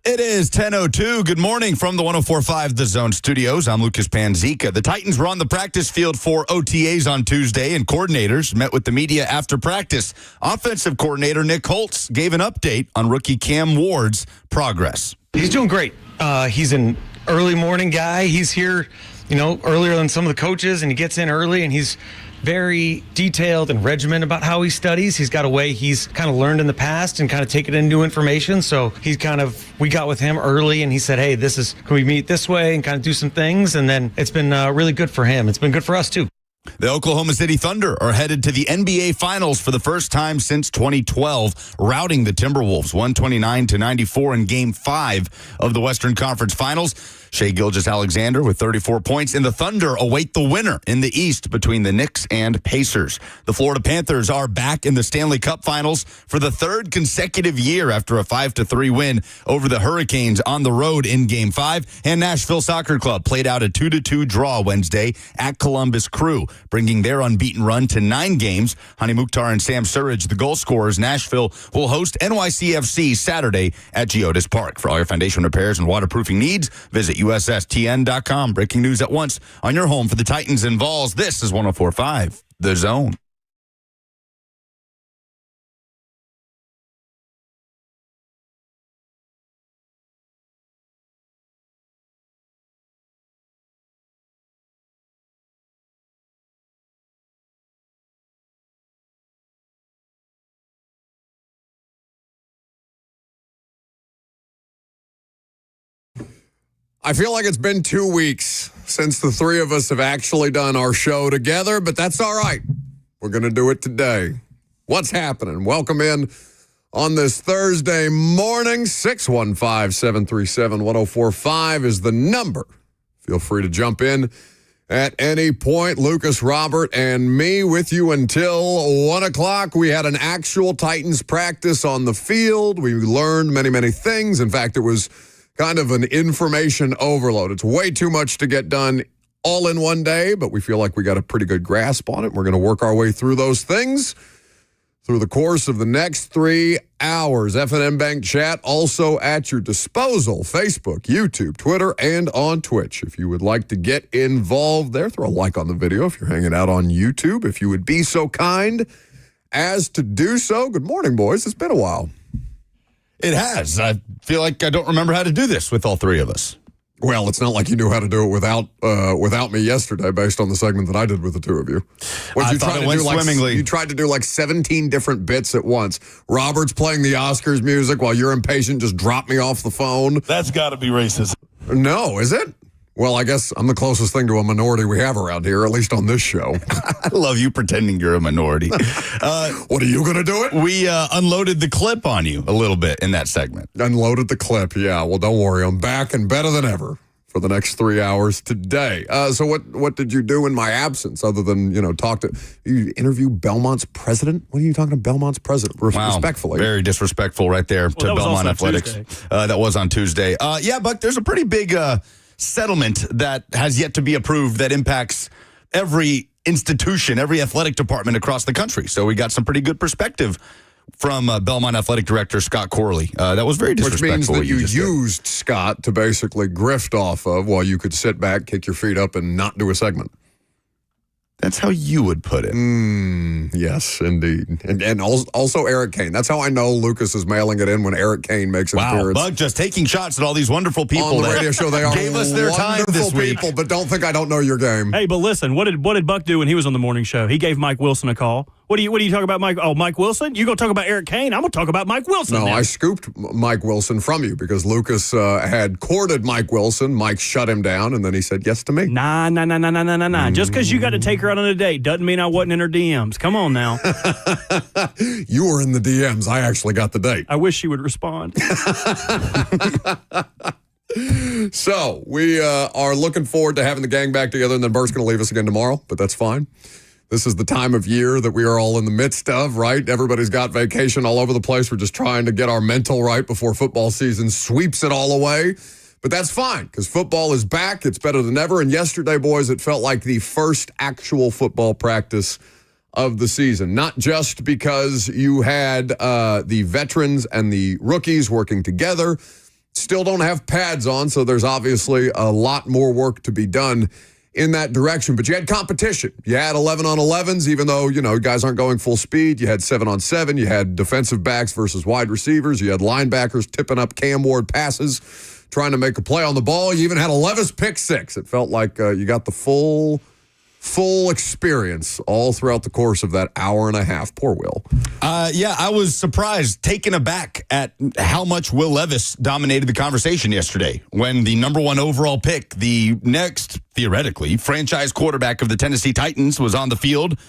It is 10:02. Good morning from the 104.5 The Zone Studios. I'm Lucas Panzica. The Titans were on the practice field for OTAs on Tuesday, and coordinators met with the media after practice. Offensive coordinator Nick Holtz gave an update on rookie Cam Ward's progress. He's doing great. He's an early morning guy. He's here, earlier than some of the coaches, and he gets in early, and he's very detailed and regimented about how he studies. He's got a way he's kind of learned in the past and kind of taken in new information. So we got with him early and he said, hey, can we meet this way and kind of do some things? And then it's been really good for him. It's been good for us too. The Oklahoma City Thunder are headed to the NBA Finals for the first time since 2012, routing the Timberwolves 129-94 in Game 5 of the Western Conference Finals. Shai Gilgeous-Alexander with 34 points, and the Thunder await the winner in the East between the Knicks and Pacers. The Florida Panthers are back in the Stanley Cup Finals for the third consecutive year after a 5-3 win over the Hurricanes on the road in Game 5. And Nashville Soccer Club played out a 2-2 draw Wednesday at Columbus Crew, bringing their unbeaten run to 9 games. Hani Mukhtar and Sam Surridge, the goal scorers. Nashville will host NYCFC Saturday at Geodis Park. For all your foundation repairs and waterproofing needs, visit USSTN.com. Breaking news at once on your home for the Titans and Vols. This is 104.5 The Zone. I feel like it's been 2 weeks since the three of us have actually done our show together, but that's all right. We're going to do it today. What's happening? Welcome in on this Thursday morning. 615-737-1045 is the number. Feel free to jump in at any point. Lucas, Robert, and me with you until 1 o'clock. We had an actual Titans practice on the field. We learned many, many things. In fact, it was kind of an information overload. It's way too much to get done all in one day, but we feel like we got a pretty good grasp on it. We're going to work our way through those things through the course of the next 3 hours. F&M Bank Chat also at your disposal. Facebook, YouTube, Twitter, and on Twitch. If you would like to get involved there, throw a like on the video if you're hanging out on YouTube. If you would be so kind as to do so. Good morning, boys. It's been a while. It has. I feel like I don't remember how to do this with all three of us. Well, it's not like you knew how to do it without me yesterday based on the segment that I did with the two of you. I thought it went swimmingly. You tried to do like 17 different bits at once. Robert's playing the Oscars music while you're impatient just drop me off the phone. That's got to be racist. No, is it? Well, I guess I'm the closest thing to a minority we have around here, at least on this show. I love you pretending you're a minority. What, are you going to do it? We unloaded the clip on you a little bit in that segment. Unloaded the clip, yeah. Well, don't worry. I'm back and better than ever for the next 3 hours today. So what did you do in my absence other than, you interview Belmont's president? What are you talking to Belmont's president? Wow, respectfully. Very disrespectful right there to Belmont Athletics. That was on Tuesday. Yeah, Buck, there's a pretty big settlement that has yet to be approved that impacts every institution, every athletic department across the country. So we got some pretty good perspective from Belmont Athletic Director Scott Corley. That was very disrespectful. Which means that you used Scott to basically grift off of while you could sit back, kick your feet up, and not do a segment. That's how you would put it. Yes, indeed. And also Eric Kane. That's how I know Lucas is mailing it in when Eric Kane makes an appearance. Wow, Bug just taking shots at all these wonderful people on the radio show. They are gave us their time this week. People, but don't think I don't know your game. Hey, but listen, what did Buck do when he was on the morning show? He gave Mike Wilson a call. What are you talking about, Mike? Oh, Mike Wilson? You going to talk about Eric Kane? I'm going to talk about Mike Wilson. No, now. I scooped Mike Wilson from you because Lucas had courted Mike Wilson. Mike shut him down, and then he said yes to me. Nah. Just because you got to take her out on a date doesn't mean I wasn't in her DMs. Come on now. You were in the DMs. I actually got the date. I wish she would respond. So we are looking forward to having the gang back together, and then Bert's going to leave us again tomorrow, but that's fine. This is the time of year that we are all in the midst of, right? Everybody's got vacation all over the place. We're just trying to get our mental right before football season sweeps it all away. But that's fine because football is back. It's better than ever. And yesterday, boys, it felt like the first actual football practice of the season. Not just because you had the veterans and the rookies working together, Still don't have pads on, so there's obviously a lot more work to be done in that direction. But you had competition. You had 11-on-11s, even though, guys aren't going full speed. You had 7-on-7. You had defensive backs versus wide receivers. You had linebackers tipping up Cam Ward passes, trying to make a play on the ball. You even had a Levis pick six. It felt like you got the full experience all throughout the course of that hour and a half. Poor Will. Yeah, I was surprised, taken aback at how much Will Levis dominated the conversation yesterday when the number 1 overall pick, the next, theoretically, franchise quarterback of the Tennessee Titans was on the field,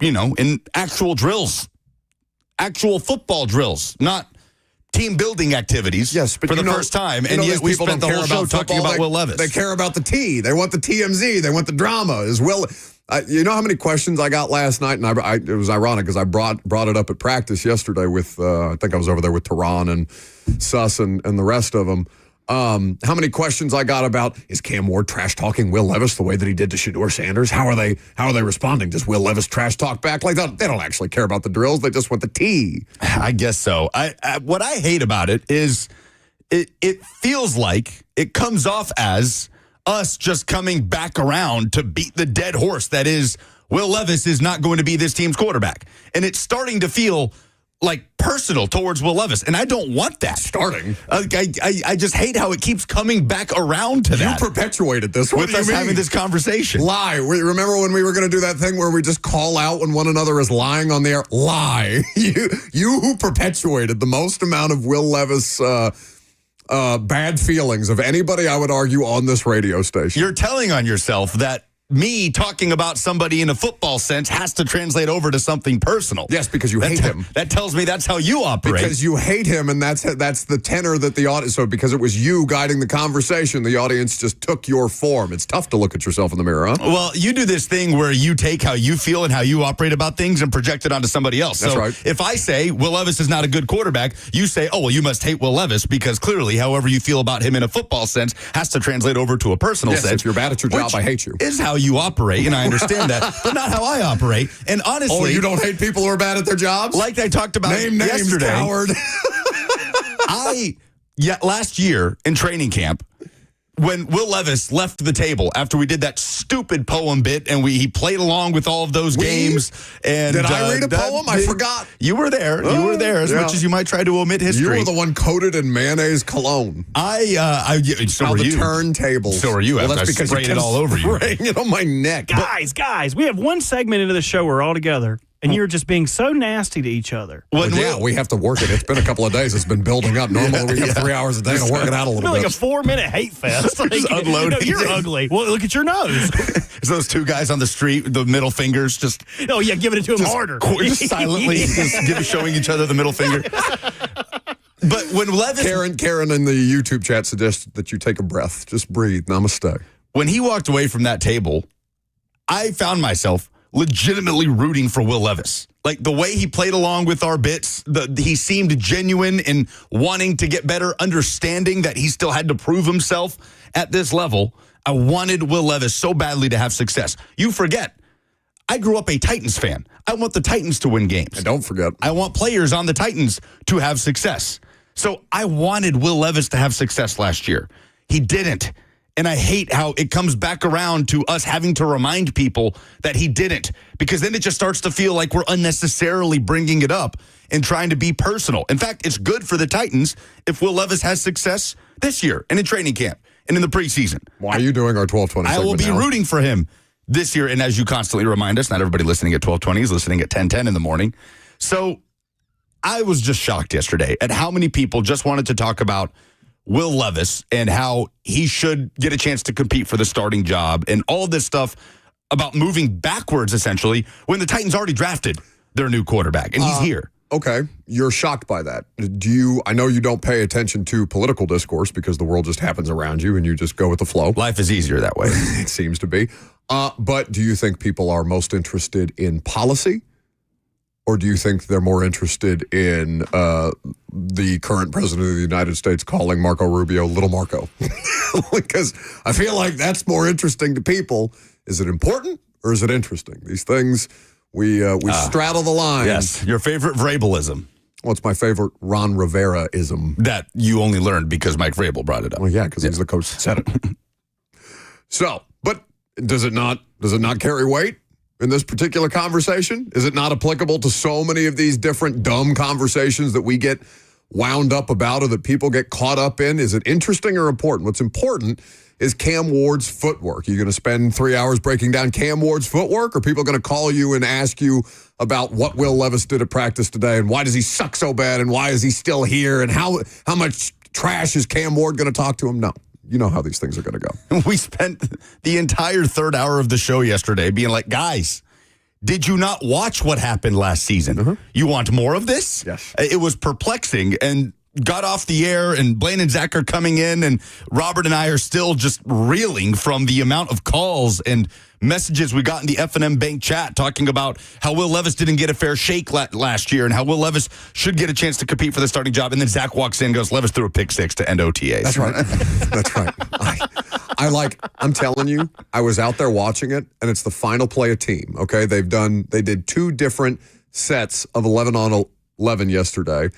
in actual drills, actual football drills, not team building activities but for the first time. And yet we spent the whole show talking about Will Levis. They care about the T. They want the TMZ. They want the drama. You know how many questions I got last night? And it was ironic because I brought it up at practice yesterday with, I think I was over there with Tehran and Suss and the rest of them. How many questions I got about, is Cam Ward trash talking Will Levis the way that he did to Shedeur Sanders? How are they responding? Does Will Levis trash talk back like that? They don't actually care about the drills. They just want the tea. I guess so. What I hate about it is it feels like it comes off as us just coming back around to beat the dead horse that is Will Levis is not going to be this team's quarterback. And it's starting to feel like personal towards Will Levis, and I don't want that. Starting. I just hate how it keeps coming back around to that. You perpetuated this. What with us having this conversation. Lie. Remember when we were going to do that thing where we just call out when one another is lying on the air? Lie. You who perpetuated the most amount of Will Levis bad feelings of anybody, I would argue, on this radio station. You're telling on yourself that me talking about somebody in a football sense has to translate over to something personal. Yes, because you hate him. That tells me that's how you operate. Because you hate him, and that's the tenor that the audience. So because it was you guiding the conversation, the audience just took your form. It's tough to look at yourself in the mirror, huh? Well, you do this thing where you take how you feel and how you operate about things and project it onto somebody else. That's so right. If I say Will Levis is not a good quarterback, you say, oh, well, you must hate Will Levis because clearly however you feel about him in a football sense has to translate over to a personal sense. If you're bad at your job, I hate you. Is how you operate, and I understand that, but not how I operate. And honestly... Oh, you don't hate people who are bad at their jobs? Like I talked about yesterday. Coward. Last year in training camp, when Will Levis left the table after we did that stupid poem bit and he played along with all of those games. And did I read a poem? I forgot. You were there. You were there as much as you might try to omit history. You were the one coated in mayonnaise cologne. So were you. Turntables. So are you. Well, that's because sprayed it all over you. Spraying it on my neck. Guys, we have one segment into the show where we're all together. And you're just being so nasty to each other. We have to work it. It's been a couple of days. It's been building up. Normally we have 3 hours a day to work it out a little bit. Like a 4-minute hate fest. Just unloading. You're ugly. Well, look at your nose. It's those two guys on the street, the middle fingers, just... Oh, yeah, giving it to him harder. Just silently showing each other the middle finger. But when Levis... Karen in the YouTube chat suggested that you take a breath. Just breathe. Namaste. When he walked away from that table, I found myself legitimately rooting for Will Levis. Like the way he played along with our bits, he seemed genuine in wanting to get better, understanding that he still had to prove himself at this level. I wanted Will Levis so badly to have success. You forget, I grew up a Titans fan. I want the Titans to win games. And don't forget, I want players on the Titans to have success. So I wanted Will Levis to have success last year. He didn't. And I hate how it comes back around to us having to remind people that he didn't, because then it just starts to feel like we're unnecessarily bringing it up and trying to be personal. In fact, it's good for the Titans if Will Levis has success this year and in training camp and in the preseason. Why are you doing our 12:20 I will be rooting for him this year. And as you constantly remind us, not everybody listening at 12:20 is listening at 10:10 in the morning. So I was just shocked yesterday at how many people just wanted to talk about Will Levis and how he should get a chance to compete for the starting job and all of this stuff about moving backwards, essentially, when the Titans already drafted their new quarterback, and he's here. Okay, you're shocked by that. I know you don't pay attention to political discourse because the world just happens around you and you just go with the flow. Life is easier that way. It seems to be. But do you think people are most interested in policy? Or do you think they're more interested in the current president of the United States calling Marco Rubio Little Marco? Because I feel like that's more interesting to people. Is it important or is it interesting? These things, we straddle the line. Yes, your favorite Vrabalism. What's my favorite Ron Rivera-ism? That you only learned because Mike Vrabel brought it up. Well, yeah, because he's the coach that said it. So, but does it not carry weight in this particular conversation? Is it not applicable to so many of these different dumb conversations that we get wound up about or that people get caught up in? Is it interesting or important? What's important is Cam Ward's footwork. You're going to spend 3 hours breaking down Cam Ward's footwork, or are people going to call you and ask you about what Will Levis did at practice today and why does he suck so bad and why is he still here and how much trash is Cam Ward going to talk to him? No. You know how these things are going to go. We spent the entire third hour of the show yesterday being like, guys, did you not watch what happened last season? You want more of this? Yes. It was perplexing and got off the air, and Blaine and Zach are coming in, and Robert and I are still just reeling from the amount of calls and messages we got in the F&M Bank chat talking about how Will Levis didn't get a fair shake last year and how Will Levis should get a chance to compete for the starting job. And then Zach walks in and goes, Levis threw a pick six to end OTAs. That's right. That's right. I'm telling you, I was out there watching it, and it's the final play of team, okay? They did 2 different sets of 11 on 11 yesterday,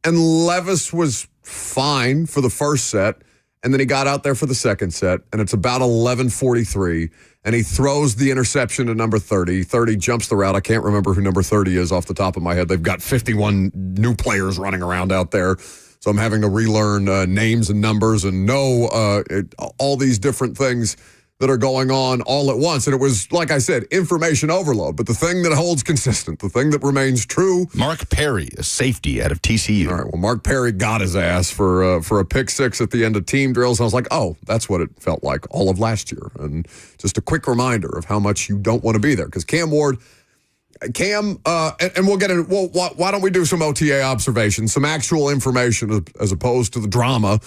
and Levis was fine for the first set, and then he got out there for the second set, and it's about 11:43, and he throws the interception to number 30. 30 jumps the route. I can't remember who number 30 is off the top of my head. They've got 51 new players running around out there, so I'm having to relearn names and numbers and know all these different things that are going on all at once. And it was, like I said, information overload. But the thing that holds consistent, the thing that remains true. Mark Perry, a safety out of TCU. All right, well, Mark Perry got his ass for a pick six at the end of team drills. And I was like, oh, that's what it felt like all of last year. And just a quick reminder of how much you don't want to be there. Because Cam Ward, and we'll get in, well, why don't we do some OTA observations, some actual information as opposed to the drama.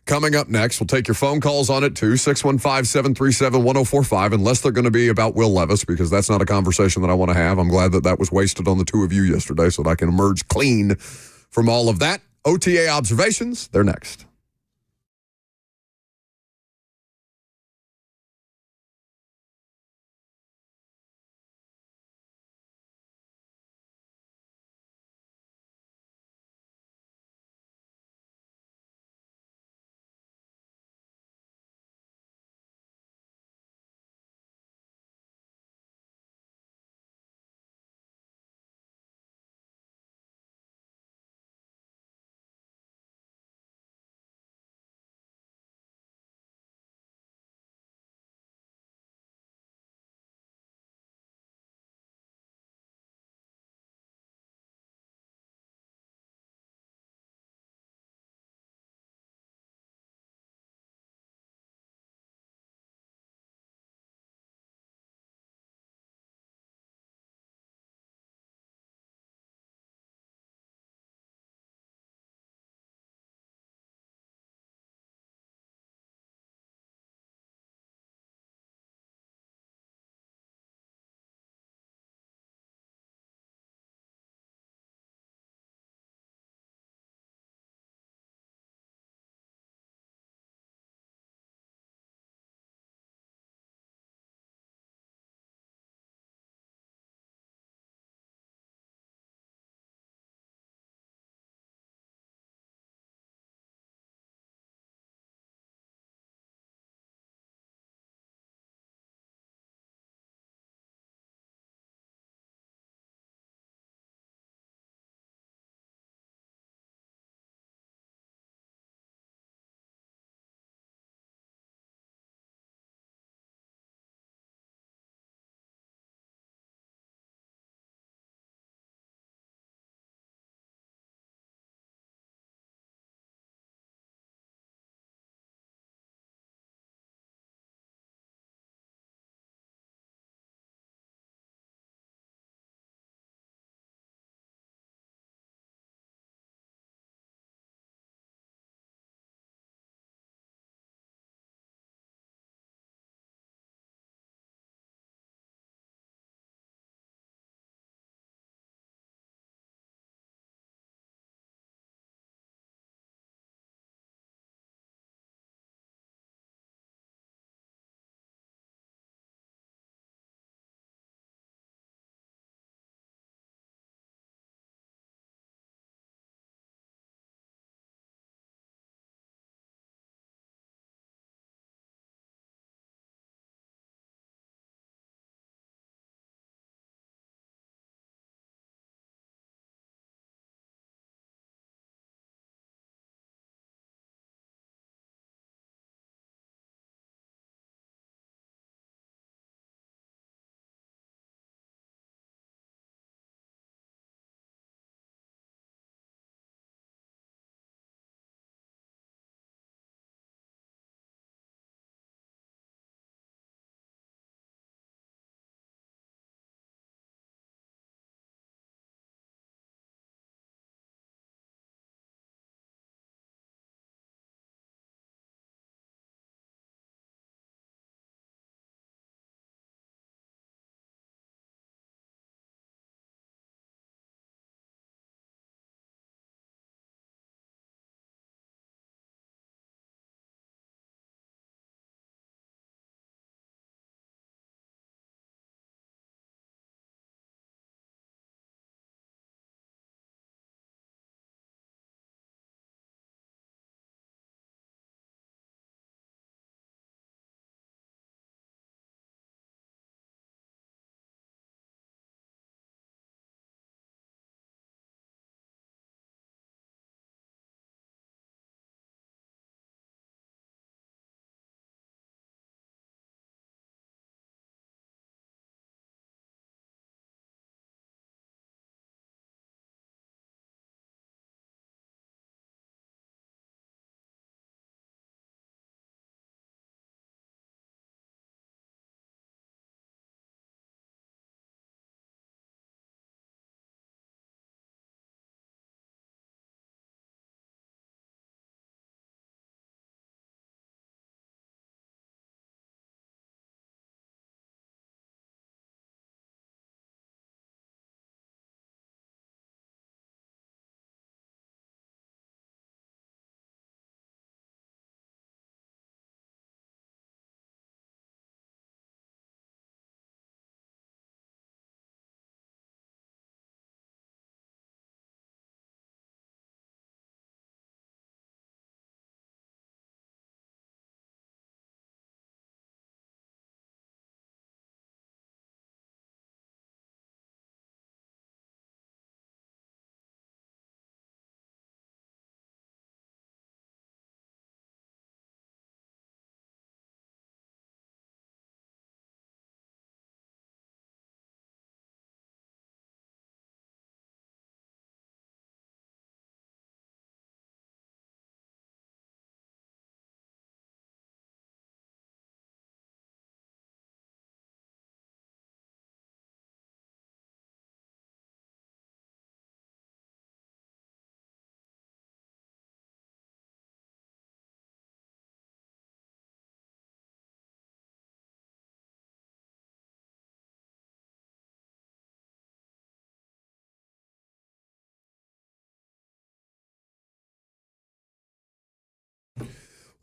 Coming up next, we'll take your phone calls on it too, 615-737-1045, unless they're going to be about Will Levis, because that's not a conversation that I want to have. I'm glad that was wasted on the two of you yesterday so that I can emerge clean from all of that. OTA observations, they're next.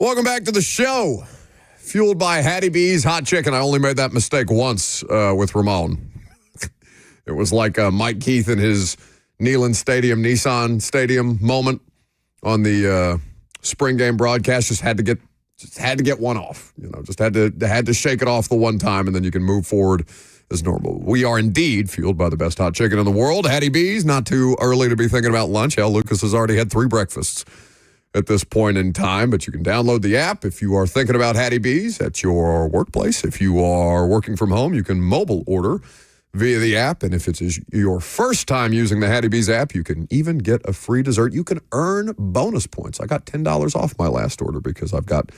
Welcome back to the show. Fueled by Hattie B's Hot Chicken. I only made that mistake once with Ramon. It was like Mike Keith in his Nissan Stadium moment on the spring game broadcast. Just had to get one off. Just had to shake it off the one time, and then you can move forward as normal. We are indeed fueled by the best hot chicken in the world. Hattie B's. Not too early to be thinking about lunch. Hell, Lucas has already had 3 breakfasts at this point in time, but you can download the app if you are thinking about Hattie B's at your workplace. If you are working from home, you can mobile order via the app, and if it's your first time using the Hattie B's app, you can even get a free dessert. You can earn bonus points. I got $10 off my last order because I've got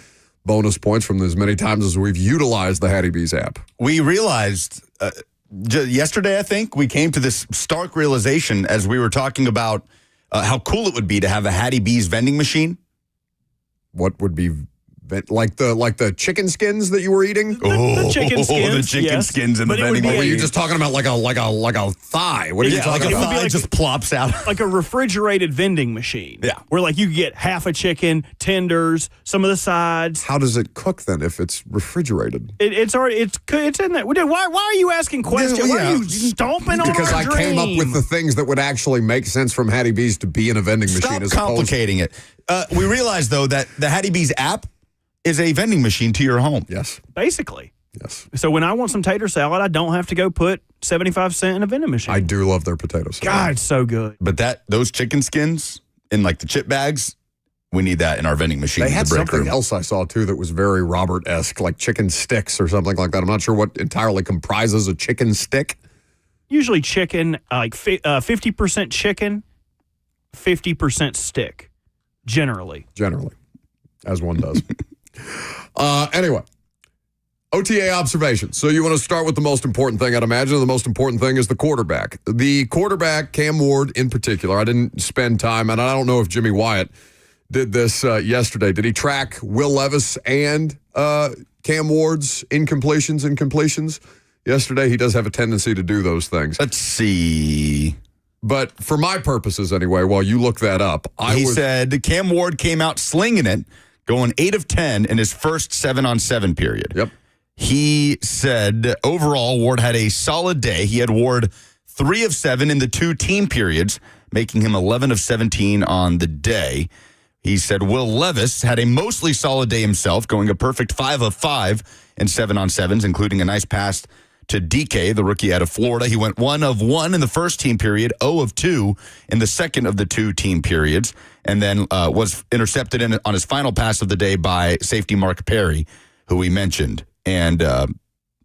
bonus points from as many times as we've utilized the Hattie B's app. We realized yesterday, I think, we came to this stark realization as we were talking about how cool it would be to have a Hattie B's vending machine. What would be like the chicken skins that you were eating? The chicken skins, the chicken skins in the vending machine. Or were you just talking about like a thigh? What are you talking about? It just plops out. Like a refrigerated vending machine. Yeah. Where like you get half a chicken, tenders, some of the sides. How does it cook then if it's refrigerated? It's in there. Why are you asking questions? Why are you stomping on Because our I came up with the things that would actually make sense from Hattie B's to be in a vending machine. Stop complicating it. We realized, though, that the Hattie B's app is a vending machine to your home. Yes. Basically. Yes. So when I want some tater salad, I don't have to go put 75 cents in a vending machine. I do love their potato salad. God, it's so good. But those chicken skins in like the chip bags, we need that in our vending machine. They in had the break something room. else I saw, too, that was very Robert-esque, like chicken sticks or something like that. I'm not sure what entirely comprises a chicken stick. Usually chicken, like 50% chicken, 50% stick, generally. Generally, as one does. Anyway, OTA observations. So you want to start with the most important thing, I'd imagine. The most important thing is the quarterback. The quarterback, Cam Ward in particular, I didn't spend time, and I don't know if Jimmy Wyatt did this yesterday. Did he track Will Levis and Cam Ward's incompletions and completions yesterday? He does have a tendency to do those things. Let's see. But for my purposes anyway, while you look that up, He said Cam Ward came out slinging it, going 8 of 10 in his first 7-on-7 period. Yep. He said overall, Ward had a solid day. He had Ward 3 of 7 in the 2 team periods, making him 11 of 17 on the day. He said Will Levis had a mostly solid day himself, going a perfect 5 of 5 in 7-on-7s, including a nice pass to DK, the rookie out of Florida. He went 1 of 1 in the first team period, 0 of 2 in the second of the 2 team periods, and then was intercepted on his final pass of the day by safety Mark Perry, who we mentioned. And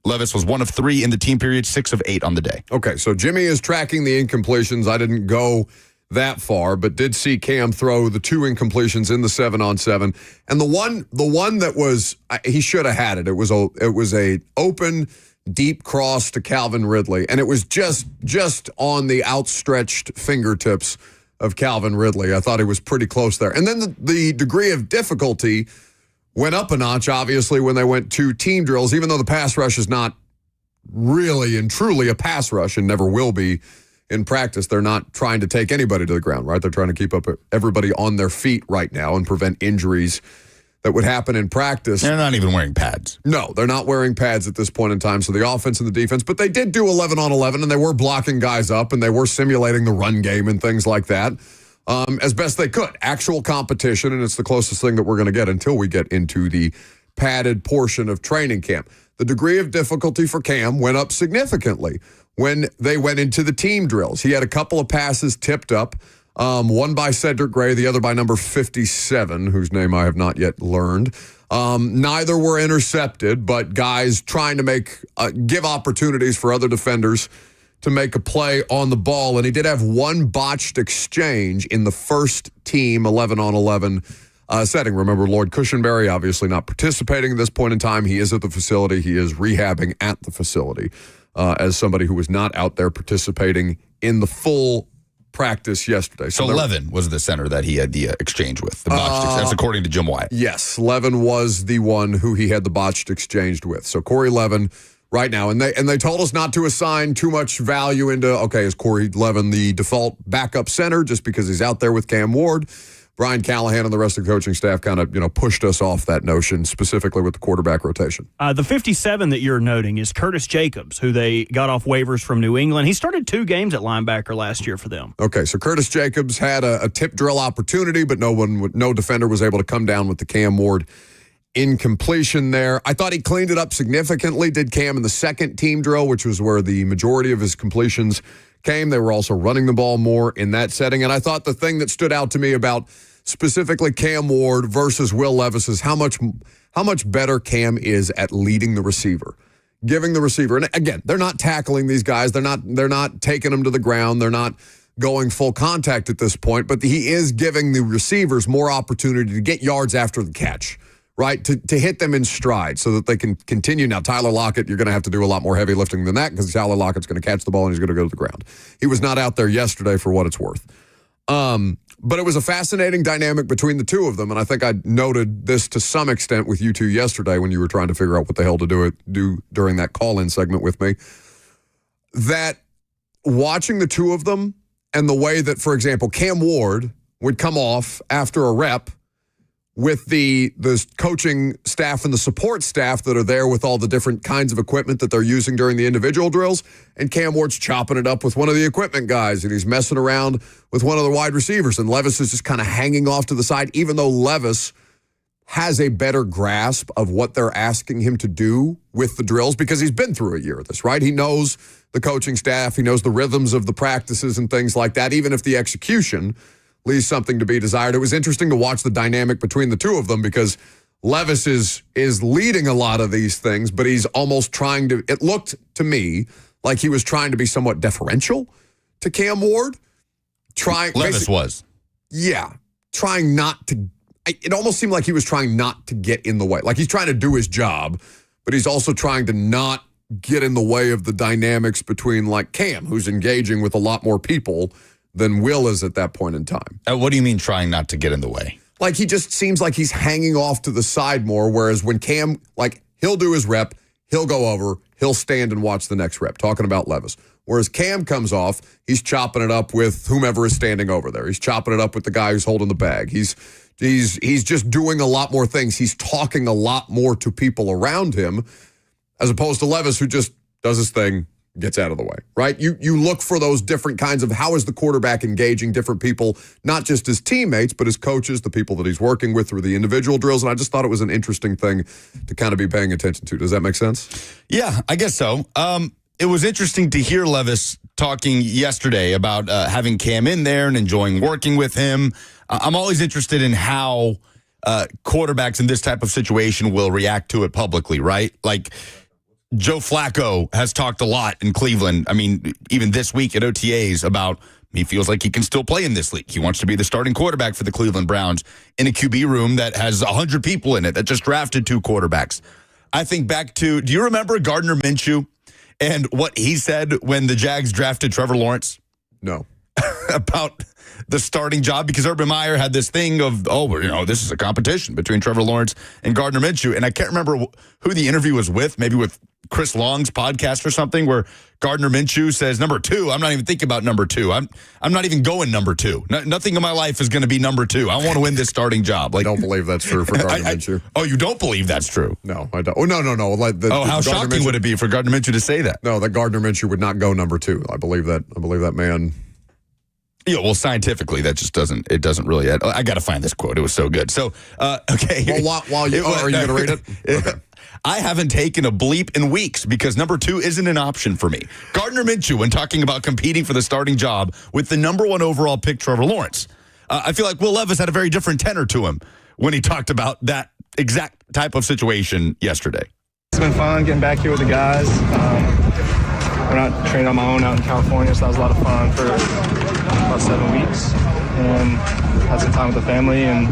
Levis was 1 of 3 in the team period, 6 of 8 on the day. Okay, so Jimmy is tracking the incompletions. I didn't go that far, but did see Cam throw the 2 incompletions in the 7-on-7. And the one that was, he should have had it. It was a open deep cross to Calvin Ridley, and it was just on the outstretched fingertips of Calvin Ridley. I thought he was pretty close there. And then the degree of difficulty went up a notch, obviously, when they went to team drills, even though the pass rush is not really and truly a pass rush and never will be in practice. They're not trying to take anybody to the ground, right? They're trying to keep up everybody on their feet right now and prevent injuries that would happen in practice. They're not even wearing pads. No, they're not wearing pads at this point in time. So the offense and the defense, but they did do 11-on-11, and they were blocking guys up, and they were simulating the run game and things like that as best they could. Actual competition, and it's the closest thing that we're going to get until we get into the padded portion of training camp. The degree of difficulty for Cam went up significantly when they went into the team drills. He had a couple of passes tipped up. One by Cedric Gray, the other by number 57, whose name I have not yet learned. Neither were intercepted, but guys trying to give opportunities for other defenders to make a play on the ball. And he did have one botched exchange in the first team 11-on-11 setting. Remember, Lord Cushenberry obviously not participating at this point in time. He is at the facility. He is rehabbing at the facility as somebody who was not out there participating in the full practice yesterday. So Levin was the center that he had the exchange with. The botched that's according to Jim Wyatt. Yes, Levin was the one who he had the botched exchange with. So Corey Levin right now, and they told us not to assign too much value into, okay, is Corey Levin the default backup center just because he's out there with Cam Ward Brian Callahan and the rest of the coaching staff kind of, pushed us off that notion, specifically with the quarterback rotation. The 57 that you're noting is Curtis Jacobs, who they got off waivers from New England. He started 2 games at linebacker last year for them. Okay, so Curtis Jacobs had a tip drill opportunity, but no defender was able to come down with the Cam Ward incompletion there. I thought he cleaned it up significantly, did Cam in the second team drill, which was where the majority of his completions came. They were also running the ball more in that setting. And I thought the thing that stood out to me about specifically Cam Ward versus Will Levis is how much better Cam is at leading the receiver, giving the receiver. And again, they're not tackling these guys. They're not taking them to the ground. They're not going full contact at this point, but he is giving the receivers more opportunity to get yards after the catch, right? To hit them in stride so that they can continue. Now, Tyler Lockett, you're going to have to do a lot more heavy lifting than that because Tyler Lockett's going to catch the ball and he's going to go to the ground. He was not out there yesterday for what it's worth. But it was a fascinating dynamic between the two of them, and I think I noted this to some extent with you two yesterday when you were trying to figure out what the hell to do during that call-in segment with me, that watching the two of them and the way that, for example, Cam Ward would come off after a rep with the coaching staff and the support staff that are there with all the different kinds of equipment that they're using during the individual drills, and Cam Ward's chopping it up with one of the equipment guys, and he's messing around with one of the wide receivers, and Levis is just kind of hanging off to the side, even though Levis has a better grasp of what they're asking him to do with the drills because he's been through a year of this, right? He knows the coaching staff, he knows the rhythms of the practices and things like that, even if the execution leaves something to be desired. It was interesting to watch the dynamic between the two of them because Levis is leading a lot of these things, but he's almost trying to, it looked to me like he was trying to be somewhat deferential to Cam Ward. Levis was. Yeah. Trying not to, it almost seemed like he was trying not to get in the way. Like he's trying to do his job, but he's also trying to not get in the way of the dynamics between like Cam, who's engaging with a lot more people than Will is at that point in time. What do you mean trying not to get in the way? Like he just seems like he's hanging off to the side more, whereas when Cam, like he'll do his rep, he'll go over, he'll stand and watch the next rep, talking about Levis. Whereas Cam comes off, he's chopping it up with whomever is standing over there. He's chopping it up with the guy who's holding the bag. He's just doing a lot more things. He's talking a lot more to people around him as opposed to Levis, who just does his thing, gets out of the way, right? You look for those different kinds of how is the quarterback engaging different people, not just his teammates, but his coaches, the people that he's working with through the individual drills. And I just thought it was an interesting thing to kind of be paying attention to. Does that make sense? Yeah, I guess so. It was interesting to hear Levis talking yesterday about having Cam in there and enjoying working with him. I'm always interested in how quarterbacks in this type of situation will react to it publicly, right? Like, Joe Flacco has talked a lot in Cleveland. I mean, even this week at OTAs about he feels like he can still play in this league. He wants to be the starting quarterback for the Cleveland Browns in a QB room that has 100 people in it that just drafted 2 quarterbacks. I think back to, do you remember Gardner Minshew and what he said when the Jags drafted Trevor Lawrence? No. About the starting job, because Urban Meyer had this thing of, this is a competition between Trevor Lawrence and Gardner Minshew. And I can't remember who the interview was with, maybe with Chris Long's podcast or something, where Gardner Minshew says, number 2, I'm not even thinking about number 2. I'm not even going number 2. Nothing in my life is going to be number 2. I want to win this starting job. Like, I don't believe that's true for Gardner Minshew. Oh, you don't believe that's true? No, I don't. Oh, no. Like how shocking would it be for Gardner Minshew to say that? No, that Gardner Minshew would not go number 2. I believe that man. Yeah, well, scientifically, that just doesn't really. I got to find this quote. It was so good. So, okay. Well, are you going to read it? Okay. I haven't taken a bleep in weeks because number 2 isn't an option for me. Gardner Minshew, when talking about competing for the starting job with the number 1 overall pick, Trevor Lawrence. I feel like Will Levis had a very different tenor to him when he talked about that exact type of situation yesterday. It's been fun getting back here with the guys. We're not trained on my own out in California, so that was a lot of fun for about 7 weeks. And had some time with the family and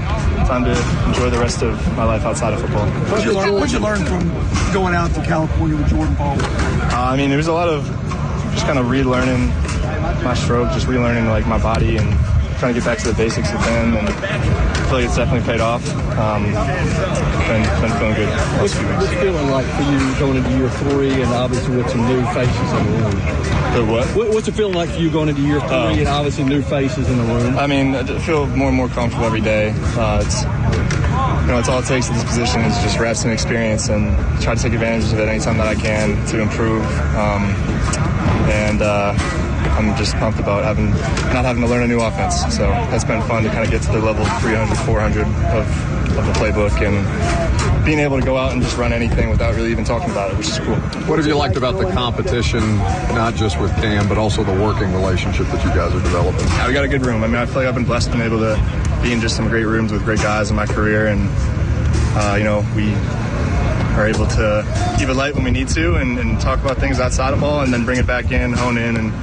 time to enjoy the rest of my life outside of football. What'd you learn from going out to California with Jordan Paul? There was a lot of just kind of relearning my stroke, just relearning like my body and trying to get back to the basics with him. And I feel like it's definitely paid off. Been feeling good last few weeks. What's it feeling like for you going into year 3 and obviously with some new faces in the league? The what? What's it feeling like for you going into year 3 and obviously new faces in the room? I mean, I feel more and more comfortable every day. It's all it takes at this position is just reps and experience, and try to take advantage of it anytime that I can to improve. I'm just pumped about not having to learn a new offense. So it's been fun to kind of get to the level 300, 400 of the playbook, and being able to go out and just run anything without really even talking about it, which is cool. What have you liked about the competition, not just with Cam, but also the working relationship that you guys are developing? Yeah, we got a good room. I mean, I feel like I've been blessed being able to be in just some great rooms with great guys in my career, and we are able to keep it light when we need to and talk about things outside of ball and then bring it back in, hone in, and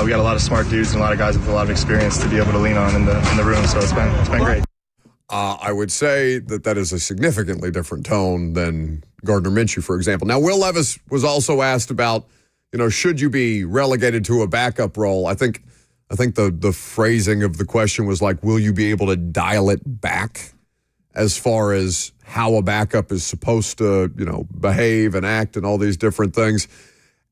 we got a lot of smart dudes and a lot of guys with a lot of experience to be able to lean on in the room, so it's been great. I would say that is a significantly different tone than Gardner Minshew, for example. Now, Will Levis was also asked about, should you be relegated to a backup role? I think the phrasing of the question was like, will you be able to dial it back as far as how a backup is supposed to, behave and act and all these different things?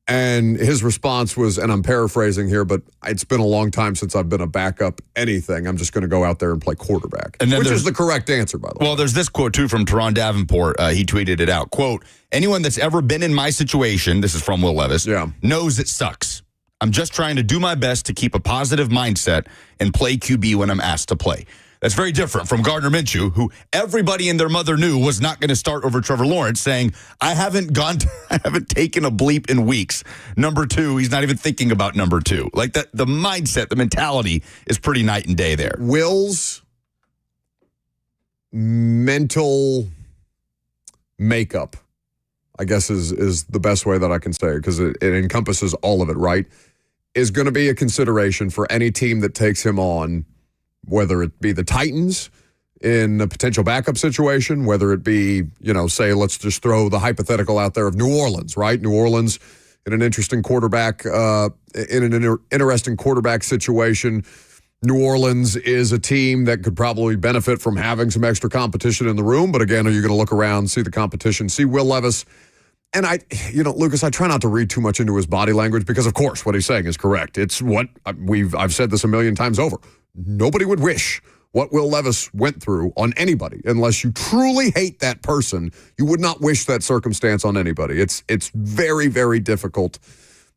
And his response was, and I'm paraphrasing here, but it's been a long time since I've been a backup anything. I'm just going to go out there and play quarterback, which is the correct answer, by the way. Well, there's this quote, too, from Teron Davenport. He tweeted it out. Quote, anyone that's ever been in my situation, this is from Will Levis, knows it sucks. I'm just trying to do my best to keep a positive mindset and play QB when I'm asked to play. That's very different from Gardner Minshew, who everybody and their mother knew was not going to start over Trevor Lawrence, saying, I haven't taken a bleep in weeks. Number 2, he's not even thinking about number 2. Like the mindset, the mentality is pretty night and day there. Will's mental makeup, I guess is the best way that I can say it, because it encompasses all of it, right? Is going to be a consideration for any team that takes him on, whether it be the Titans in a potential backup situation, whether it be, say, let's just throw the hypothetical out there of New Orleans, right? New Orleans in an interesting quarterback, interesting quarterback situation. New Orleans is a team that could probably benefit from having some extra competition in the room. But again, are you going to look around, see the competition, see Will Levis? And Lucas, I try not to read too much into his body language because, of course, what he's saying is correct. It's what I've said this a million times over. Nobody would wish what Will Levis went through on anybody. Unless you truly hate that person, you would not wish that circumstance on anybody. It's very, very difficult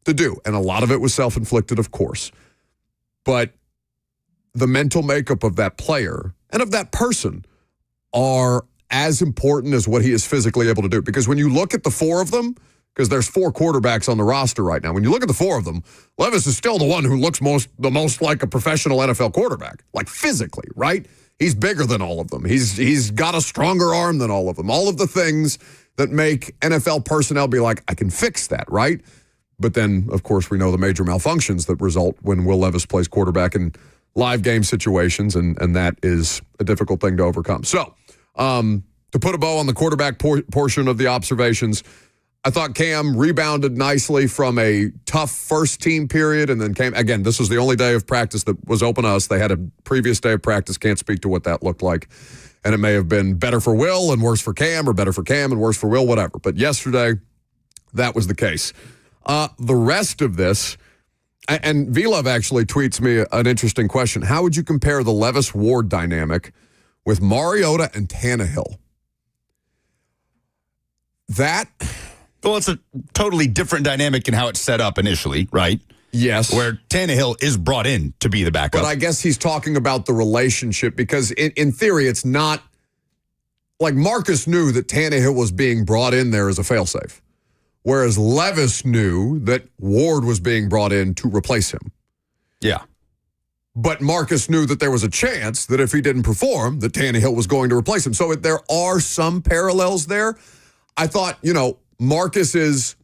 to do. And a lot of it was self-inflicted, of course. But the mental makeup of that player and of that person are as important as what he is physically able to do. Because when you look at the 4 of them, because there's 4 quarterbacks on the roster right now. When you look at the 4 of them, Levis is still the one who looks the most like a professional NFL quarterback, like physically, right? He's bigger than all of them. He's got a stronger arm than all of them. All of the things that make NFL personnel be like, I can fix that, right? But then, of course, we know the major malfunctions that result when Will Levis plays quarterback in live game situations, and that is a difficult thing to overcome. So, to put a bow on the quarterback portion of the observations, I thought Cam rebounded nicely from a tough first-team period and then came, again, this was the only day of practice that was open to us. They had a previous day of practice, can't speak to what that looked like. And it may have been better for Will and worse for Cam, or better for Cam and worse for Will, whatever. But yesterday, that was the case. The rest of this, and V-Love actually tweets me an interesting question. How would you compare the Levis-Ward dynamic with Mariota and Tannehill? Well, it's a totally different dynamic in how it's set up initially, right? Yes. Where Tannehill is brought in to be the backup. But I guess he's talking about the relationship because in theory, it's not like Marcus knew that Tannehill was being brought in there as a failsafe, whereas Levis knew that Ward was being brought in to replace him. Yeah. But Marcus knew that there was a chance that if he didn't perform, that Tannehill was going to replace him. So there are some parallels there. I thought, Marcus is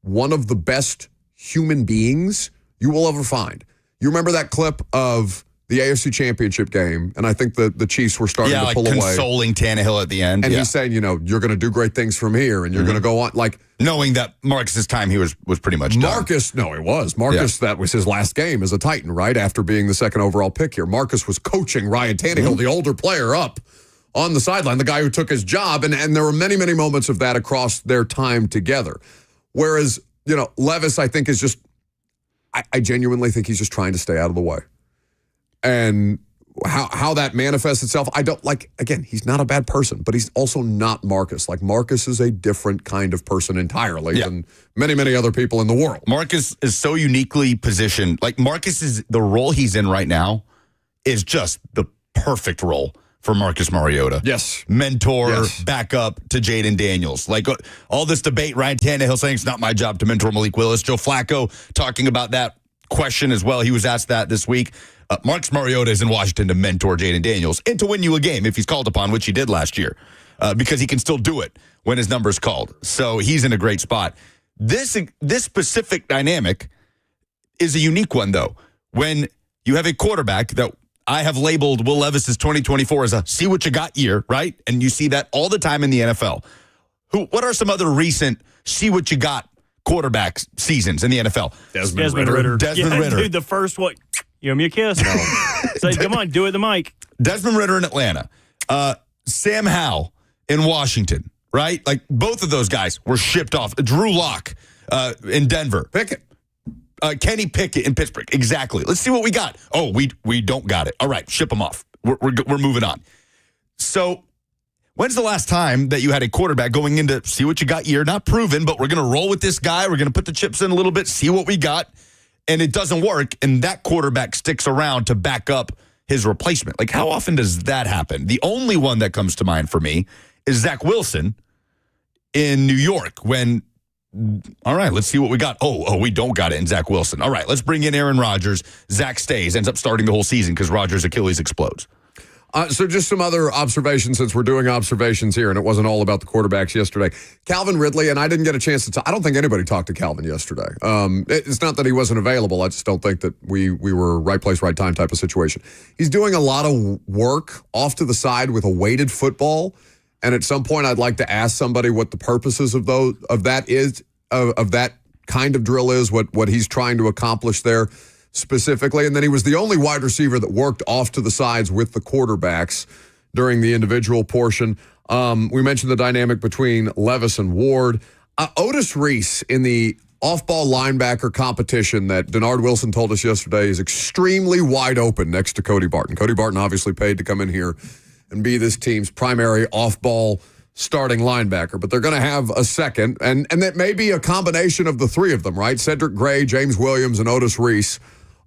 one of the best human beings you will ever find. You remember that clip of the AFC Championship game, and I think the Chiefs were starting to pull away. Yeah, consoling Tannehill at the end. And he's saying, you're going to do great things from here, and you're going to go on. Like, knowing that Marcus's time he was pretty much done. Marcus, that was his last game as a Titan, right? After being the second overall pick here. Marcus was coaching Ryan Tannehill, the older player, up on the sideline, the guy who took his job, and there were many, many moments of that across their time together. Whereas Levis, I think, is just, I genuinely think he's just trying to stay out of the way. And how that manifests itself, I don't again, he's not a bad person, but he's also not Marcus. Like, Marcus is a different kind of person entirely than many, many other people in the world. Marcus is so uniquely positioned. Like, Marcus is, the role he's in right now is just the perfect role for Marcus Mariota. Yes. Mentor, backup to Jaden Daniels. Like, all this debate, Ryan Tannehill saying it's not my job to mentor Malik Willis. Joe Flacco talking about that question as well. He was asked that this week. Marcus Mariota is in Washington to mentor Jaden Daniels and to win you a game if he's called upon, which he did last year, because he can still do it when his number's called. So he's in a great spot. This specific dynamic is a unique one, though. When you have a quarterback that I have labeled Will Levis's 2024 as a see what you got year, right? And you see that all the time in the NFL. What are some other recent see what you got quarterback seasons in the NFL? Desmond Ritter. Desmond Ritter. Dude, the first one. Give me a kiss. Say, come on, do it the mic. Desmond Ritter in Atlanta. Sam Howell in Washington, right? Like, both of those guys were shipped off. Drew Lock in Denver. Pickett. Kenny Pickett in Pittsburgh. Exactly. Let's see what we got. Oh, we don't got it. All right, ship them off. We're moving on. So, when's the last time that you had a quarterback going into see what you got year? Not proven, but we're going to roll with this guy. We're going to put the chips in a little bit, see what we got. And it doesn't work, and that quarterback sticks around to back up his replacement. Like, how often does that happen? The only one that comes to mind for me is Zach Wilson in New York when, all right, let's see what we got. Oh, we don't got it in Zach Wilson. All right, let's bring in Aaron Rodgers. Zach stays, ends up starting the whole season because Rodgers' Achilles explodes. So just some other observations, since we're doing observations here, and it wasn't all about the quarterbacks yesterday. Calvin Ridley, and I didn't get a chance to talk. I don't think anybody talked to Calvin yesterday. It's not that he wasn't available. I just don't think that we were right place, right time type of situation. He's doing a lot of work off to the side with a weighted football, and at some point I'd like to ask somebody what the purposes of that kind of drill is, what he's trying to accomplish there specifically. And then he was the only wide receiver that worked off to the sides with the quarterbacks during the individual portion. We mentioned the dynamic between Levis and Ward. Otis Reese in the off-ball linebacker competition that Denard Wilson told us yesterday is extremely wide open next to Cody Barton. Cody Barton obviously paid to come in here and be this team's primary off-ball starting linebacker, but they're going to have a second, and that may be a combination of the three of them, right? Cedric Gray, James Williams, and Otis Reese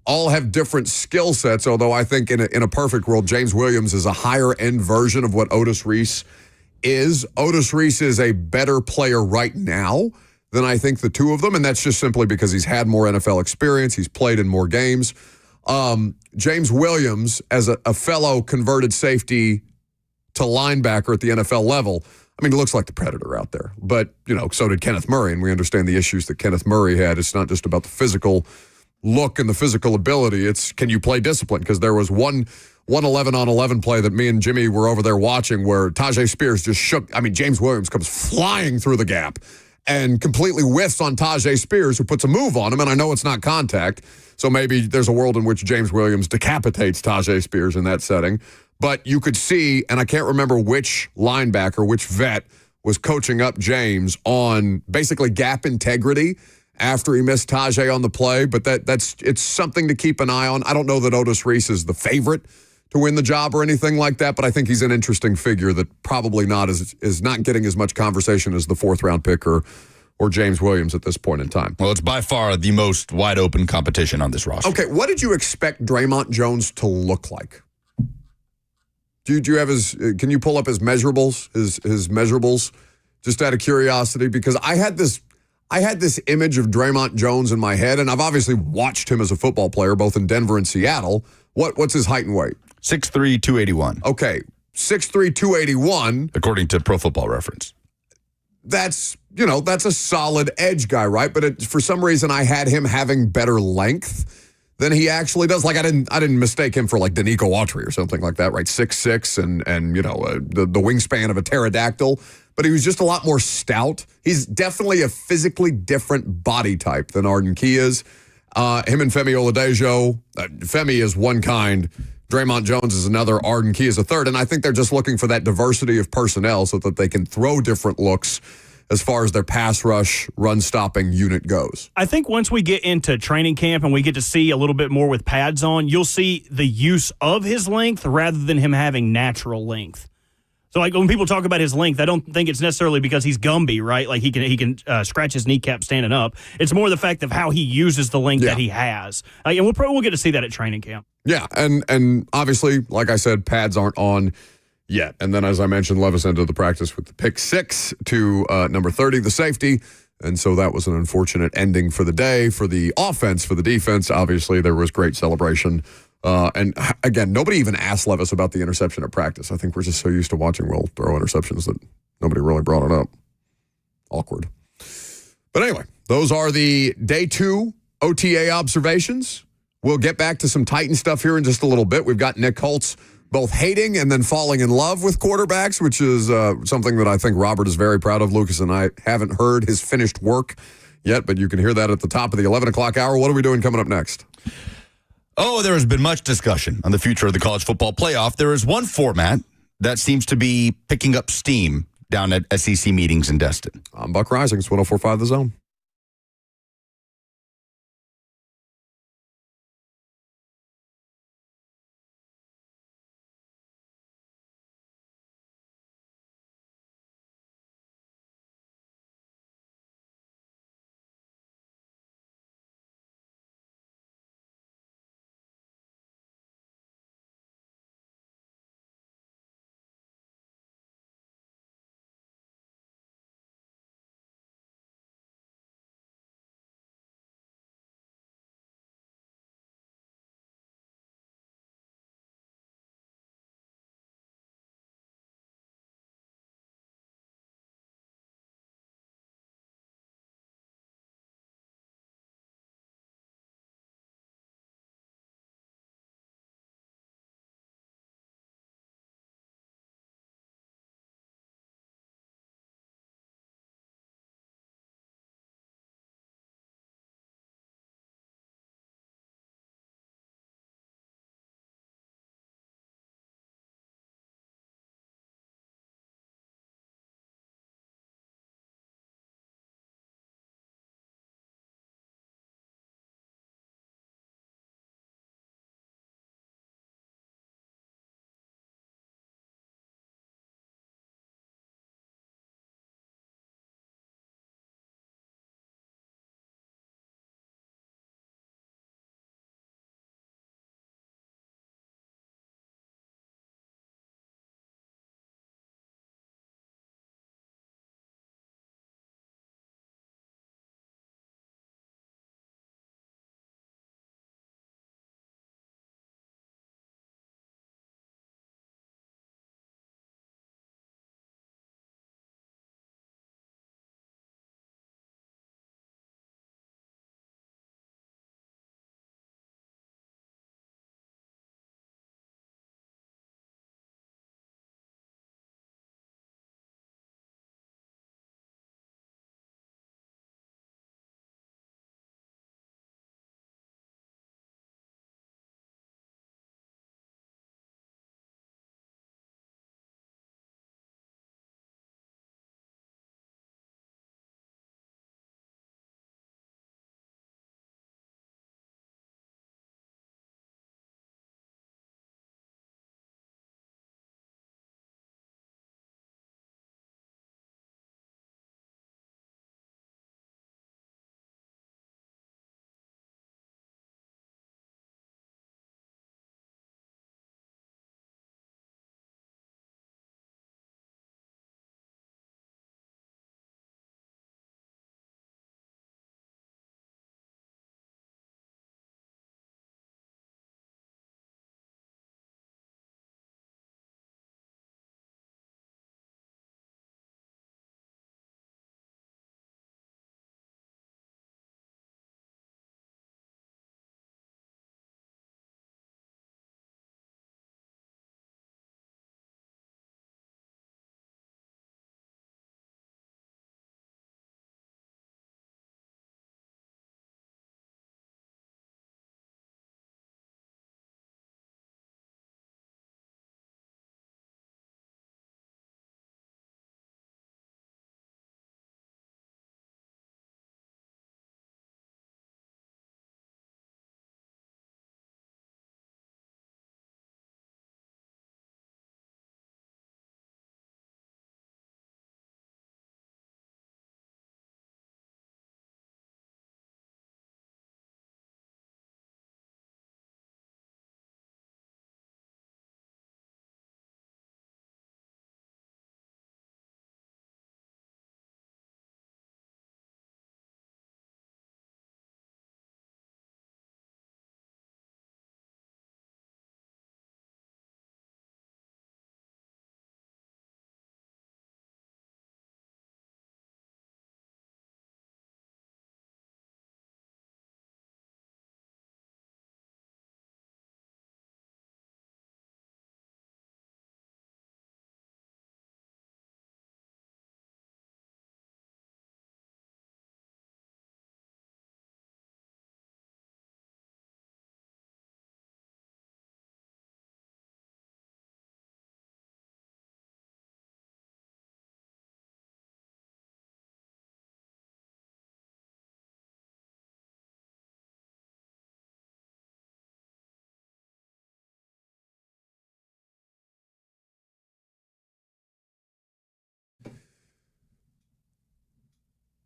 all have different skill sets, although I think in a perfect world, James Williams is a higher-end version of what Otis Reese is. Otis Reese is a better player right now than I think the two of them, and that's just simply because he's had more NFL experience. He's played in more games. James Williams, as a fellow converted safety to linebacker at the NFL level, I mean, he looks like the Predator out there. But, so did Kenneth Murray, and we understand the issues that Kenneth Murray had. It's not just about the physical look and the physical ability. It's, can you play discipline? Because there was one 11-on-11 play that me and Jimmy were over there watching where Tajay Spears just shook. I mean, James Williams comes flying through the gap and completely whiffs on Tajay Spears, who puts a move on him. And I know it's not contact, so maybe there's a world in which James Williams decapitates Tajay Spears in that setting. But you could see, and I can't remember which linebacker, which vet was coaching up James on basically gap integrity after he missed Tajay on the play. But it's something to keep an eye on. I don't know that Otis Reese is the favorite to win the job or anything like that, but I think he's an interesting figure that probably is not getting as much conversation as the fourth-round pick or James Williams at this point in time. Well, it's by far the most wide-open competition on this roster. Okay, what did you expect Draymond Jones to look like? Do you have can you pull up his measurables, his measurables, just out of curiosity? Because I had this image of Draymond Jones in my head, and I've obviously watched him as a football player, both in Denver and Seattle. What's his height and weight? 6'3", 281. Okay, 6'3", 281. According to Pro Football Reference. That's a solid edge guy, right? But for some reason, I had him having better length than he actually does. Like, I didn't mistake him for like Danico Autry or something like that, right? 6'6", and the wingspan of a pterodactyl. But he was just a lot more stout. He's definitely a physically different body type than Arden Key is. Him and Femi Oladejo, Femi is one kind, Draymond Jones is another, Arden Key is a third. And I think they're just looking for that diversity of personnel so that they can throw different looks as far as their pass rush, run stopping unit goes. I think once we get into training camp and we get to see a little bit more with pads on, you'll see the use of his length rather than him having natural length. So, like, when people talk about his length, I don't think it's necessarily because he's Gumby, right? Like, he can scratch his kneecap standing up. It's more the fact of how he uses the length that he has. And we'll get to see that at training camp. Yeah, and obviously, like I said, pads aren't on yet. And then, as I mentioned, Levis ended the practice with the pick 6 to number 30, the safety. And so that was an unfortunate ending for the day. For the offense, for the defense, obviously, there was great celebration. And again, nobody even asked Levis about the interception at practice. I think we're just so used to watching Will throw interceptions that nobody really brought it up. Awkward. But anyway, those are the day 2 OTA observations. We'll get back to some Titan stuff here in just a little bit. We've got Nick Holtz both hating and then falling in love with quarterbacks, which is something that I think Robert is very proud of. Lucas and I haven't heard his finished work yet, but you can hear that at the top of the 11 o'clock hour. What are we doing coming up next? Oh, there has been much discussion on the future of the college football playoff. There is one format that seems to be picking up steam down at SEC meetings in Destin. I'm Buck Rising. It's 104.5 The Zone.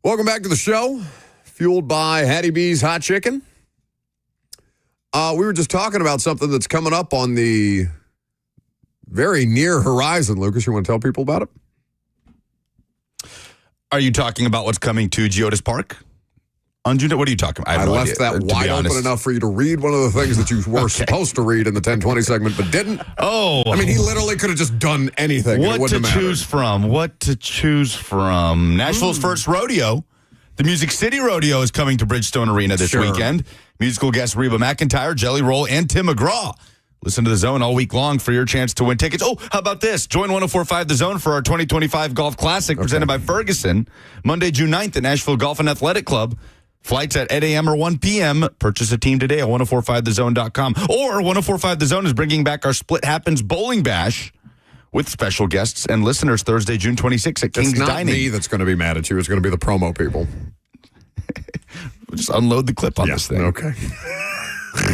Welcome back to the show, fueled by Hattie B's Hot Chicken. We were just talking about something that's coming up on the very near horizon. Lucas, you want to tell people about it? Are you talking about what's coming to Geodis Park? What are you talking about? I left that wide open enough for you to read one of the things that you were supposed to read in the 1020 segment, but didn't. Oh. I mean, he literally could have just done anything. What to choose from? Nashville's first rodeo. The Music City Rodeo is coming to Bridgestone Arena this weekend. Musical guests Reba McEntire, Jelly Roll, and Tim McGraw. Listen to The Zone all week long for your chance to win tickets. Oh, how about this? Join 104.5 The Zone for our 2025 Golf Classic presented by Ferguson. Monday, June 9th at Nashville Golf and Athletic Club. Flights at 8 a.m. or 1 p.m. Purchase a team today at 1045thezone.com. Or 1045 The Zone is bringing back our Split Happens Bowling Bash with special guests and listeners Thursday, June 26th at King's Dining. It's not me that's going to be mad at you. It's going to be the promo people. We'll just unload the clip on this thing. Okay.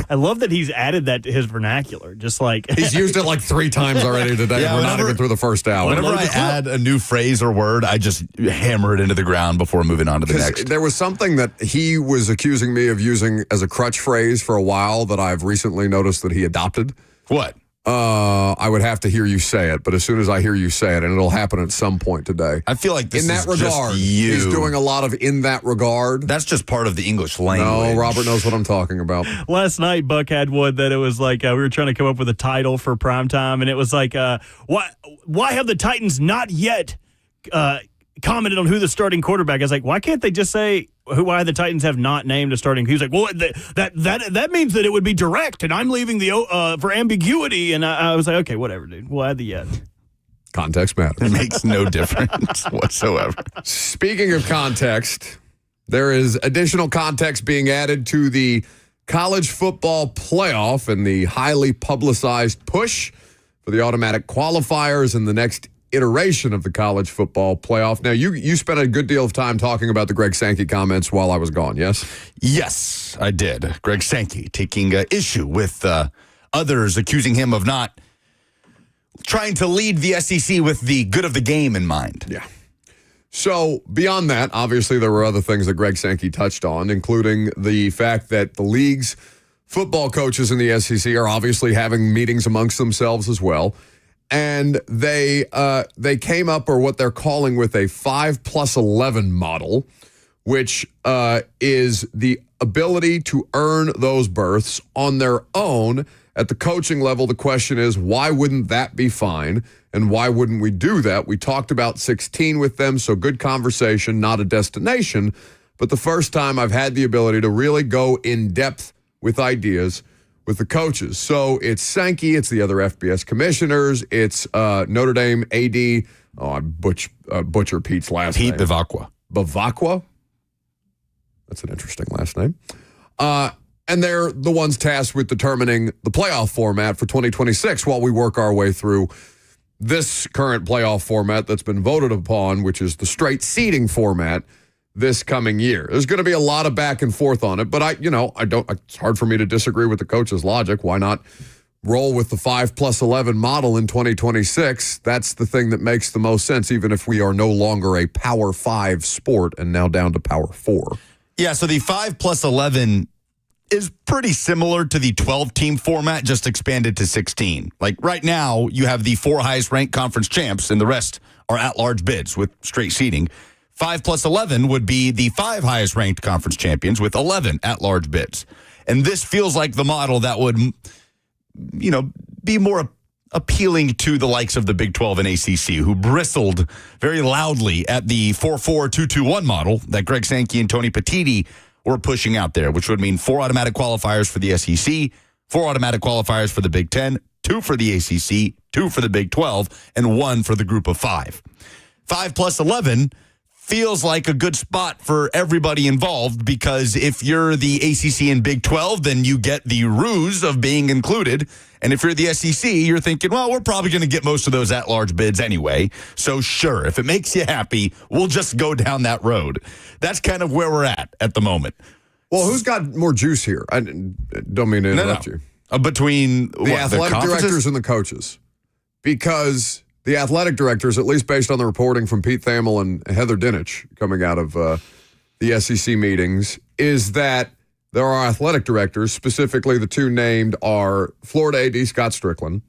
I love that he's added that to his vernacular. Just like he's used it like 3 times already today. Yeah, we're not even through the first hour. Whenever I add a new phrase or word, I just hammer it into the ground before moving on to the next. There was something that he was accusing me of using as a crutch phrase for a while that I've recently noticed that he adopted. What? I would have to hear you say it, but as soon as I hear you say it, and it'll happen at some point today. I feel like this in that is regard, just you. He's doing a lot of in that regard. That's just part of the English language. No, Robert knows what I'm talking about. last night, Buck had one that it was like we were trying to come up with a title for primetime, and it was like, why have the Titans not yet commented on who the starting quarterback is? Like, why can't they just say why the Titans have not named a starting? He's like, well, that means that it would be direct, and I'm leaving the for ambiguity. And I was like, okay, whatever, dude. We'll add the yet. Context matters. It makes no difference whatsoever. Speaking of context, there is additional context being added to the college football playoff and the highly publicized push for the automatic qualifiers in the next iteration of the college football playoff. Now, you spent a good deal of time talking about the Greg Sankey comments while I was gone, yes? Yes, I did. Greg Sankey taking issue with others accusing him of not trying to lead the SEC with the good of the game in mind. Yeah. So beyond that, obviously there were other things that Greg Sankey touched on, including the fact that the league's football coaches in the SEC are obviously having meetings amongst themselves as well. And they came up, or what they're calling, with a 5+11 model, which is the ability to earn those berths on their own at the coaching level. The question is, why wouldn't that be fine? And why wouldn't we do that? We talked about 16 with them, so good conversation, not a destination. But the first time I've had the ability to really go in depth with ideas with the coaches. So it's Sankey, it's the other FBS commissioners, it's Notre Dame AD. Oh, I butcher Pete's last name. Pete Bevacqua. Bevacqua? That's an interesting last name. And they're the ones tasked with determining the playoff format for 2026 while we work our way through this current playoff format that's been voted upon, which is the straight seeding format this coming year. There's going to be a lot of back and forth on it, but it's hard for me to disagree with the coach's logic. Why not roll with the 5+11 model in 2026? That's the thing that makes the most sense, even if we are no longer a Power 5 sport and now down to Power 4. Yeah, so the 5+11 is pretty similar to the 12-team format, just expanded to 16. Like right now, you have the 4 highest ranked conference champs, and the rest are at-large bids with straight seeding. 5+11 would be the 5 highest ranked conference champions with 11 at-large bids. And this feels like the model that would, be more appealing to the likes of the Big 12 and ACC, who bristled very loudly at the 4-4-2-2-1 model that Greg Sankey and Tony Petitti were pushing out there, which would mean 4 automatic qualifiers for the SEC, 4 automatic qualifiers for the Big 10, 2 for the ACC, 2 for the Big 12, and 1 for the group of 5. 5+11 feels like a good spot for everybody involved, because if you're the ACC and Big 12, then you get the ruse of being included. And if you're the SEC, you're thinking, well, we're probably going to get most of those at-large bids anyway. So sure, if it makes you happy, we'll just go down that road. That's kind of where we're at the moment. Well, who's got more juice here? I don't mean to interrupt you. Between the athletic directors and the coaches. Because the athletic directors, at least based on the reporting from Pete Thamel and Heather Dinich coming out of the SEC meetings is that there are athletic directors, specifically the two named are Florida AD Scott Strickland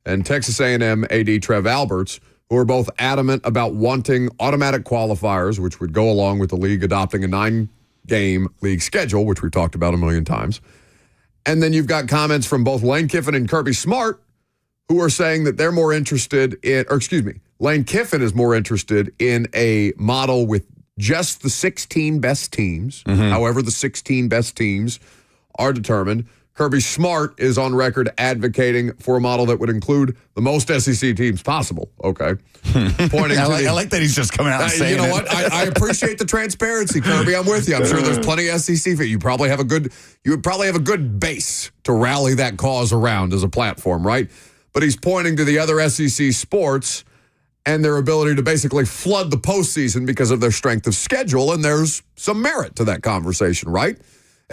and Texas A&M AD Trev Alberts, who are both adamant about wanting automatic qualifiers, which would go along with the league adopting a 9-game league schedule, which we've talked about a million times. And then you've got comments from both Lane Kiffin and Kirby Smart, who are saying that they're more interested in, Lane Kiffin is more interested in a model with just the 16 best teams, however the 16 best teams are determined. Kirby Smart is on record advocating for a model that would include the most SEC teams possible. Okay. Pointing I like that he's just coming out and saying you know what? I appreciate the transparency, Kirby. I'm with you. I'm sure there's plenty of SEC. You would probably have a good base to rally that cause around as a platform, right? But he's pointing to the other SEC sports and their ability to basically flood the postseason because of their strength of schedule, and there's some merit to that conversation, right?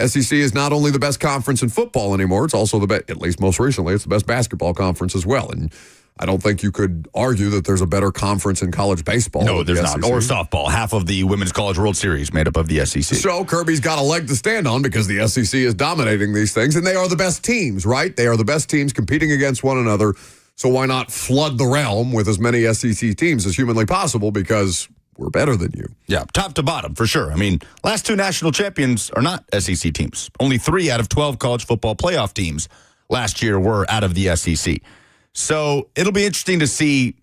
SEC is not only the best conference in football anymore, it's also the best, at least most recently, it's the best basketball conference as well. And I don't think you could argue that there's a better conference in college baseball. No, there's the not. SEC. Or softball. Half of the Women's College World Series made up of the SEC. So Kirby's got a leg to stand on because the SEC is dominating these things, and they are the best teams, right? They are the best teams competing against one another. So why not flood the realm with as many SEC teams as humanly possible, because we're better than you. Yeah, top to bottom, for sure. I mean, last two national champions are not SEC teams. Only 3 out of 12 college football playoff teams last year were out of the SEC. So it'll be interesting to see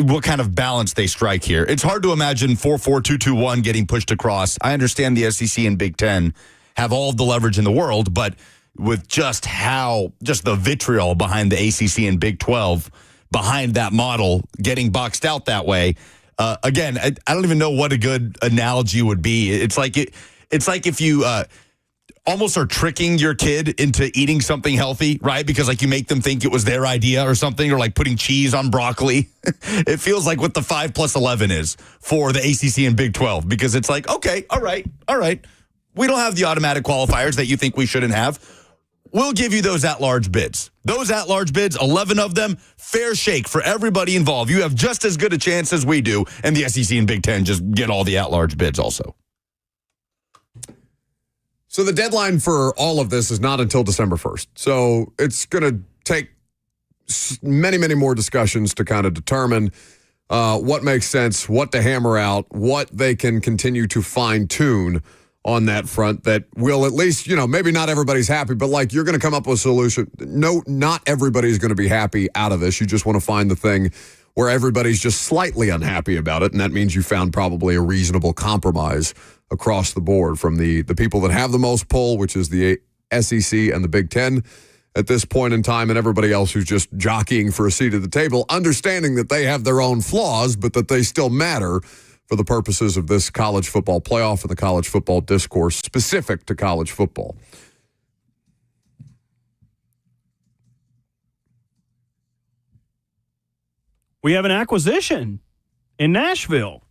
what kind of balance they strike here. It's hard to imagine 4-4-2-2-1 getting pushed across. I understand the SEC and Big Ten have all of the leverage in the world, but with just the vitriol behind the ACC and Big 12 behind that model getting boxed out that way, again, I don't even know what a good analogy would be. It's like if you almost are tricking your kid into eating something healthy, right? Because like you make them think it was their idea or something, or like putting cheese on broccoli. It feels like what the 5+11 is for the ACC and Big 12, because it's like, okay, all right. We don't have the automatic qualifiers that you think we shouldn't have. We'll give you those at-large bids. Those at-large bids, 11 of them, fair shake for everybody involved. You have just as good a chance as we do, and the SEC and Big Ten just get all the at-large bids also. So the deadline for all of this is not until December 1st. So it's going to take many, many more discussions to kind of determine what makes sense, what to hammer out, what they can continue to fine-tune on that front that will at least, maybe not everybody's happy, but like you're going to come up with a solution. No, not everybody's going to be happy out of this. You just want to find the thing where everybody's just slightly unhappy about it, and that means you found probably a reasonable compromise across the board from the people that have the most pull, which is the SEC and the Big Ten at this point in time, and everybody else who's just jockeying for a seat at the table, understanding that they have their own flaws, but that they still matter for the purposes of this college football playoff and the college football discourse specific to college football. We have an acquisition in Nashville.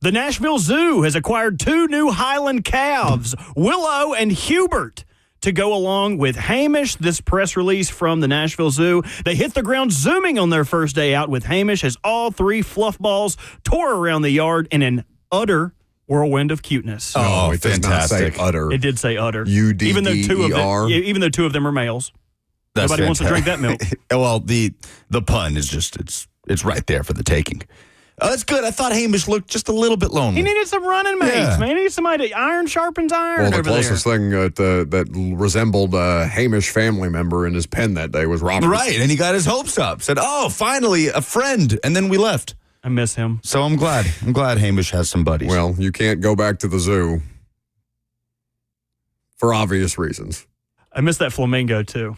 The Nashville Zoo has acquired 2 new Highland calves, Willow and Hubert, to go along with Hamish. This press release from the Nashville Zoo. They hit the ground zooming on their first day out with Hamish as all 3 fluff balls tore around the yard in an utter whirlwind of cuteness. Oh, it does not say utter. It did say utter. U-D-D-E-R. Even though 2 of them are males. That's Nobody wants to drink that milk. Well, the pun is just, it's right there for the taking. Oh, that's good. I thought Hamish looked just a little bit lonely. He needed some running mates, man. He needed somebody to iron sharpens iron. Well, the closest thing that resembled a Hamish family member in his pen that day was Robert. Right, and he got his hopes up. Said, oh, finally, a friend. And then we left. I miss him. So I'm glad. Hamish has some buddies. Well, you can't go back to the zoo for obvious reasons. I miss that flamingo, too.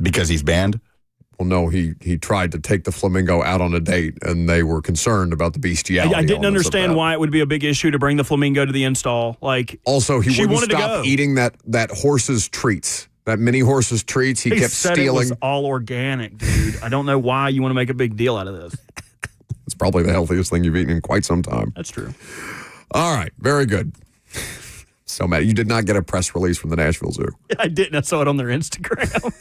Because he's banned? Well, no, he tried to take the flamingo out on a date, and they were concerned about the bestiality. I didn't understand why it would be a big issue to bring the flamingo to the install. Also, he wouldn't stop eating that horse's treats, that mini horse's treats. He kept said stealing. It was all organic, dude. I don't know why you want to make a big deal out of this. It's probably the healthiest thing you've eaten in quite some time. That's true. All right, very good. So, Matt, you did not get a press release from the Nashville Zoo. I didn't. I saw it on their Instagram.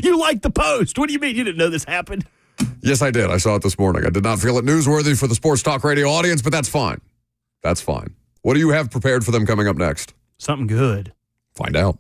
You liked the post. What do you mean you didn't know this happened? Yes, I did. I saw it this morning. I did not feel it newsworthy for the Sports Talk Radio audience, but that's fine. That's fine. What do you have prepared for them coming up next? Something good. Find out.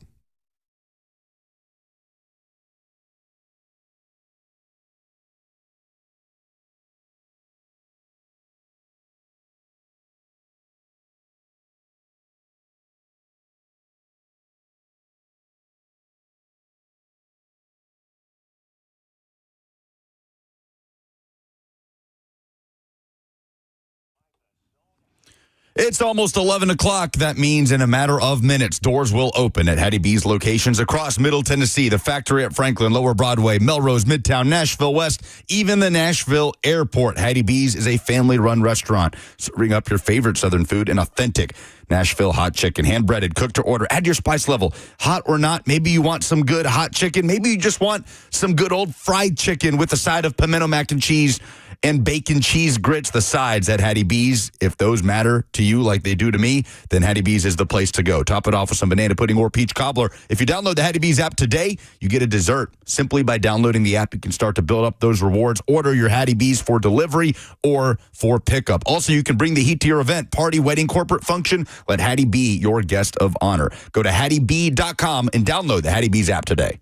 It's almost 11 o'clock. That means in a matter of minutes, doors will open at Hattie B's locations across Middle Tennessee, the factory at Franklin, Lower Broadway, Melrose, Midtown, Nashville West, even the Nashville Airport. Hattie B's is a family-run restaurant. So ring up your favorite Southern food and authentic Nashville hot chicken, hand-breaded, cooked to order. Add your spice level, hot or not. Maybe you want some good hot chicken. Maybe you just want some good old fried chicken with a side of pimento mac and cheese and bacon cheese grits, the sides at Hattie B's. If those matter to you like they do to me, then Hattie B's is the place to go. Top it off with some banana pudding or peach cobbler. If you download the Hattie B's app today, you get a dessert. Simply by downloading the app, you can start to build up those rewards. Order your Hattie B's for delivery or for pickup. Also, you can bring the heat to your event, party, wedding, corporate function. Let Hattie be your guest of honor. Go to HattieB.com and download the Hattie B's app today.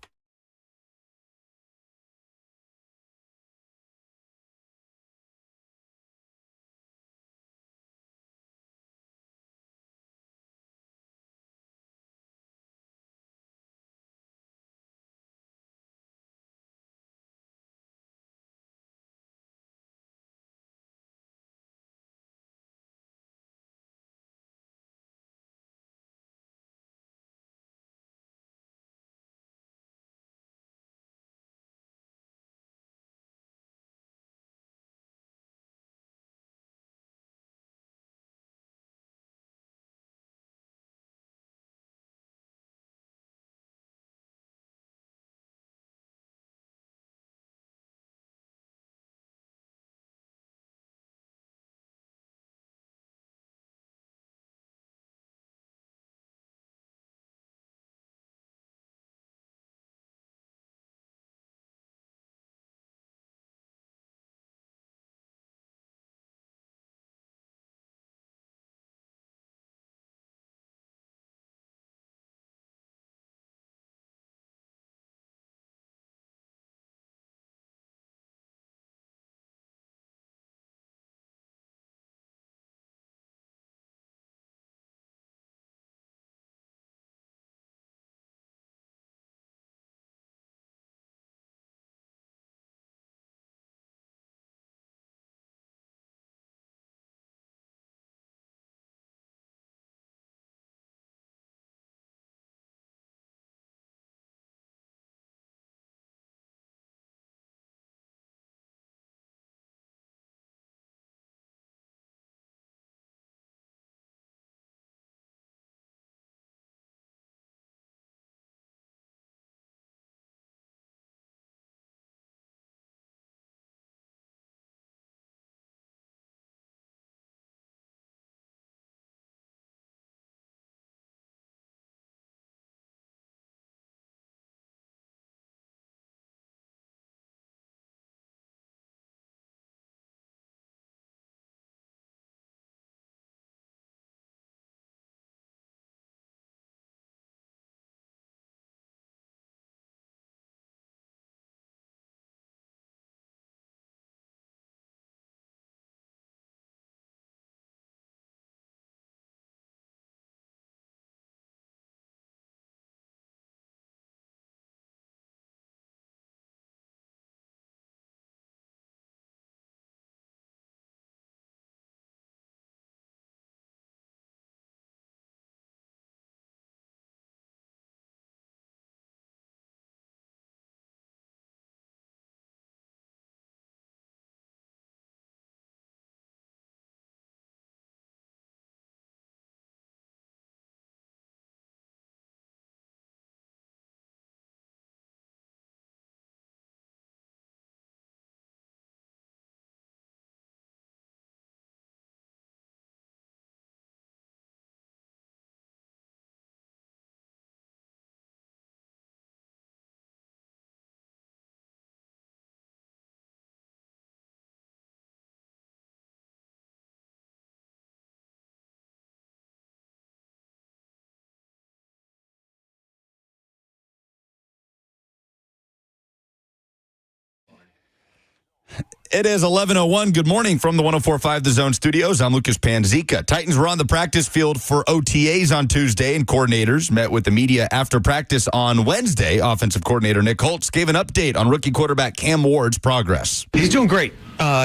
It is 11:01. Good morning from the 104.5 The Zone studios. I'm Lucas Panzica. Titans were on the practice field for OTAs on Tuesday, and coordinators met with the media after practice on Wednesday. Offensive coordinator Nick Holtz gave an update on rookie quarterback Cam Ward's progress. He's doing great.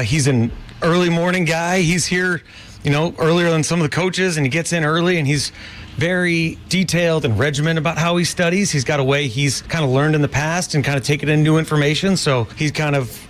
He's an early morning guy. He's here, earlier than some of the coaches, and he gets in early, and he's very detailed and regimented about how he studies. He's got a way he's kind of learned in the past and kind of taken in new information. So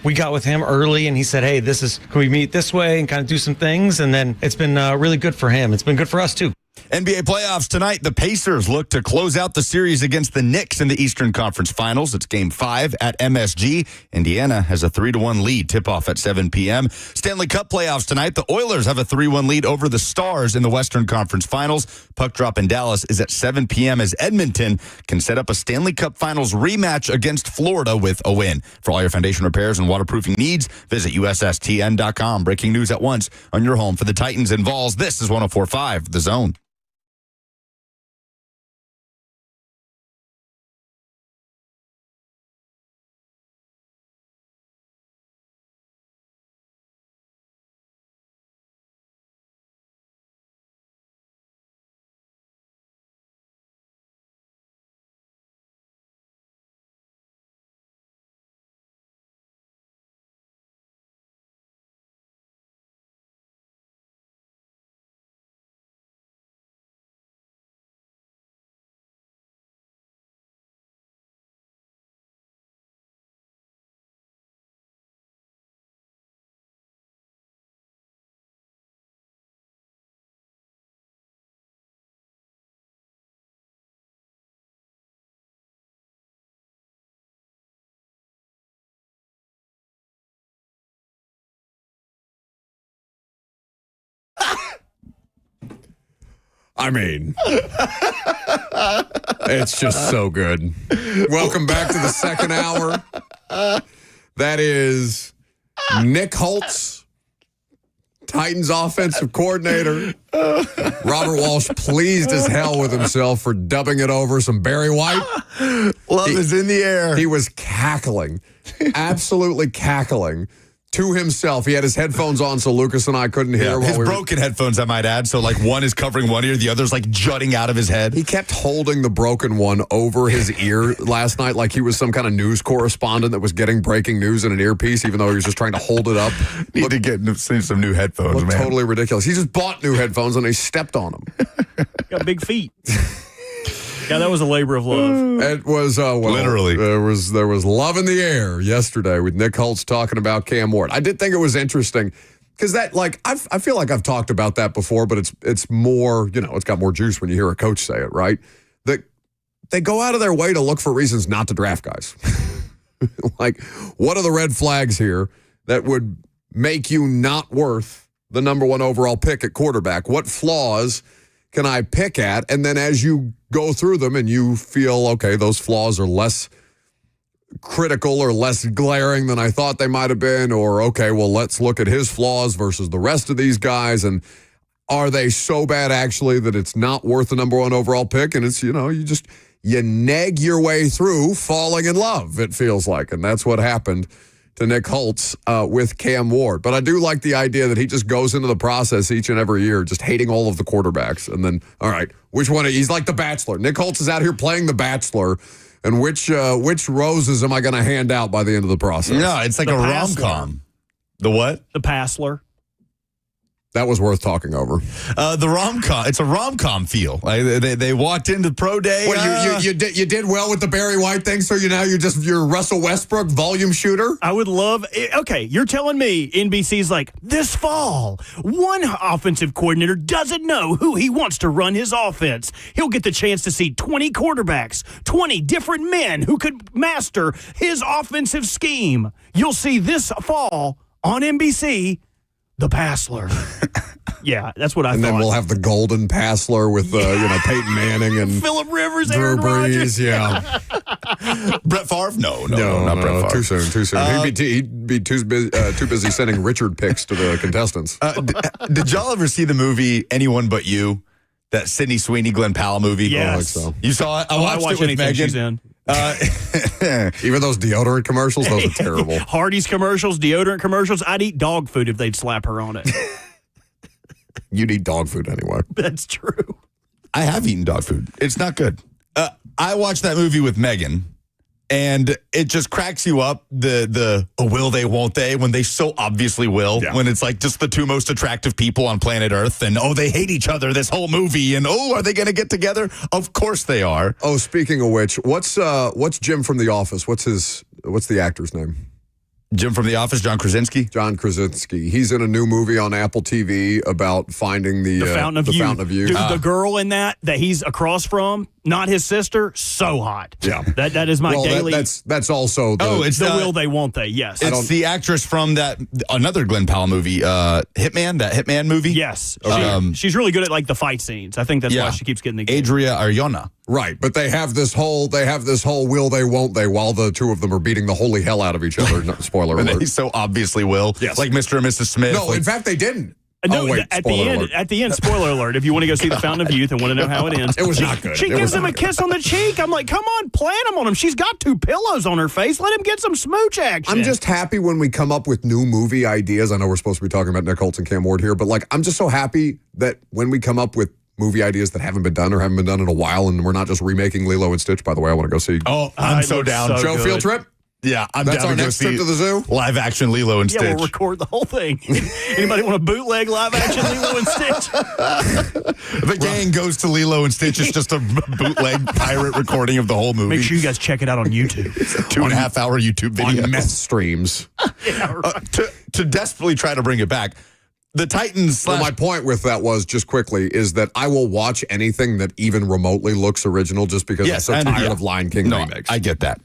we got with him early, and he said, hey, can we meet this way and kind of do some things? And then it's been really good for him. It's been good for us too. NBA playoffs tonight. The Pacers look to close out the series against the Knicks in the Eastern Conference Finals. It's Game 5 at MSG. Indiana has a 3-1 lead. Tip-off at 7 p.m. Stanley Cup playoffs tonight. The Oilers have a 3-1 lead over the Stars in the Western Conference Finals. Puck drop in Dallas is at 7 p.m. as Edmonton can set up a Stanley Cup Finals rematch against Florida with a win. For all your foundation repairs and waterproofing needs, visit USSTN.com. Breaking news at once on your home for the Titans and Vols. This is 104.5 The Zone. I mean, it's just so good. Welcome back to the second hour. That is Nick Holtz, Titans offensive coordinator. Robert Walsh pleased as hell with himself for dubbing it over some Barry White. Love is in the air. He was cackling, absolutely cackling to himself. He had his headphones on so Lucas and I couldn't hear. His broken headphones, I might add. So like one is covering one ear, the other's like jutting out of his head. He kept holding the broken one over his ear last night like he was some kind of news correspondent that was getting breaking news in an earpiece, even though he was just trying to hold it up. Need to get some new headphones, man. Totally ridiculous. He just bought new headphones and they stepped on them. Got big feet. Yeah, that was a labor of love. It was literally. There was love in the air yesterday with Nick Holtz talking about Cam Ward. I did think it was interesting because that, like, I feel like I've talked about that before, but it's more, it's got more juice when you hear a coach say it, right? That they go out of their way to look for reasons not to draft guys. Like, what are the red flags here that would make you not worth the number 1 overall pick at quarterback? What flaws can I pick at? And then as you go through them and you feel, okay, those flaws are less critical or less glaring than I thought they might have been, or, okay, well, let's look at his flaws versus the rest of these guys, and are they so bad actually that it's not worth the number 1 overall pick? And it's, you nag your way through falling in love, it feels like. And that's what happened to Nick Holtz with Cam Ward. But I do like the idea that he just goes into the process each and every year just hating all of the quarterbacks. And then, all right, which one? He's like the Bachelor. Nick Holtz is out here playing the Bachelor. And which roses am I going to hand out by the end of the process? No, it's like a rom-com. The what? The Passler. That was worth talking over. The rom-com. It's a rom-com feel. Like they walked into pro day. What, you did well with the Barry White thing, so now you're Russell Westbrook volume shooter? I would love. Okay, you're telling me NBC's like, this fall, one offensive coordinator doesn't know who he wants to run his offense. He'll get the chance to see 20 quarterbacks, 20 different men who could master his offensive scheme. You'll see this fall on NBC. The Passler. Yeah, that's what I thought. And then we'll have the golden Passler with Peyton Manning and Phillip Rivers, Drew Aaron Brees. Rodgers. Yeah. Brett Favre? No, not Brett Favre. Too soon. He'd be too busy sending Richard picks to the contestants. Did y'all ever see the movie Anyone But You? That Sydney Sweeney, Glenn Powell movie? Yes. I think so. You saw it? I watched it with anything Megan. she's in. Even those deodorant commercials, those are terrible. Hardee's commercials, deodorant commercials. I'd eat dog food if they'd slap her on it. You'd eat dog food anyway. That's true. I have eaten dog food. It's not good. I watched that movie with Megan, and it just cracks you up, the will they, won't they, when they so obviously will, when it's like just the two most attractive people on planet Earth, and they hate each other this whole movie, and are they going to get together? Of course they are. Oh, speaking of which, what's Jim from The Office? What's the actor's name? Jim from The Office, John Krasinski. John Krasinski. He's in a new movie on Apple TV about finding the Fountain of Youth. Dude, the girl in that he's across from, not his sister, so hot. Yeah. That is my daily. That's also the... it's the will they, won't they, yes. It's the actress from another Glenn Powell movie, Hitman, that Hitman movie. Yes. She's really good at like the fight scenes. I think that's why she keeps getting the game. Adria Arjona. Right, but they have this whole will they, won't they, while the two of them are beating the holy hell out of each other. No, spoiler and alert. they so obviously will. Yes. Like Mr. and Mrs. Smith. No, in fact, they didn't. No, wait, at the end, spoiler alert, if you want to go see The Fountain of Youth and want to know how it ends. It was not good. She gives him a kiss on the cheek. I'm like, come on, plant him on him. She's got 2 pillows on her face. Let him get some smooch action. I'm just happy when we come up with new movie ideas. I know we're supposed to be talking about Nick Holtz and Cam Ward here, but I'm just so happy that when we come up with movie ideas that haven't been done or haven't been done in a while, and we're not just remaking Lilo and Stitch, by the way, I want to go see. Oh, I'm so down. Show field trip? Yeah, That's down our to go next see trip to the zoo? live action Lilo and Stitch. Yeah, we'll record the whole thing. Anybody want a bootleg live action Lilo and Stitch? The gang goes to Lilo and Stitch. It's just a bootleg pirate recording of the whole movie. Make sure you guys check it out on YouTube. It's a 2.5 hour YouTube video. On meth streams. Yeah, right. To desperately try to bring it back, the Titans. Well, my point with that was, just quickly, is that I will watch anything that even remotely looks original just because I'm so tired of Lion King remakes. I get that.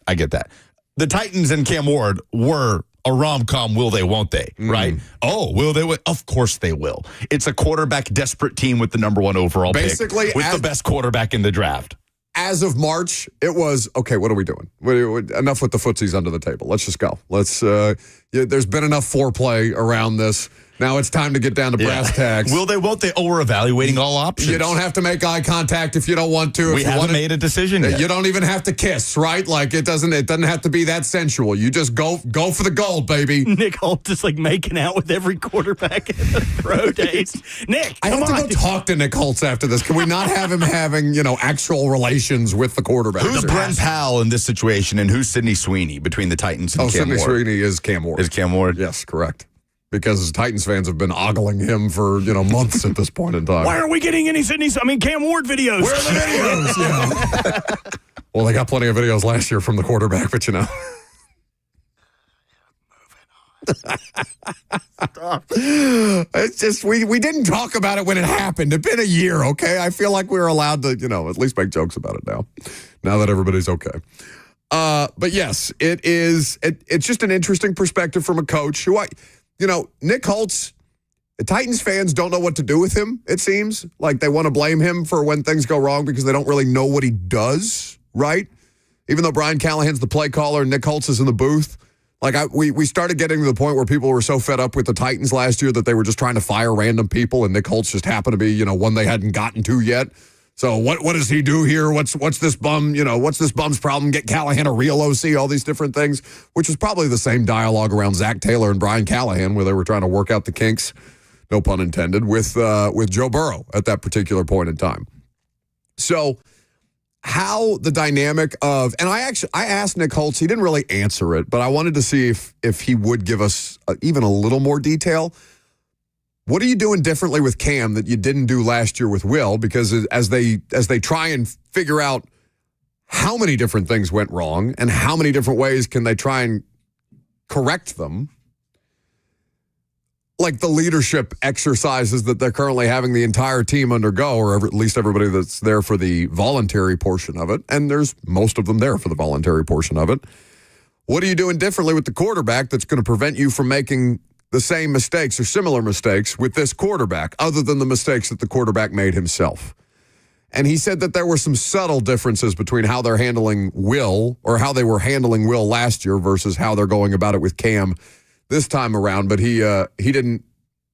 The Titans and Cam Ward were a rom-com, will they, won't they, right? Oh, will they? Of course they will. It's a quarterback desperate team with the number 1 overall pick. Basically, with the best quarterback in the draft. As of March, it was, okay, what are we doing? Enough with the footsies under the table. Let's just go. There's been enough foreplay around this. Now it's time to get down to brass tacks. Will they, won't they? Oh, we're evaluating all options. You don't have to make eye contact if you don't want to. We haven't made a decision yet. You don't even have to kiss, right? Like it doesn't have to be that sensual. You just go for the gold, baby. Nick Holt just like making out with every quarterback in the pro days. Nick, I have to go talk to Nick Holtz after this. Can we not have him having, actual relations with the quarterback? Who's Brent Powell in this situation, and who's Sidney Sweeney between the Titans and Cam Ward? Sidney Sweeney is Cam Ward. Is Cam Ward? Yes, correct. Because Titans fans have been ogling him for, months at this point in time. Why aren't we getting any Cam Ward videos? Where are the videos? Well, they got plenty of videos last year from the quarterback, but It's just, we didn't talk about it when it happened. It's been a year, okay? I feel like we're allowed to, at least make jokes about it now that everybody's okay. But yes, it's just an interesting perspective from a coach who Nick Holtz, the Titans fans don't know what to do with him, it seems. Like they want to blame him for when things go wrong because they don't really know what he does, right? Even though Brian Callahan's the play caller and Nick Holtz is in the booth. We started getting to the point where people were so fed up with the Titans last year that they were just trying to fire random people, and Nick Holtz just happened to be, one they hadn't gotten to yet. So what does he do here? What's this bum, what's this bum's problem? Get Callahan a real OC, all these different things, which was probably the same dialogue around Zach Taylor and Brian Callahan where they were trying to work out the kinks, no pun intended, with Joe Burrow at that particular point in time. So how the dynamic of, and I asked Nick Holtz, he didn't really answer it, but I wanted to see if he would give us even a little more detail. What are you doing differently with Cam that you didn't do last year with Will? Because as they try and figure out how many different things went wrong and how many different ways can they try and correct them, like the leadership exercises that they're currently having the entire team undergo, or at least everybody that's there for the voluntary portion of it, and there's most of them there for the voluntary portion of it. What are you doing differently with the quarterback that's going to prevent you from making the same mistakes or similar mistakes with this quarterback, other than the mistakes that the quarterback made himself? And he said that there were some subtle differences between how they're handling Will, or how they were handling Will last year versus how they're going about it with Cam this time around. But he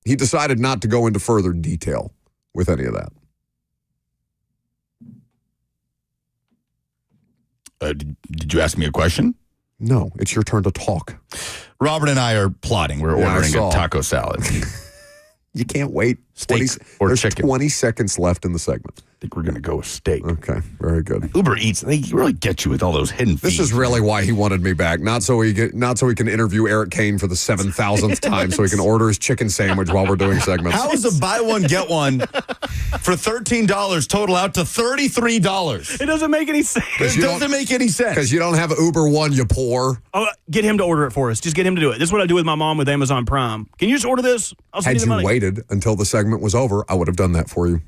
decided not to go into further detail with any of that. Did you ask me a question? No, it's your turn to talk. Robert and I are plotting. We're ordering a taco salad. You can't wait. Steak or there's chicken. 20 seconds left in the segment. I think we're going to go with steak. Okay, very good. Uber Eats, they really get you with all those hidden fees. This is really why he wanted me back. Not so he can interview Eric Kane for the 7,000th time, so he can order his chicken sandwich while we're doing segments. How is a buy one get one for $13 total out to $33? It doesn't make any sense. It doesn't make any sense. Because you don't have Uber One, you poor. Oh, get him to order it for us. Just get him to do it. This is what I do with my mom with Amazon Prime. Can you just order this? I'll send Had you the you money. waited until the segment was over, I would have done that for you.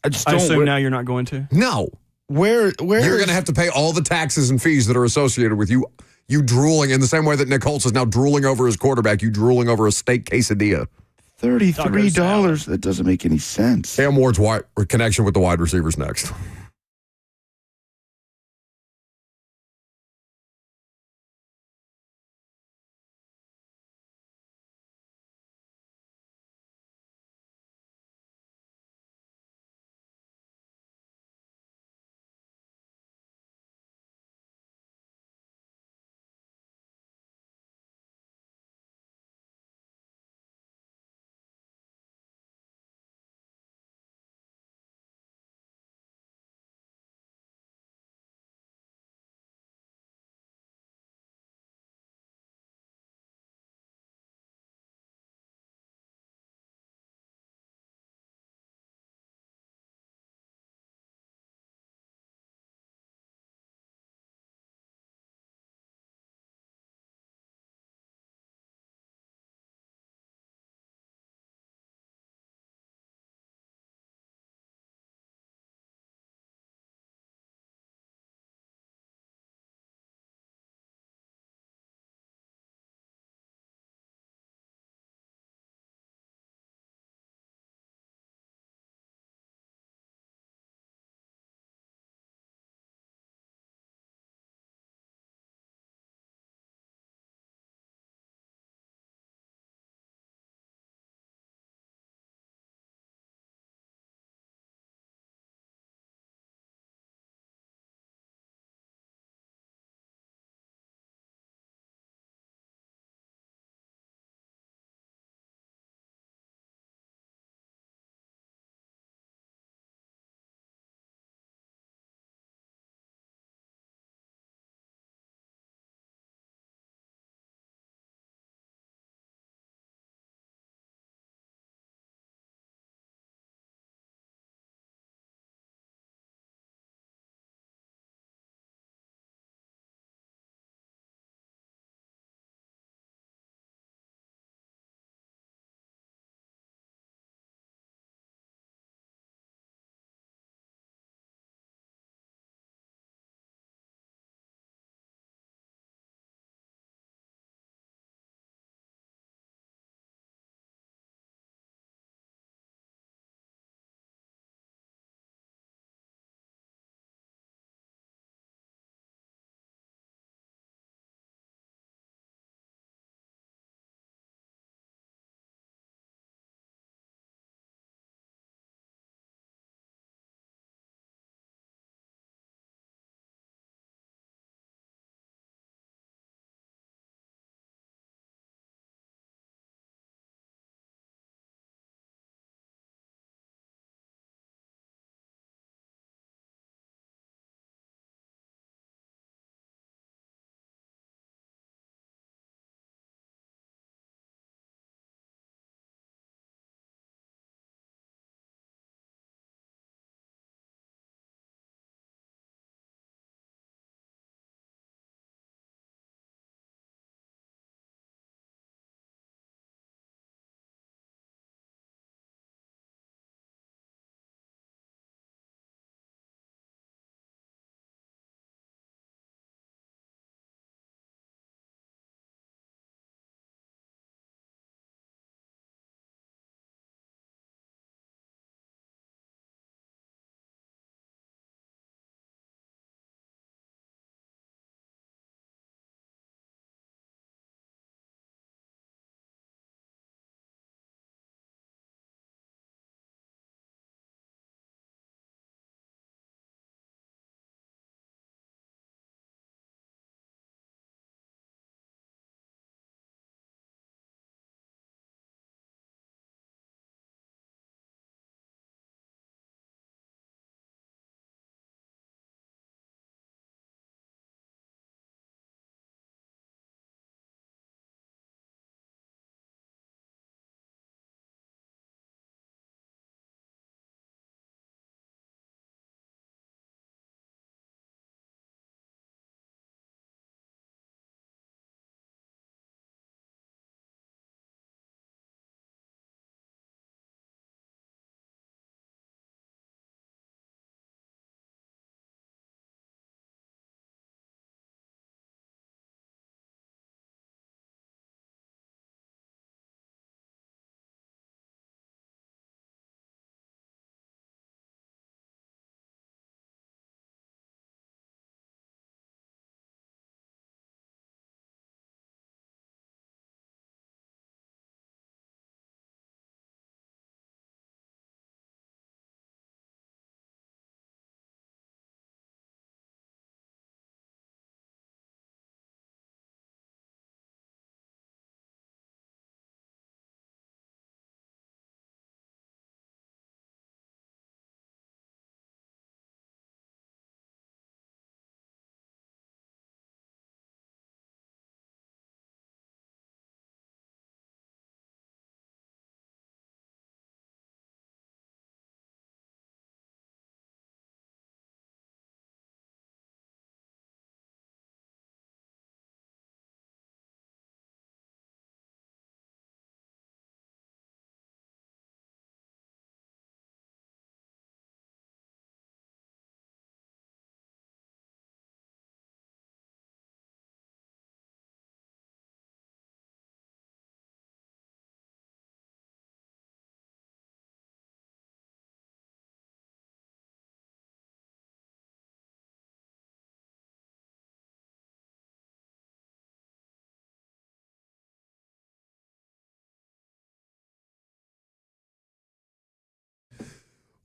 I assume now you're not going to. No. Where You're going to have to pay all the taxes and fees that are associated with you drooling in the same way that Nick Holtz is now drooling over his quarterback, you drooling over a steak quesadilla. $33? That doesn't make any sense. Cam Ward's connection with the wide receivers next.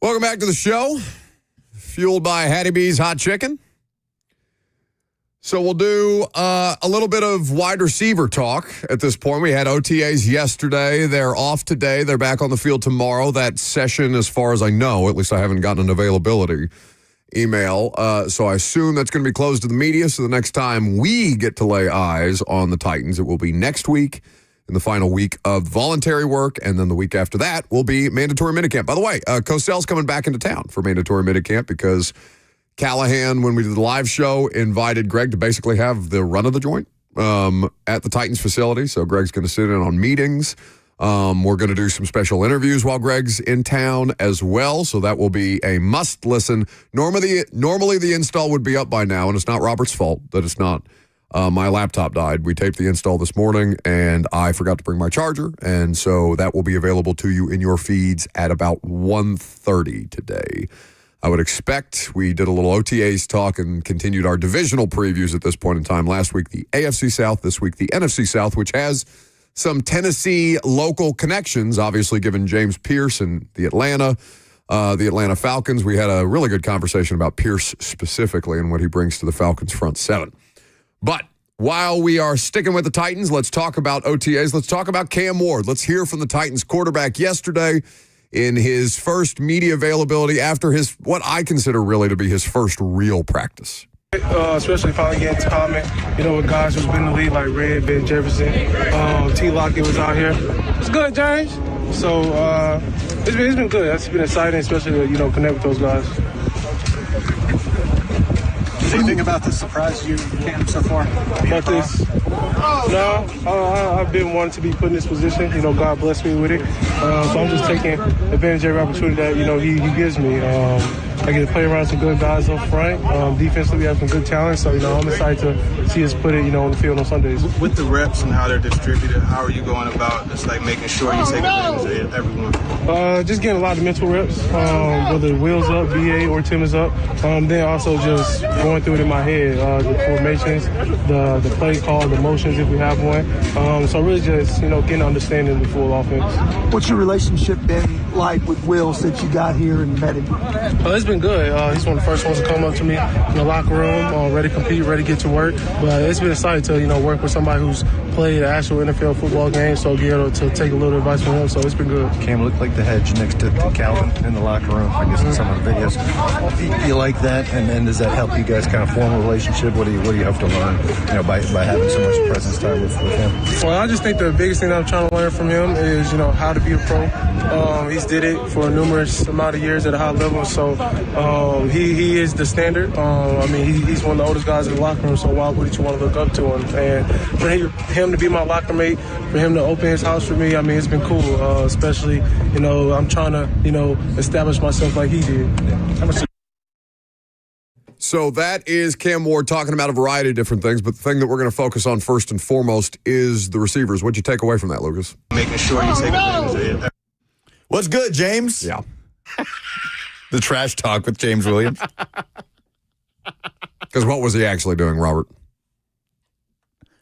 Welcome back to the show. Fueled by Hattie B's Hot Chicken. So we'll do a little bit of wide receiver talk at this point. We had OTAs yesterday. They're off today. They're back on the field tomorrow. That session, as far as I know, at least I haven't gotten an availability email. So I assume that's going to be closed to the media. So the next time we get to lay eyes on the Titans, it will be next week in the final week of voluntary work. And then the week after that will be mandatory minicamp. By the way, Cosell's coming back into town for mandatory minicamp because Callahan, when we did the live show, invited Greg to basically have the run of the joint at the Titans facility. So Greg's going to sit in on meetings. We're going to do some special interviews while Greg's in town as well. So that will be a must listen. Normally the install would be up by now, and it's not Robert's fault that it's not. My laptop died. We taped the install this morning, and I forgot to bring my charger. And so that will be available to you in your feeds at about 1:30 today. I would expect. We did a little OTAs talk and continued our divisional previews at this point in time. Last week, the AFC South. This week, the NFC South, which has some Tennessee local connections, obviously, given James Pierce and the Atlanta Falcons. We had a really good conversation about Pierce specifically and what he brings to the Falcons front seven. But while we are sticking with the Titans, let's talk about OTAs. Let's talk about Cam Ward. Let's hear from the Titans quarterback yesterday in his first media availability after his, what I consider really to be his first real practice. Especially finally getting to comment, with guys who's been in the league like Red, Ben Jefferson, T. Lockett was out here. It's good, James. So it's been good. It's been exciting, especially to, connect with those guys. Anything about this surprise you, Cam, so far? About this? No, I've been wanting to be put in this position. God blessed me with it. So I'm just taking advantage of every opportunity that, he gives me. I get to play around some good guys up front. Defensively, we have some good talent. So, I'm excited to see us put it, on the field on Sundays. With the reps and how they're distributed, how are you going about just making sure you take advantage of everyone? Just getting a lot of mental reps, whether Will's up, BA, or Tim is up. Then also just going through it in my head, the formations, the play call, the motions if we have one. So really just, getting understanding the full offense. What's your relationship been like with Will since you got here and met him? It's been good. He's one of the first ones to come up to me in the locker room, ready to compete, ready to get to work. But it's been exciting to, work with somebody who's played an actual NFL football game, so be able to take a little advice from him. So it's been good. Cam looked like the hedge next to Calvin in the locker room, I guess, in some of the videos. You like that? And then does that help you guys kind of form a relationship? What do you have to learn, by having so much presence time with him? Well, I just think the biggest thing that I'm trying to learn from him is, how to be a pro. He's did it for a numerous amount of years at a high level, so he is the standard. He's one of the oldest guys in the locker room, so why wouldn't you want to look up to him? And for him to be my locker mate, for him to open his house for me, it's been cool, especially, I'm trying to, establish myself like he did. So that is Cam Ward talking about a variety of different things, but the thing that we're going to focus on first and foremost is the receivers. What'd you take away from that, Lucas? Making sure you take advantage of it. What's good, James? Yeah. The trash talk with James Williams. Because what was he actually doing, Robert?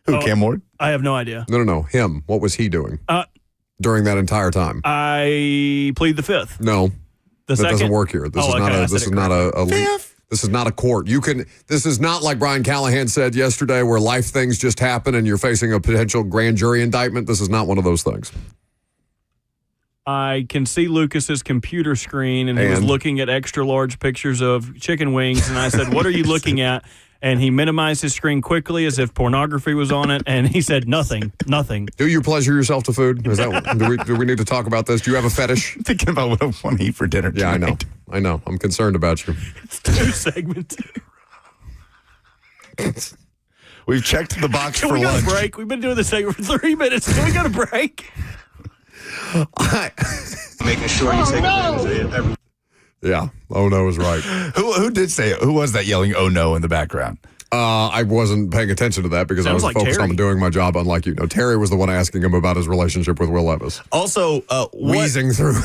Who, Cam Ward? I have no idea. No. Him. What was he doing during that entire time? I plead the fifth. No. The that second? doesn't work here. This is not a court. This is not like Brian Callahan said yesterday where life things just happen and you're facing a potential grand jury indictment. This is not one of those things. I can see Lucas's computer screen, and he was looking at extra large pictures of chicken wings, and I said, "What are you looking at?" And he minimized his screen quickly as if pornography was on it, and he said, "Nothing." Do you pleasure yourself to food? Is that do we need to talk about this? Do you have a fetish? Thinking about what I want to eat for dinner tonight. Yeah, I know. I'm concerned about you. It's 2 segments. We've checked the box for We got lunch. a break. We've been doing this segment for 3 minutes. Can we got a break? Making sure you take advantage of everyone. Yeah. Oh no is right. Who did say it? Who was that yelling "Oh no" in the background? I wasn't paying attention to that because I was focused on doing my job, unlike you. No, Terry was the one asking him about his relationship with Will Levis. Also, wheezing through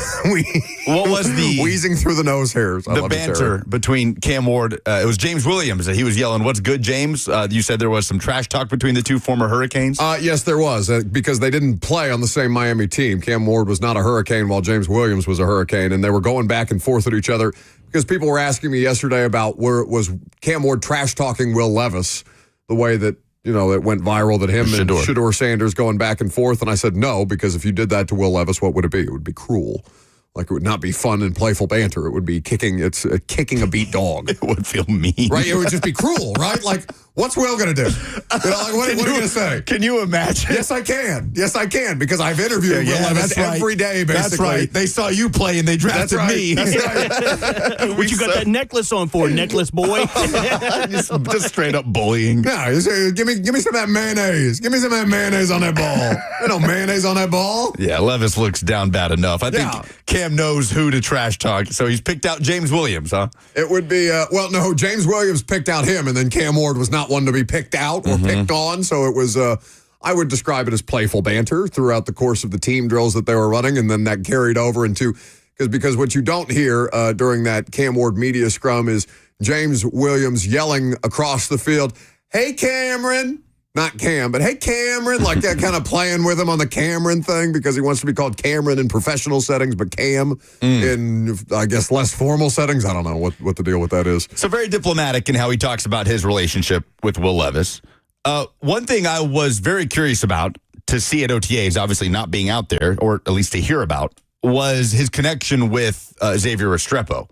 what was the wheezing through the nose hairs? The banter between Cam Ward. It was James Williams that he was yelling, "What's good, James?" You said there was some trash talk between the two former Hurricanes. Yes, there was because they didn't play on the same Miami team. Cam Ward was not a Hurricane while James Williams was a Hurricane, and they were going back and forth at each other because people were asking me yesterday about where it was Cam Ward trash talking Will Levis. The way that, it went viral that him and Shedeur Sanders going back and forth. And I said, no, because if you did that to Will Levis, what would it be? It would be cruel. Like, it would not be fun and playful banter. It would be kicking a beat dog. It would feel mean. Right? It would just be cruel, right? Like, what's Will going to do? What are you going to say? Can you imagine? Yes, I can. Yes, I can, because I've interviewed Will Levis every day, basically. That's right. They saw you play and they drafted me. That's right. What you got that necklace on for, necklace boy? just straight up bullying. Yeah, give me some of that mayonnaise. Give me some of that mayonnaise on that ball. There's no mayonnaise on that ball. Yeah, Levis looks down bad enough. I think Cam knows who to trash talk, so he's picked out James Williams, huh? It would be, no, James Williams picked out him, and then Cam Ward was not one to be picked out or picked on, so it was, I would describe it as playful banter throughout the course of the team drills that they were running, and then that carried over into, because what you don't hear during that Cam Ward media scrum is James Williams yelling across the field, "Hey, Cameron." Not Cam, but hey, Cameron, like that, kind of playing with him on the Cameron thing because he wants to be called Cameron in professional settings, but Cam in, I guess, less formal settings. I don't know what the deal with that is. So very diplomatic in how he talks about his relationship with Will Levis. One thing I was very curious about to see at OTAs, obviously not being out there, or at least to hear about, was his connection with Xavier Restrepo.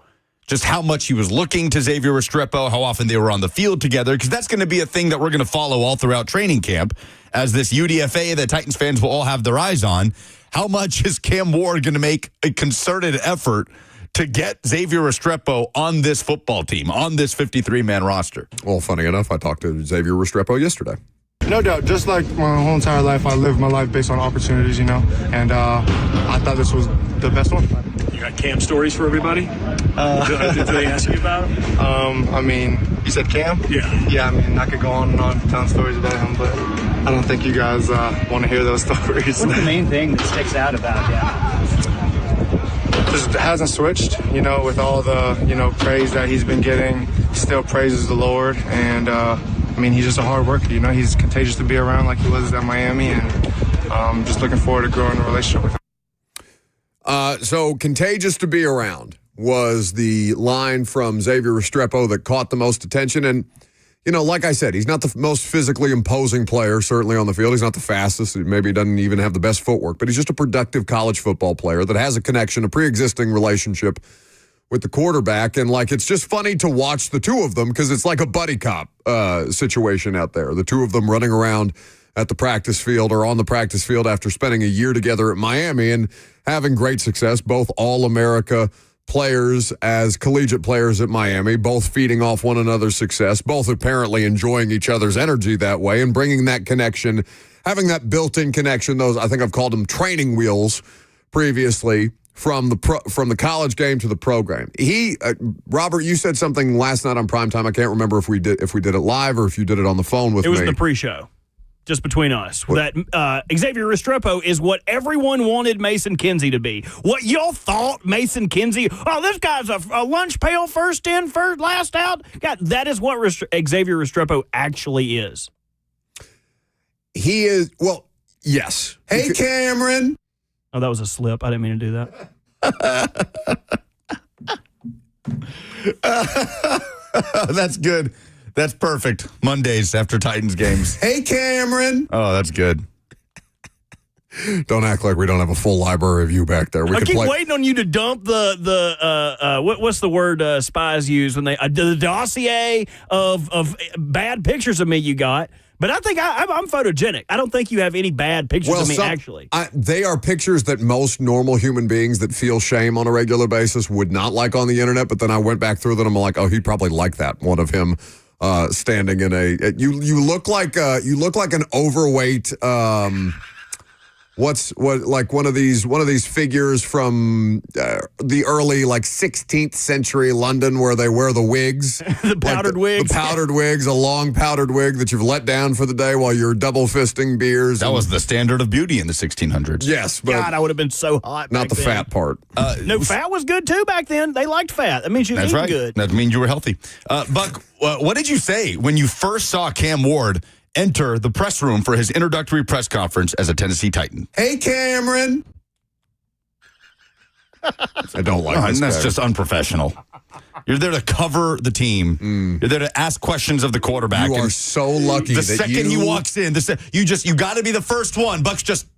Just how much he was looking to Xavier Restrepo, how often they were on the field together, because that's going to be a thing that we're going to follow all throughout training camp as this UDFA that Titans fans will all have their eyes on. How much is Cam Ward going to make a concerted effort to get Xavier Restrepo on this football team, on this 53-man roster? Well, funny enough, I talked to Xavier Restrepo yesterday. No doubt. Just like my whole entire life, I live my life based on opportunities, and I thought this was the best one. You got Cam stories for everybody? Did they ask you about him? You said Cam? Yeah. Yeah, I could go on and on telling stories about him, but I don't think you guys want to hear those stories. What's the main thing that sticks out about him? Just hasn't switched, with all the, praise that he's been getting. He still praises the Lord, and he's just a hard worker. He's contagious to be around like he was at Miami, and just looking forward to growing a relationship with him. So contagious to be around was the line from Xavier Restrepo that caught the most attention. And, like I said, he's not the most physically imposing player, certainly on the field. He's not the fastest. Maybe he doesn't even have the best footwork, but he's just a productive college football player that has a connection, a pre-existing relationship with the quarterback. And, it's just funny to watch the two of them because it's like a buddy cop situation out there. The two of them running around at the practice field or on the practice field after spending a year together at Miami and having great success, both All-America players as collegiate players at Miami, both feeding off one another's success, both apparently enjoying each other's energy that way and bringing that connection, having that built-in connection. Those, I think I've called them training wheels previously, from the college game to the program. Robert, you said something last night on primetime. I can't remember if we did it live or if you did it on the phone with me. It was the pre-show. Just between us, that Xavier Restrepo is what everyone wanted Mason Kinsey to be. What y'all thought Mason Kinsey? Oh, this guy's a lunch pail, first in, first last out. God, that is what Xavier Restrepo actually is. He is. Well, yes. Hey, Cameron. Oh, that was a slip. I didn't mean to do that. That's good. That's perfect. Mondays after Titans games. Hey, Cameron. Oh, that's good. Don't act like we don't have a full library of you back there. I keep waiting on you to dump what's the word spies use when they the dossier of bad pictures of me you got. But I think I'm photogenic. I don't think you have any bad pictures of me, actually. They are pictures that most normal human beings that feel shame on a regular basis would not like on the internet. But then I went back through them and I'm like, oh, he'd probably like that one of him standing in a. You look like an overweight. like one of these figures from the early like 16th century London where they wear the wigs, the powdered wigs, the powdered wigs, a long powdered wig that you've let down for the day while you're double fisting beers. That was the standard of beauty in the 1600s. Yes, but God, I would have been so hot. Not the then. fat part. No, fat was good too back then. They liked fat. That means you That's eating right. good. That means you were healthy. Buck, what did you say when you first saw Cam Ward enter the press room for his introductory press conference as a Tennessee Titan? Hey, Cameron. I don't like this That's guy. just unprofessional. You're there to cover the team. You're there to ask questions of the quarterback. You are so lucky the that second he walks in, you got to be the first one. Buck's just,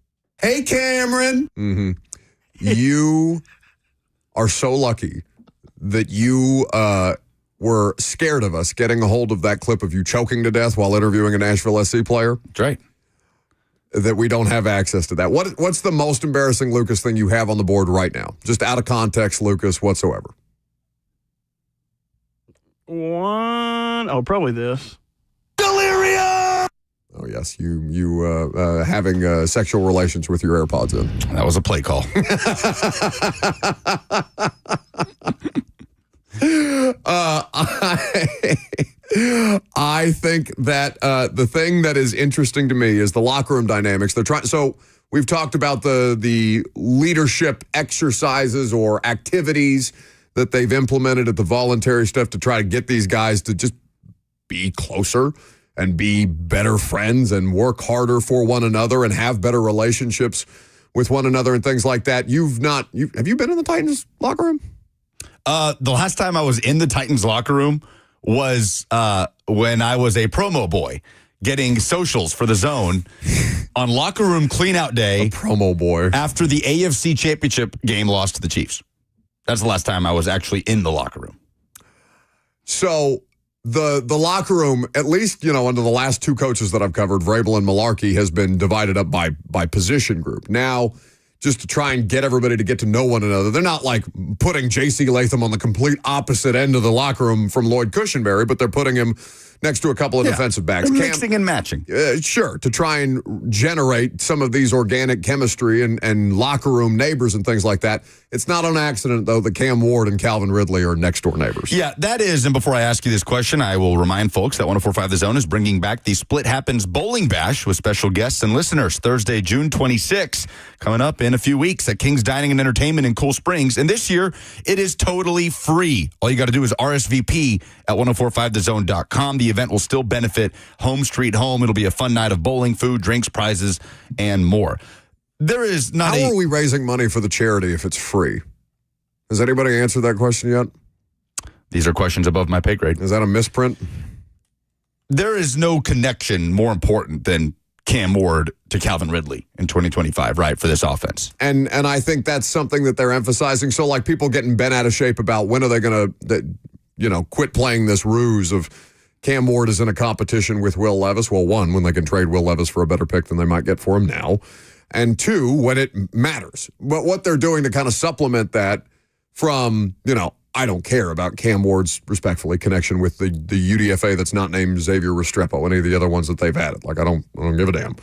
hey, Cameron. You are so lucky that you were scared of us getting a hold of that clip of you choking to death while interviewing a Nashville SC player. that's right. That we don't have access to that. What's the most embarrassing Lucas thing you have on the board right now? Just out of context, Lucas, whatsoever. Probably this. Delirium! Oh, yes. You having sexual relations with your AirPods in. That was a play call. I think that the thing that is interesting to me is the locker room dynamics. So we've talked about the leadership exercises or activities that they've implemented at the voluntary stuff to try to get these guys to just be closer and be better friends and work harder for one another and have better relationships with one another and things like that. Have you been in the Titans locker room? The last time I was in the Titans locker room was when I was a promo boy getting socials for the Zone on locker room cleanout day. A promo boy. After the AFC Championship game lost to the Chiefs. That's the last time I was actually in the locker room. So the locker room, at least, under the last two coaches that I've covered, Vrabel and Malarkey, has been divided up by position group. Now, just to try and get everybody to get to know one another, they're not like putting J.C. Latham on the complete opposite end of the locker room from Lloyd Cushenberry, but they're putting him next to a couple of defensive backs. Mixing and matching. Sure, to try and generate some of these organic chemistry and locker room neighbors and things like that. It's not an accident, though, that Cam Ward and Calvin Ridley are next-door neighbors. Yeah, that is. And before I ask you this question, I will remind folks that 104.5 The Zone is bringing back the Split Happens Bowling Bash with special guests and listeners Thursday, June 26, coming up in a few weeks at King's Dining and Entertainment in Cool Springs. And this year, it is totally free. All you got to do is RSVP at 1045thezone.com. The event will still benefit Home Street Home. It'll be a fun night of bowling, food, drinks, prizes, and more. There is not How are we raising money for the charity if it's free? Has anybody answered that question yet? These are questions above my pay grade. Is that a misprint? There is no connection more important than Cam Ward to Calvin Ridley in 2025, right, for this offense. And I think that's something that they're emphasizing. So, like, people getting bent out of shape about when are they going to, quit playing this ruse of Cam Ward is in a competition with Will Levis. Well, one, when they can trade Will Levis for a better pick than they might get for him now. And two, when it matters. But what they're doing to kind of supplement that from, I don't care about Cam Ward's, respectfully, connection with the UDFA that's not named Xavier Restrepo, any of the other ones that they've added. Like, I don't give a damn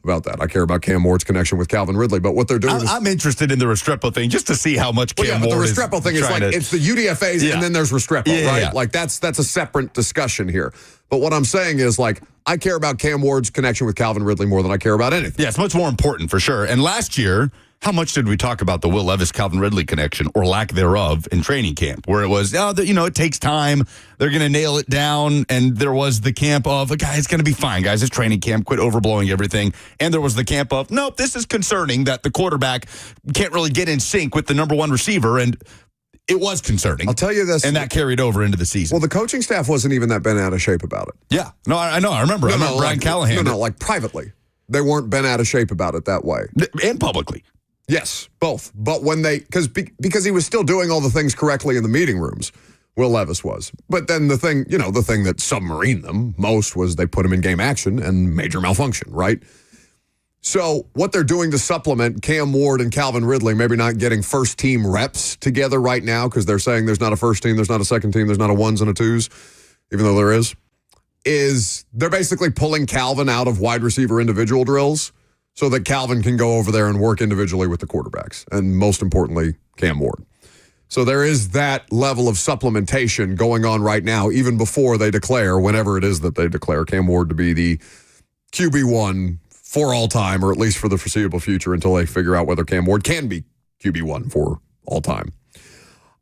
about that. I care about Cam Ward's connection with Calvin Ridley. But what they're doing is... I'm interested in the Restrepo thing just to see how much Cam Ward is. The Restrepo thing is like, it's the UDFAs and then there's Restrepo, right? Yeah. Like, that's a separate discussion here. But what I'm saying is, like, I care about Cam Ward's connection with Calvin Ridley more than I care about anything. Yeah, it's much more important for sure. And last year, how much did we talk about the Will Levis Calvin Ridley connection or lack thereof in training camp, where it was, it takes time, they're going to nail it down, and there was the camp of, it's going to be fine, guys, it's training camp, quit overblowing everything, and there was the camp of, nope, this is concerning that the quarterback can't really get in sync with the number one receiver, and it was concerning. I'll tell you this. And that carried over into the season. Well, the coaching staff wasn't even that bent out of shape about it. Yeah. No, I know. I remember. I remember Brian Callahan. No, like privately. They weren't bent out of shape about it that way. And publicly. Yes, both. But when because he was still doing all the things correctly in the meeting rooms, Will Levis was. But then the thing that submarined them most was they put him in game action and major malfunction, right? So what they're doing to supplement Cam Ward and Calvin Ridley, maybe not getting first team reps together right now because they're saying there's not a first team, there's not a second team, there's not a ones and a twos, even though there is they're basically pulling Calvin out of wide receiver individual drills so that Calvin can go over there and work individually with the quarterbacks, and most importantly, Cam Ward. So there is that level of supplementation going on right now, even before they declare, whenever it is that they declare Cam Ward to be the QB1 for all time, or at least for the foreseeable future until they figure out whether Cam Ward can be QB1 for all time.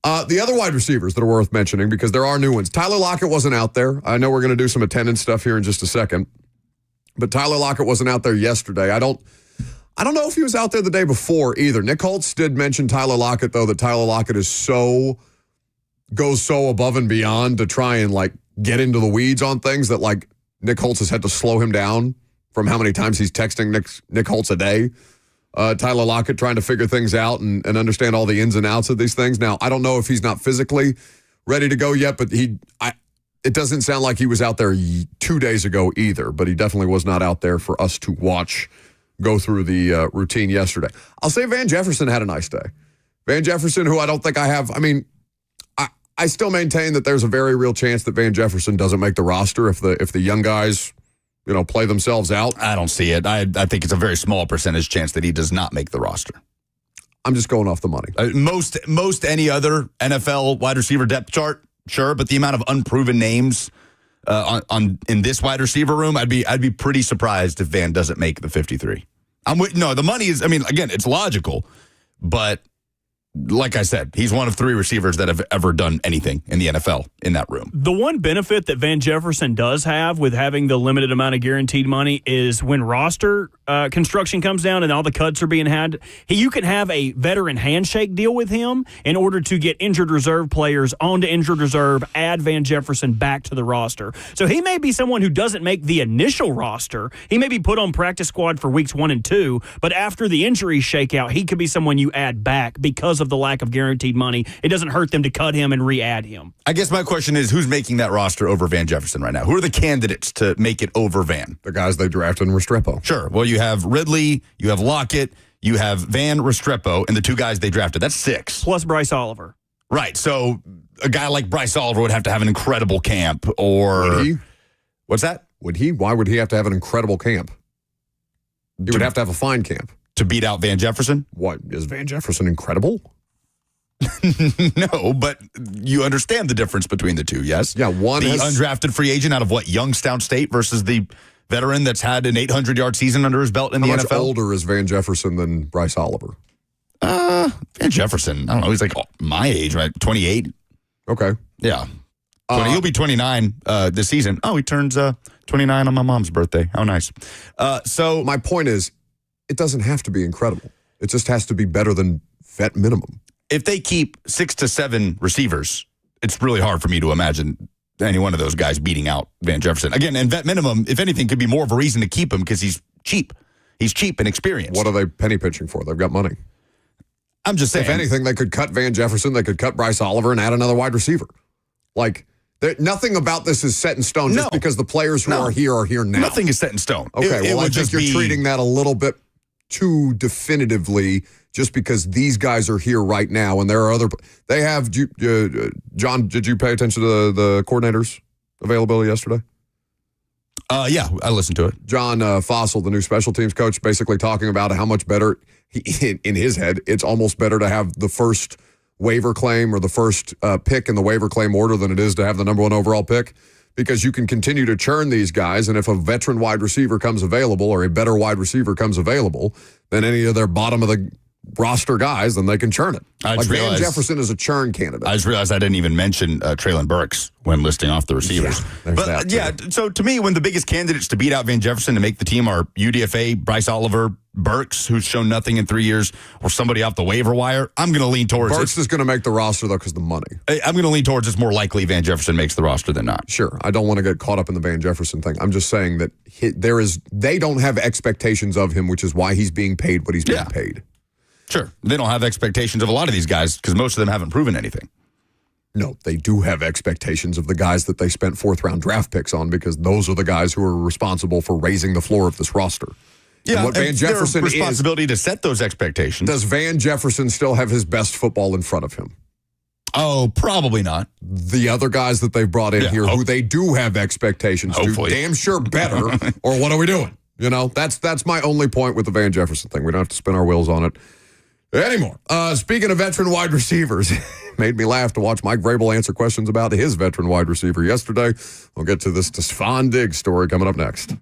The other wide receivers that are worth mentioning, because there are new ones. Tyler Lockett wasn't out there. I know we're going to do some attendance stuff here in just a second, but Tyler Lockett wasn't out there yesterday. I don't know if he was out there the day before either. Nick Holtz did mention Tyler Lockett, though, that Tyler Lockett goes so above and beyond to try and like get into the weeds on things that like Nick Holtz has had to slow him down from how many times he's texting Nick Holtz a day. Tyler Lockett trying to figure things out and understand all the ins and outs of these things. Now, I don't know if he's not physically ready to go yet, but it doesn't sound like he was out there 2 days ago either, but he definitely was not out there for us to watch go through the routine yesterday. I'll say Van Jefferson had a nice day. Van Jefferson, who I don't think I still maintain that there's a very real chance that Van Jefferson doesn't make the roster if the young guys, play themselves out. I don't see it. I think it's a very small percentage chance that he does not make the roster. I'm just going off the money. Most any other NFL wide receiver depth chart, sure, but the amount of unproven names in this wide receiver room, I'd be pretty surprised if Van doesn't make the 53. The money is, again, it's logical, but like I said, he's one of 3 receivers that have ever done anything in the NFL in that room. The one benefit that Van Jefferson does have with having the limited amount of guaranteed money is when roster construction comes down and all the cuts are being had, you can have a veteran handshake deal with him in order to get injured reserve players onto injured reserve, add Van Jefferson back to the roster. So he may be someone who doesn't make the initial roster. He may be put on practice squad for weeks 1 and 2, but after the injuries shake out, he could be someone you add back because of the lack of guaranteed money. It doesn't hurt them to cut him and re-add him. I guess my question is, who's making that roster over Van Jefferson right now? Who are the candidates to make it over Van? The guys they drafted in Restrepo. Sure. Well, you have Ridley, you have Lockett, you have Van Restrepo, and the 2 guys they drafted. That's 6. Plus Bryce Oliver. Right. So a guy like Bryce Oliver would have to have an incredible camp, or... Would he? What's that? Would he? Why would he have to have an incredible camp? He would have to have a fine camp. To beat out Van Jefferson? What? Is Van Jefferson incredible? No, but you understand the difference between the two, yes? Yeah, one the undrafted free agent out of Youngstown State versus the veteran that's had an 800-yard season under his belt in the NFL. How much older is Van Jefferson than Bryce Oliver? Van Jefferson, I don't know, he's like my age, right? 28. Okay. Yeah. He'll be 29 this season. Oh, he turns 29 on my mom's birthday. How nice. So my point is, it doesn't have to be incredible. It just has to be better than vet minimum. If they keep 6 to 7 receivers, it's really hard for me to imagine any one of those guys beating out Van Jefferson. Again, and vet minimum, if anything, could be more of a reason to keep him because he's cheap. He's cheap and experienced. What are they penny pitching for? They've got money. I'm just saying. If anything, they could cut Van Jefferson, they could cut Bryce Oliver and add another wide receiver. Like, nothing about this is set in stone just because the players who are here now. Nothing is set in stone. Okay, I think you're treating that a little bit too definitively just because these guys are here right now and there are other. They have, John, did you pay attention to the coordinators' availability yesterday? Yeah, I listened to it. John Fossil, the new special teams coach, basically talking about how much better, in his head, it's almost better to have the first waiver claim or the first pick in the waiver claim order than it is to have the number 1 overall pick, because you can continue to churn these guys, and if a veteran wide receiver comes available or a better wide receiver comes available than any of their bottom of the roster guys, then they can churn it. Van Jefferson is a churn candidate. I just realized I didn't even mention Traylon Burks when listing off the receivers. So to me, when the biggest candidates to beat out Van Jefferson to make the team are UDFA, Bryce Oliver, Burks, who's shown nothing in 3 years, or somebody off the waiver wire, I'm going to lean towards Burks is going to make the roster, though, because of the money. I'm going to lean towards it's more likely Van Jefferson makes the roster than not. Sure. I don't want to get caught up in the Van Jefferson thing. I'm just saying that they don't have expectations of him, which is why he's being paid what he's being paid. Sure. They don't have expectations of a lot of these guys because most of them haven't proven anything. No, they do have expectations of the guys that they spent 4th-round draft picks on, because those are the guys who are responsible for raising the floor of this roster. Yeah, and what Van Jefferson responsibility to set those expectations. Does Van Jefferson still have his best football in front of him? Oh, probably not. The other guys that they've brought in here who they do have expectations to, damn sure better, or what are we doing? That's my only point with the Van Jefferson thing. We don't have to spin our wheels on it anymore. Speaking of veteran wide receivers, made me laugh to watch Mike Vrabel answer questions about his veteran wide receiver yesterday. We'll get to this Stefon Diggs story coming up next.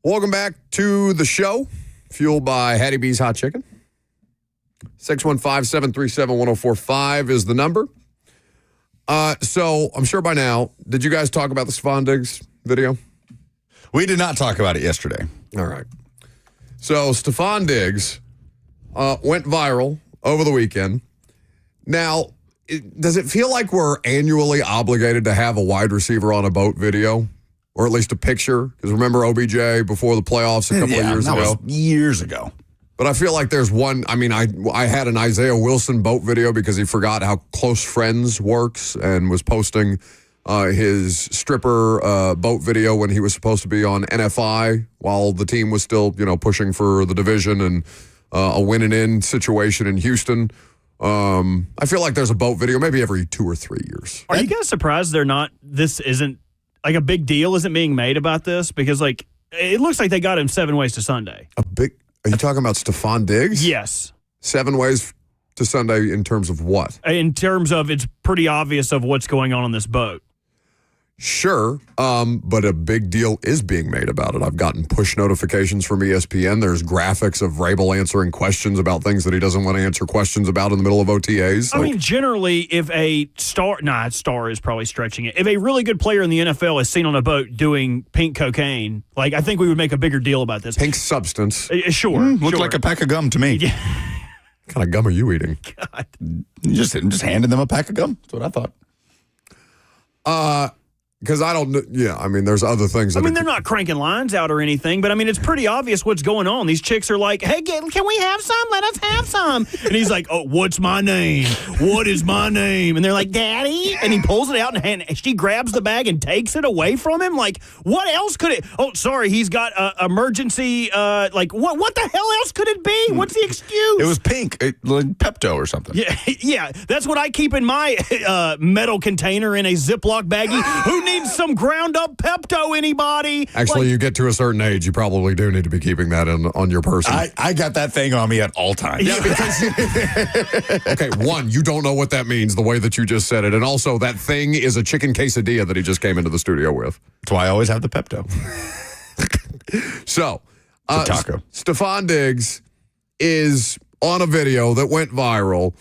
Welcome back to the show, fueled by Hattie B's Hot Chicken. 615-737-1045 is the number. So I'm sure by now, did you guys talk about the Stefon Diggs video? We did not talk about it yesterday. All right. So Stefon Diggs went viral over the weekend. Now, does it feel like we're annually obligated to have a wide receiver on a boat video? Or at least a picture? Because remember OBJ before the playoffs a couple of years ago? Was years ago. But I feel like there's one. I mean, I had an Isaiah Wilson boat video because he forgot how Close Friends works and was posting his stripper boat video when he was supposed to be on NFI while the team was still, pushing for the division and a win-and-in situation in Houston. I feel like there's a boat video maybe every 2 or 3 years. Are you guys surprised this isn't like a big deal isn't being made about this? Because it looks like they got him 7 ways to Sunday. Are you talking about Stefon Diggs? Yes. 7 ways to Sunday in terms of what? In terms of it's pretty obvious of what's going on this boat. Sure, but a big deal is being made about it. I've gotten push notifications from ESPN. There's graphics of Vrabel answering questions about things that he doesn't want to answer questions about in the middle of OTAs. I mean, generally, if a star is probably stretching it. If a really good player in the NFL is seen on a boat doing pink cocaine, I think we would make a bigger deal about this. Pink substance. Sure. Looked like a pack of gum to me. Yeah. What kind of gum are you eating? God. Just handing them a pack of gum. That's what I thought. Because I don't know. Yeah, I mean, there's other things. They're not cranking lines out or anything, but I mean, it's pretty obvious what's going on. These chicks are like, hey, can we have some? Let us have some. And he's like, oh, what's my name? What is my name? And they're like, Daddy. And he pulls it out and she grabs the bag and takes it away from him. Like, what else could it? Oh, sorry, he's got emergency. What the hell else could it be? What's the excuse? It was pink, like Pepto or something. Yeah. That's what I keep in my metal container in a Ziploc baggie. Who needs some ground up Pepto, anybody? Actually, you get to a certain age, you probably do need to be keeping that on your person. I got that thing on me at all times. Yeah, because okay, one, you don't know what that means the way that you just said it, and also that thing is a chicken quesadilla that he just came into the studio with. That's why I always have the Pepto. So, taco. Stefon Diggs is on a video that went viral.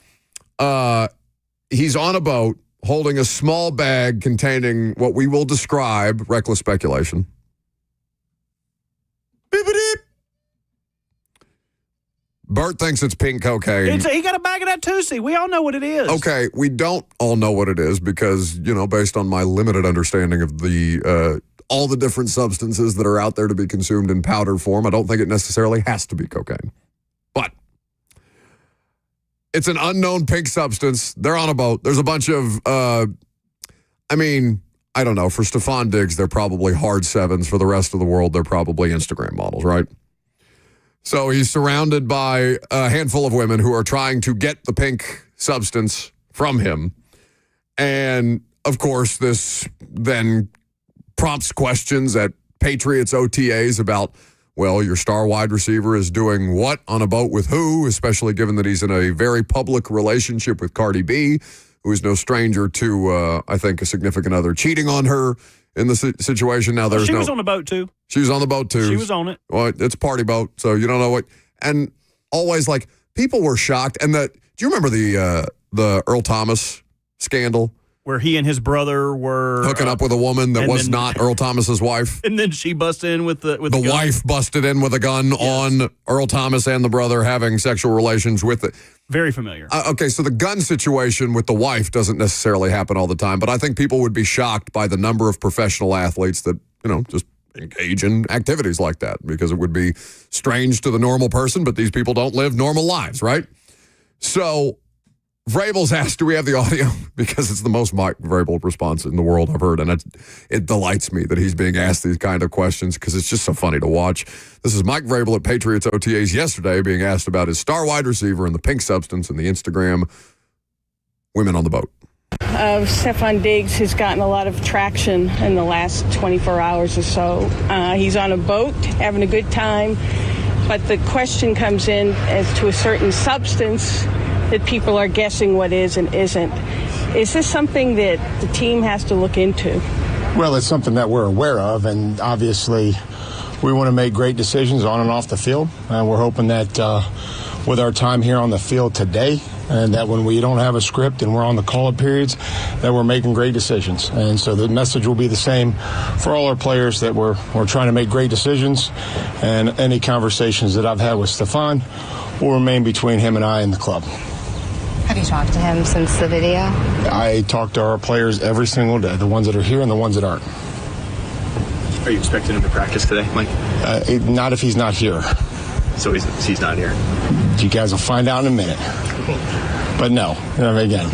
He's on a boat holding a small bag containing what we will describe, reckless speculation. Beep-a-deep. Bert thinks it's pink cocaine. He got a bag of that Tootsie. We all know what it is. Okay, we don't all know what it is because, based on my limited understanding of the all the different substances that are out there to be consumed in powder form, I don't think it necessarily has to be cocaine. But it's an unknown pink substance. They're on a boat. There's a bunch of, I don't know. For Stefon Diggs, they're probably hard sevens. For the rest of the world, they're probably Instagram models, right? So he's surrounded by a handful of women who are trying to get the pink substance from him. And, of course, this then prompts questions at Patriots OTAs about, well, your star wide receiver is doing what on a boat with who, especially given that he's in a very public relationship with Cardi B, who is no stranger to, I think, a significant other cheating on her in the situation. Now, she was on the boat, too. She was on the boat, too. She was on it. Well, it's a party boat, so you don't know what. And always, people were shocked. And do you remember the Earl Thomas scandal? Where he and his brother were hooking up with a woman that was not Earl Thomas's wife. And then she busted in with the gun. Wife busted in with a gun on Earl Thomas and the brother having sexual relations with it. Very familiar. Okay, so the gun situation with the wife doesn't necessarily happen all the time, but I think people would be shocked by the number of professional athletes that, just engage in activities like that, because it would be strange to the normal person, but these people don't live normal lives, right? So Vrabel's asked, do we have the audio? Because it's the most Mike Vrabel response in the world I've heard, and it delights me that he's being asked these kind of questions because it's just so funny to watch. This is Mike Vrabel at Patriots OTAs yesterday being asked about his star wide receiver and the pink substance and the Instagram women on the boat. Stefon Diggs has gotten a lot of traction in the last 24 hours or so. He's on a boat, having a good time, but the question comes in as to a certain substance that people are guessing what is and isn't. Is this something that the team has to look into? Well, it's something that we're aware of, and obviously we want to make great decisions on and off the field. And we're hoping that with our time here on the field today, and that when we don't have a script and we're on the call-up periods, that we're making great decisions. And so the message will be the same for all our players, that we're trying to make great decisions, and any conversations that I've had with Stefon will remain between him and I and the club. Have you talked to him since the video? I talk to our players every single day, the ones that are here and the ones that aren't. Are you expecting him to practice today, Mike? Not if he's not here. So he's not here? You guys will find out in a minute. But no, again.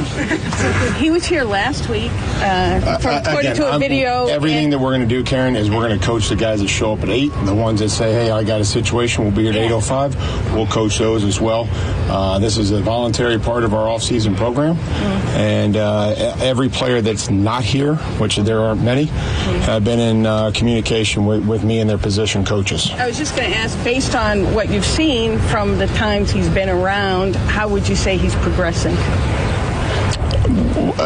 He was here last week, according to a video. Everything that we're going to do, Karen, is we're going to coach the guys that show up at 8. The ones that say, hey, I got a situation, we'll be here at 8:05. We'll coach those as well. This is a voluntary part of our off-season program. And every player that's not here, which there aren't many, have been in communication with me and their position coaches. I was just going to ask, based on what you've seen from the times he's been around, how would you say he's progressing?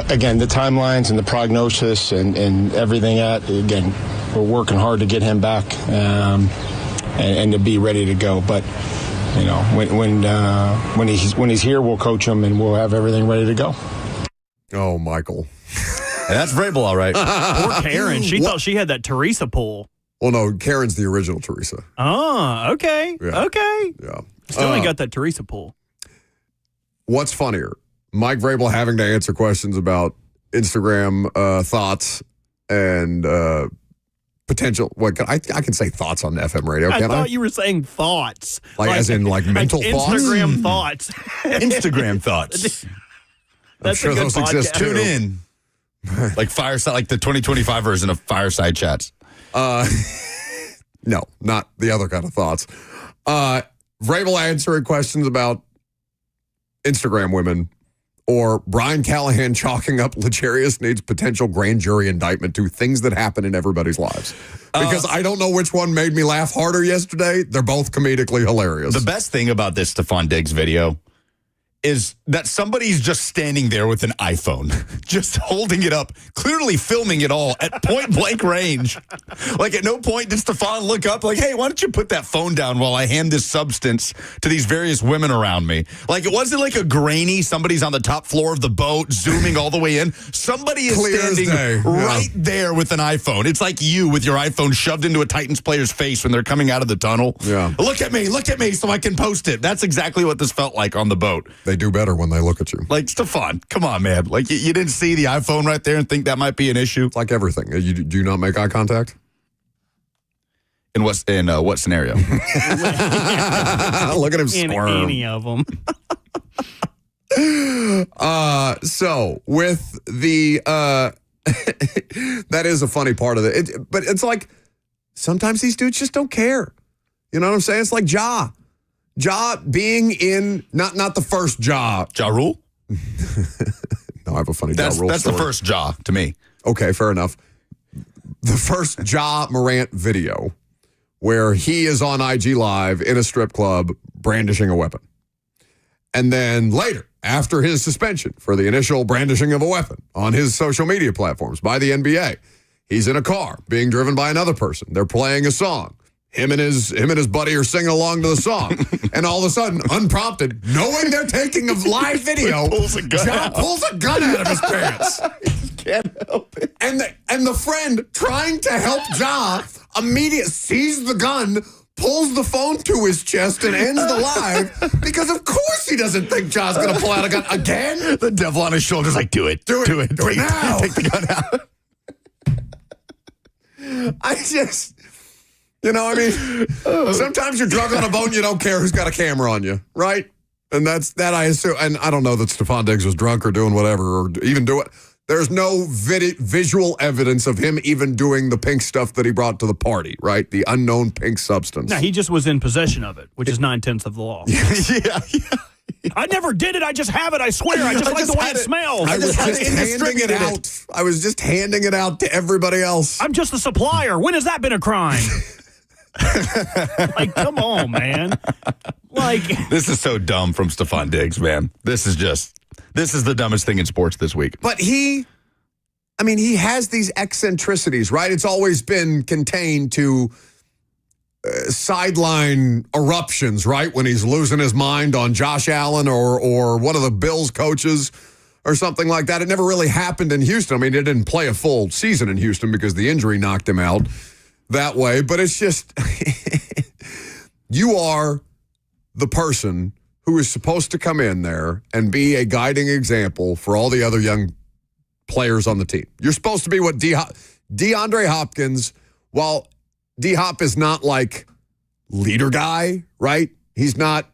Again, the timelines and the prognosis and everything again, we're working hard to get him back and to be ready to go. But when he's here, we'll coach him and we'll have everything ready to go. Oh, Michael. And that's Vrabel, all right. Poor Karen. She thought she had that Teresa pull. Well, no, Karen's the original Teresa. Oh, okay. Yeah. Okay. Yeah. Still ain't got that Teresa pull. What's funnier, Mike Vrabel having to answer questions about Instagram thoughts and potential? What I can say thoughts on FM radio. I Can thought you were saying thoughts, like as in mental thoughts, Instagram thoughts, Instagram thoughts. I'm sure those exist too. Tune in, like Fireside, like the 2025 version of Fireside Chats. No, not the other kind of thoughts. Vrabel answering questions about Instagram women, or Brian Callahan chalking up L'Jarius Sneed's potential grand jury indictment to things that happen in everybody's lives. Because I don't know which one made me laugh harder yesterday. They're both comedically hilarious. The best thing about this Stefon Diggs video is that somebody's just standing there with an iPhone, just holding it up, clearly filming it all at point blank range. Like at no point did Stefon look up like, hey, why don't you put that phone down while I hand this substance to these various women around me? Like it wasn't like a grainy, somebody's on the top floor of the boat zooming all the way in. Somebody is standing right there with an iPhone. It's like you with your iPhone shoved into a Titans player's face when they're coming out of the tunnel. Yeah. Look at me so I can post it. That's exactly what this felt like on the boat. They do better when they look at you. Like, Stefon, come on, man. Like, you didn't see the iPhone right there and think that might be an issue? It's like everything. You do not make eye contact? In what scenario? Look at him squirm. In any of them. So, with the... that is a funny part of it. But it's like, sometimes these dudes just don't care. You know what I'm saying? It's like Ja being in, not the first Ja. Ja Rule? No, I have a funny Ja Rule That's story. the first Ja to me. Okay, fair enough. The first Ja Morant video where he is on IG Live in a strip club brandishing a weapon. And then later, after his suspension for the initial brandishing of a weapon on his social media platforms by the NBA, he's in a car being driven by another person. They're playing a song. Him and his buddy are singing along to the song. And all of a sudden, unprompted, knowing they're taking a live video, pulls a gun out of his pants. He just can't help it. And the friend trying to help Ja immediately sees the gun, pulls the phone to his chest, and ends the live because of course he doesn't think Ja's going to pull out a gun again. The devil on his shoulder's like, do it. Do it now. Take the gun out. I just... You know, I mean, sometimes you're drunk on a boat and you don't care who's got a camera on you, right? And that's that I assume. And I don't know that Stefon Diggs was drunk or doing whatever or even do it. There's no visual evidence of him even doing the pink stuff that he brought to the party, right? The unknown pink substance. No, he just was in possession of it, which is 9/10 of the law. Yeah. I never did it. I just have it. I swear. I just like the way it smells. I was just handing it out. I was just handing it out to everybody else. I'm just the supplier. When has that been a crime? Like, come on, man. Like, this is so dumb from Stefon Diggs, man. This is the dumbest thing in sports this week. But he has these eccentricities, right? It's always been contained to sideline eruptions, right? When he's losing his mind on Josh Allen or one of the Bills coaches or something like that. It never really happened in Houston. I mean, he didn't play a full season in Houston because the injury knocked him out that way. But it's just, you are the person who is supposed to come in there and be a guiding example for all the other young players on the team. You're supposed to be what DeAndre Hopkins, while D-Hop is not like leader guy, right? He's not,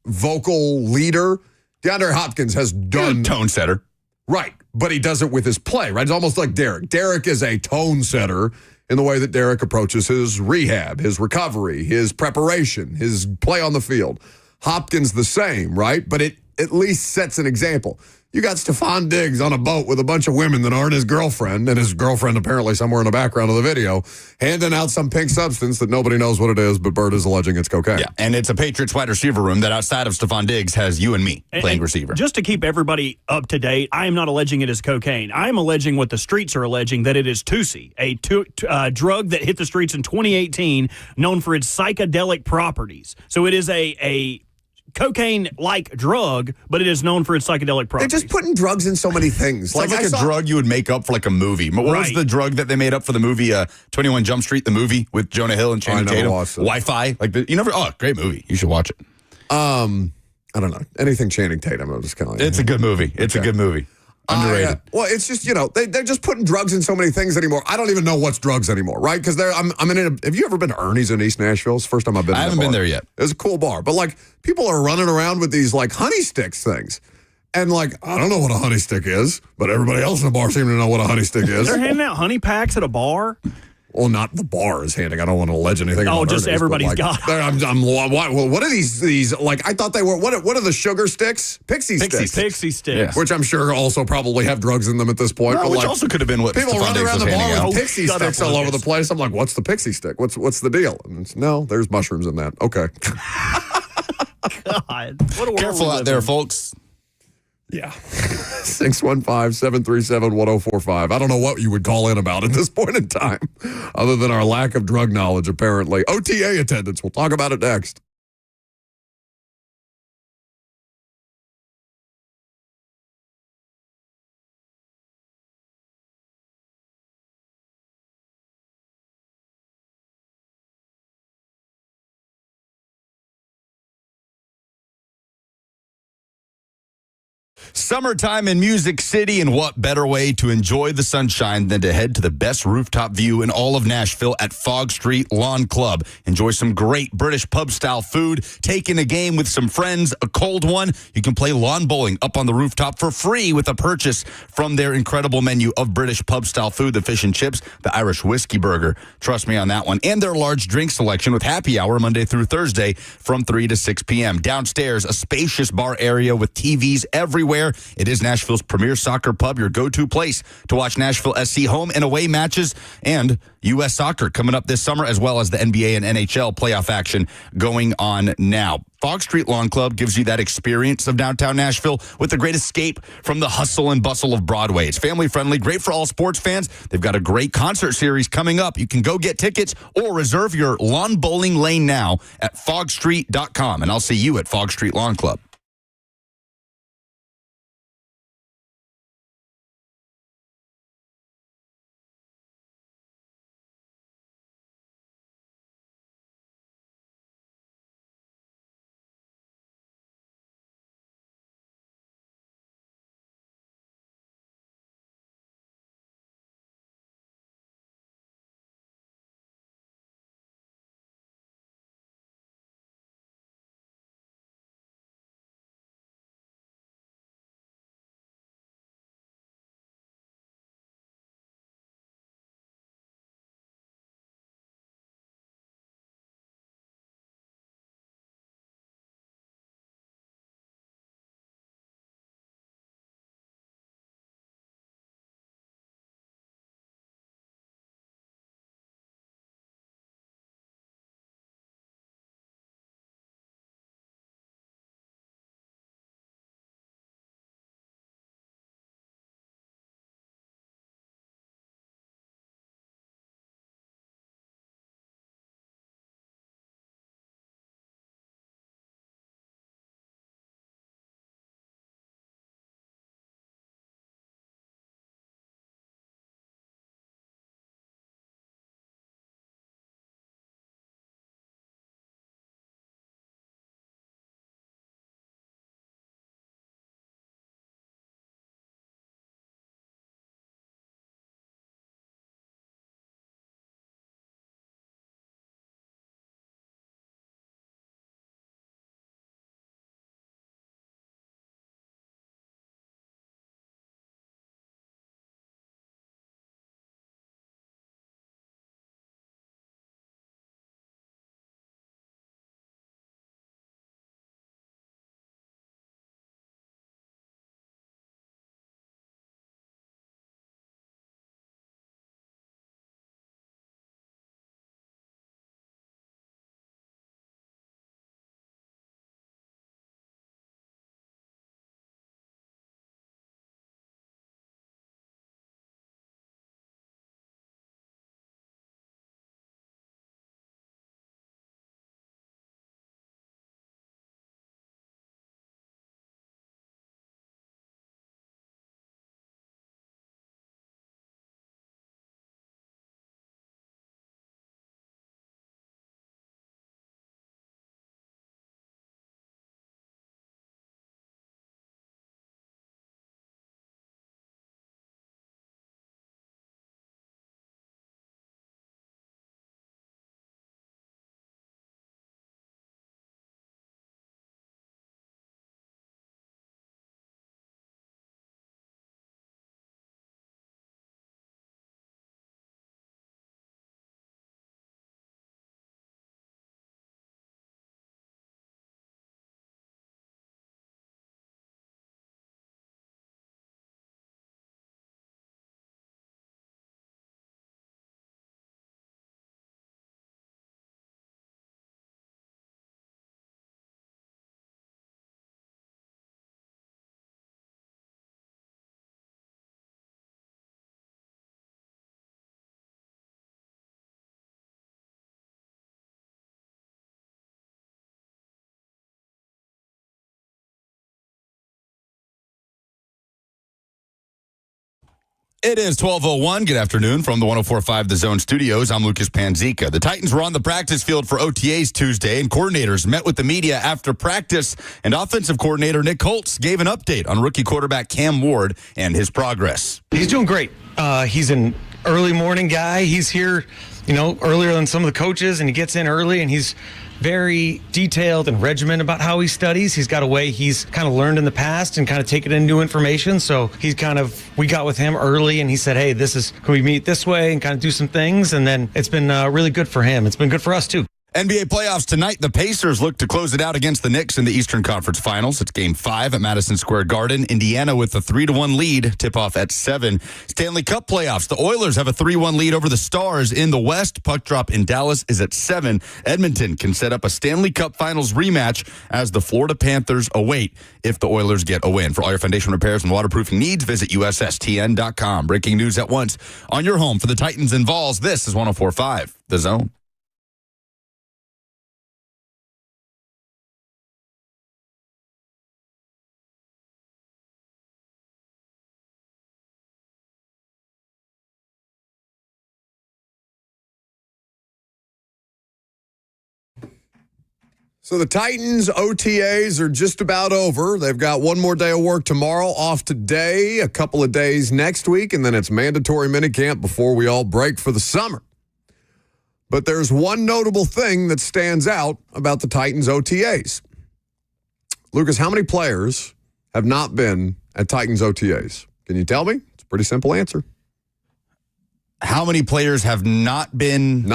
vocal leader. DeAndre Hopkins has done... Tone setter. Right, but he does it with his play, right? It's almost like Derek. Derek is a tone setter in the way that Derek approaches his rehab, his recovery, his preparation, his play on the field. Hopkins the same, right? But it at least sets an example. You got Stefon Diggs on a boat with a bunch of women that aren't his girlfriend, and his girlfriend apparently somewhere in the background of the video, handing out some pink substance that nobody knows what it is, but Bird is alleging it's cocaine. Yeah, and it's a Patriots wide receiver room that outside of Stefon Diggs has you and me playing receiver. Just to keep everybody up to date, I am not alleging it is cocaine. I am alleging what the streets are alleging, that it is Tusi, a drug that hit the streets in 2018, known for its psychedelic properties. So it is a cocaine-like drug, but it is known for its psychedelic properties. They're just putting drugs in so many things. Sounds like a drug you would make up for like a movie. What was the drug that they made up for the movie 21 Jump Street, the movie with Jonah Hill and Channing Tatum? Wi-Fi. Great movie. You should watch it. I don't know. Anything Channing Tatum, I'm just kind of like... It's a good movie. It's a good movie. Underrated. Yeah. Well, it's just, they're just putting drugs in so many things anymore. I don't even know what's drugs anymore, right? Because have you ever been to Ernie's in East Nashville? It's the first time I've been. I haven't been there yet. It's a cool bar, but like people are running around with these like honey sticks things, and like I don't know what a honey stick is, but everybody else in the bar seems to know what a honey stick is. They're handing out honey packs at a bar. Well, not the bar is handing. I don't want to allege anything. Oh, just Ernie's, everybody's got them. What are these? Like I thought they were. What are the sugar sticks? Pixie sticks. Pixie sticks. Yeah. Which I'm sure also probably have drugs in them at this point. Well, but which like, also could have been what people run around the bar with pixie sticks all over the Lucas. place. I'm like, what's the pixie stick? What's the deal? And it's, no, there's mushrooms in that. Okay. God, what a world Careful out there, folks. Yeah. 615-737-1045. I don't know what you would call in about at this point in time, other than our lack of drug knowledge, apparently. OTA attendance. We'll talk about it next. Summertime in Music City, and what better way to enjoy the sunshine than to head to the best rooftop view in all of Nashville at Fog Street Lawn Club. Enjoy some great British pub-style food, take in a game with some friends, a cold one. You can play lawn bowling up on the rooftop for free with a purchase from their incredible menu of British pub-style food, the fish and chips, the Irish whiskey burger. Trust me on that one. And their large drink selection with happy hour Monday through Thursday from 3 to 6 p.m. Downstairs, a spacious bar area with TVs everywhere. It is Nashville's premier soccer pub, your go-to place to watch Nashville SC home and away matches and U.S. soccer coming up this summer, as well as the NBA and NHL playoff action going on now. Fog Street Lawn Club gives you that experience of downtown Nashville with the great escape from the hustle and bustle of Broadway. It's family-friendly, great for all sports fans. They've got a great concert series coming up. You can go get tickets or reserve your lawn bowling lane now at fogstreet.com, and I'll see you at Fog Street Lawn Club. It is 12:01. Good afternoon from the 104.5 The Zone studios. I'm Lucas Panzica. The Titans were on the practice field for OTAs Tuesday, and coordinators met with the media after practice, and offensive coordinator Nick Holtz gave an update on rookie quarterback Cam Ward and his progress. He's doing great. He's an early morning guy. He's here, earlier than some of the coaches, and he gets in early, and he's very detailed and regimented about how he studies. He's got a way he's kind of learned in the past and kind of taken in new information. So we got with him early, and he said, hey, can we meet this way and kind of do some things? And then it's been really good for him. It's been good for us too. NBA playoffs tonight. The Pacers look to close it out against the Knicks in the Eastern Conference Finals. It's Game 5 at Madison Square Garden. Indiana with a 3-1 lead. Tip-off at 7. Stanley Cup playoffs. The Oilers have a 3-1 lead over the Stars in the West. Puck drop in Dallas is at 7. Edmonton can set up a Stanley Cup Finals rematch as the Florida Panthers await if the Oilers get a win. For all your foundation repairs and waterproofing needs, visit USSTN.com. Breaking news at once on your home for the Titans and Vols. This is 104.5 The Zone. So the Titans OTAs are just about over. They've got one more day of work tomorrow, off today, a couple of days next week, and then it's mandatory minicamp before we all break for the summer. But there's one notable thing that stands out about the Titans OTAs. Lucas, how many players have not been at Titans OTAs? Can you tell me? It's a pretty simple answer. How many players have not been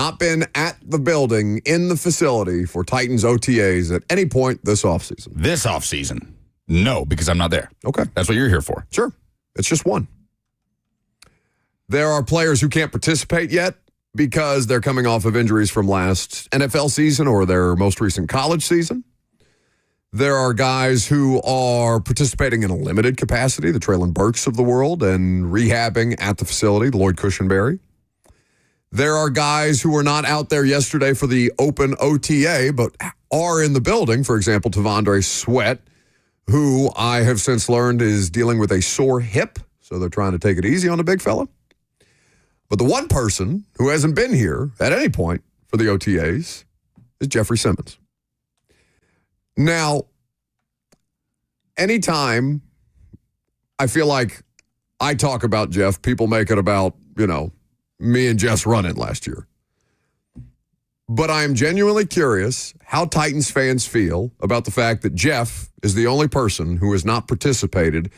at the building in the facility for Titans OTAs at any point this offseason? This offseason? No, because I'm not there. Okay. That's what you're here for. Sure. It's just one. There are players who can't participate yet because they're coming off of injuries from last NFL season or their most recent college season. There are guys who are participating in a limited capacity, the Traylon Burks of the world, and rehabbing at the facility, Lloyd Cushenberry. There are guys who were not out there yesterday for the open OTA, but are in the building. For example, Tavondre Sweat, who I have since learned is dealing with a sore hip, so they're trying to take it easy on the big fella. But the one person who hasn't been here at any point for the OTAs is Jeffrey Simmons. Now, anytime I feel like I talk about Jeff, people make it about, me and Jeff's run-in last year. But I am genuinely curious how Titans fans feel about the fact that Jeff is the only person who has not participated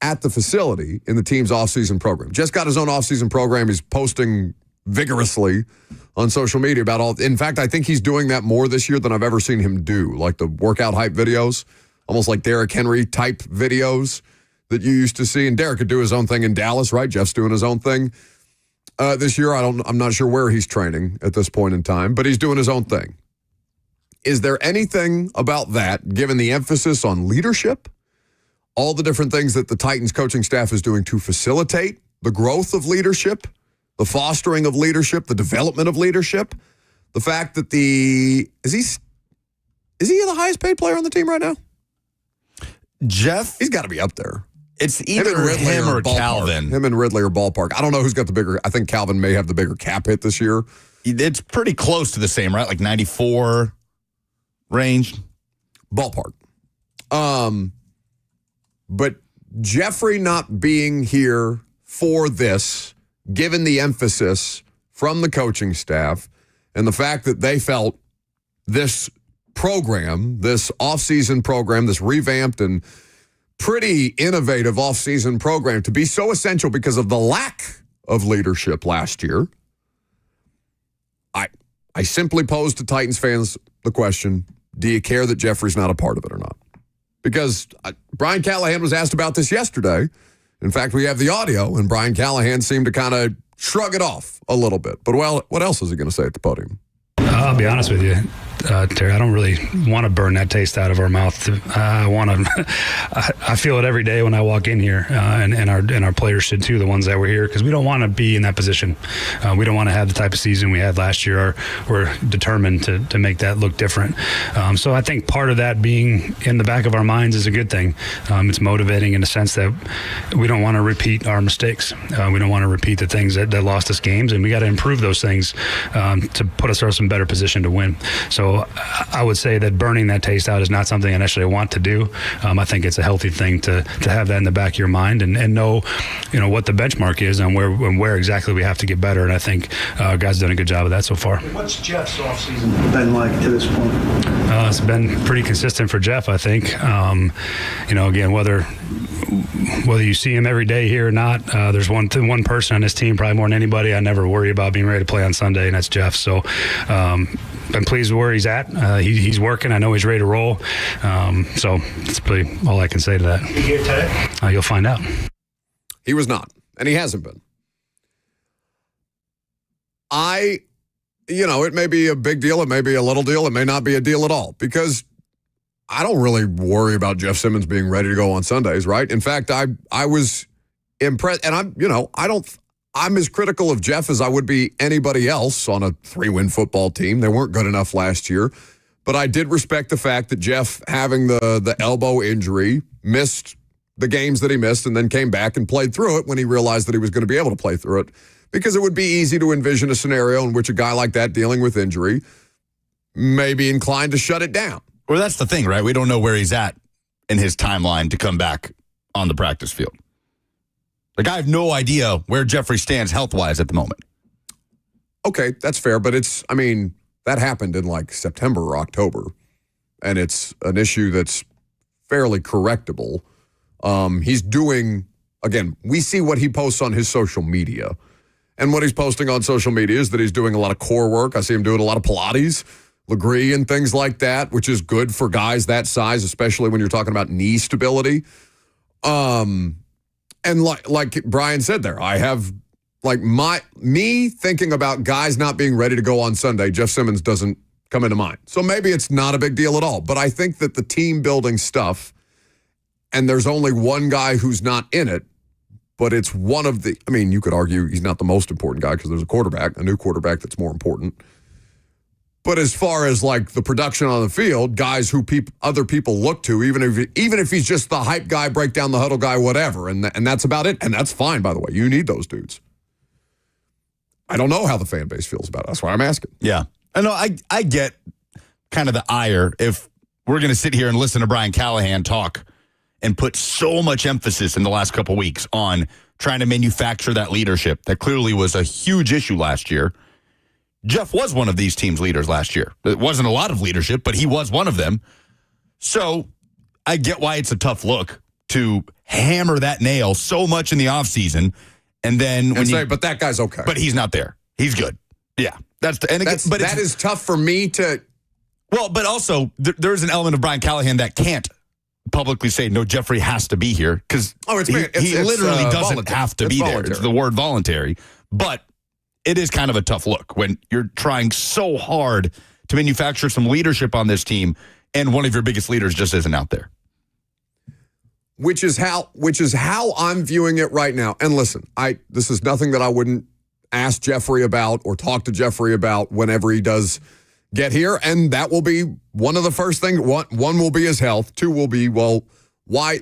at the facility in the team's offseason program. Jeff's got his own offseason program. He's posting vigorously on social media about all. In fact, I think he's doing that more this year than I've ever seen him do, like the workout hype videos, almost like Derrick Henry type videos that you used to see. And Derrick could do his own thing in Dallas, right? Jeff's doing his own thing this year. I'm not sure where he's training at this point in time, but he's doing his own thing. Is there anything about that, given the emphasis on leadership, all the different things that the Titans coaching staff is doing to facilitate the growth of leadership, the fostering of leadership, the development of leadership, the fact that is he the highest paid player on the team right now? Jeff? He's got to be up there. It's either him or Calvin. Him and Ridley or ballpark. I don't know who's got the bigger. I think Calvin may have the bigger cap hit this year. It's pretty close to the same, right? Like 94 range. Ballpark. But Jeffrey not being here for this, given the emphasis from the coaching staff and the fact that they felt this program, this offseason program, this revamped and pretty innovative offseason program to be so essential because of the lack of leadership last year, I simply posed to Titans fans the question, do you care that Jeffrey's not a part of it or not? Because Brian Callahan was asked about this yesterday. In fact, we have the audio, and Brian Callahan seemed to kind of shrug it off a little bit. But, well, what else is he going to say at the podium? I'll be honest with you. Terry, I don't really want to burn that taste out of our mouth. I feel it every day when I walk in here, and our players should too, the ones that were here, because we don't want to be in that position. We don't want to have the type of season we had last year. We're determined to make that look different. So I think part of that being in the back of our minds is a good thing. It's motivating in the sense that we don't want to repeat our mistakes. We don't want to repeat the things that lost us games, and we got to improve those things to put ourselves in a better position to win. So I would say that burning that taste out is not something I necessarily want to do. I think it's a healthy thing to have that in the back of your mind and know, what the benchmark is and where exactly we have to get better. And I think guys done a good job of that so far. What's Jeff's offseason been like to this point? It's been pretty consistent for Jeff, I think. Again, whether you see him every day here or not, there's one person on this team, probably more than anybody, I never worry about being ready to play on Sunday, and that's Jeff. So been pleased with where he's at. He's working. I know he's ready to roll. So that's pretty all I can say to that. You here today? You'll find out. He was not, and he hasn't been. It may be a big deal, it may be a little deal, it may not be a deal at all, because I don't really worry about Jeff Simmons being ready to go on Sundays, right? In fact, I was impressed, and I'm as critical of Jeff as I would be anybody else on a 3-win football team. They weren't good enough last year, but I did respect the fact that Jeff, having the elbow injury, missed the games that he missed and then came back and played through it when he realized that he was going to be able to play through it, because it would be easy to envision a scenario in which a guy like that dealing with injury may be inclined to shut it down. Well, that's the thing, right? We don't know where he's at in his timeline to come back on the practice field. Like, I have no idea where Jeffrey stands health-wise at the moment. Okay, that's fair, but that happened in like September or October, and it's an issue that's fairly correctable. He's doing, again, we see what he posts on his social media, and what he's posting on social media is that he's doing a lot of core work. I see him doing a lot of Pilates, Legree, and things like that, which is good for guys that size, especially when you're talking about knee stability. And like Brian said there, I have me thinking about guys not being ready to go on Sunday, Jeff Simmons doesn't come into mind. So maybe it's not a big deal at all. But I think that the team building stuff, and there's only one guy who's not in it, but it's one of the, you could argue he's not the most important guy because there's a new quarterback that's more important. But as far as like the production on the field, guys who other people look to, even if he's just the hype guy, break down the huddle guy, whatever, and that's about it. And that's fine, by the way. You need those dudes. I don't know how the fan base feels about it. That's why I'm asking. Yeah. I know. I get kind of the ire if we're going to sit here and listen to Brian Callahan talk and put so much emphasis in the last couple weeks on trying to manufacture that leadership. That clearly was a huge issue last year. Jeff was one of these team's leaders last year. It wasn't a lot of leadership, but he was one of them. So I get why it's a tough look to hammer that nail so much in the offseason. And then but that guy's okay. But he's not there. He's good. Yeah. That is tough for me to. Well, but also there's an element of Brian Callahan that can't publicly say, no, Jeffrey has to be here, because he literally doesn't have to be there. It's the word voluntary. But it is kind of a tough look when you're trying so hard to manufacture some leadership on this team and one of your biggest leaders just isn't out there. Which is how I'm viewing it right now. And listen, this is nothing that I wouldn't ask Jeffrey about or talk to Jeffrey about whenever he does get here. And that will be one of the first things. One will be his health. Two will be, why,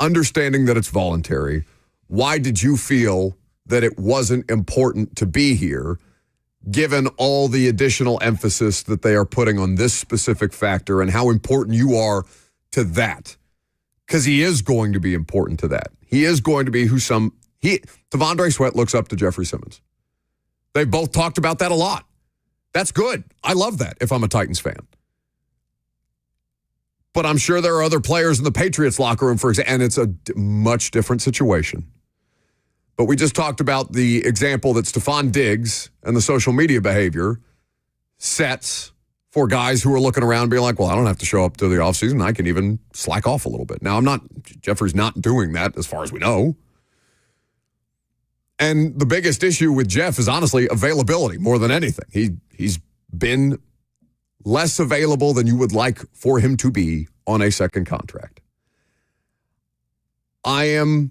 understanding that it's voluntary. Why did you feel that it wasn't important to be here, given all the additional emphasis that they are putting on this specific factor and how important you are to that? Because he is going to be important to that. He is going to be T'Vondre Sweat looks up to Jeffrey Simmons. They've both talked about that a lot. That's good. I love that if I'm a Titans fan. But I'm sure there are other players in the Patriots locker room, for example, and it's a much different situation. But we just talked about the example that Stefon Diggs and the social media behavior sets for guys who are looking around and being like, well, I don't have to show up to the offseason. I can even slack off a little bit. Now, Jeffrey's not doing that as far as we know. And the biggest issue with Jeff is honestly availability more than anything. He's been less available than you would like for him to be on a second contract. I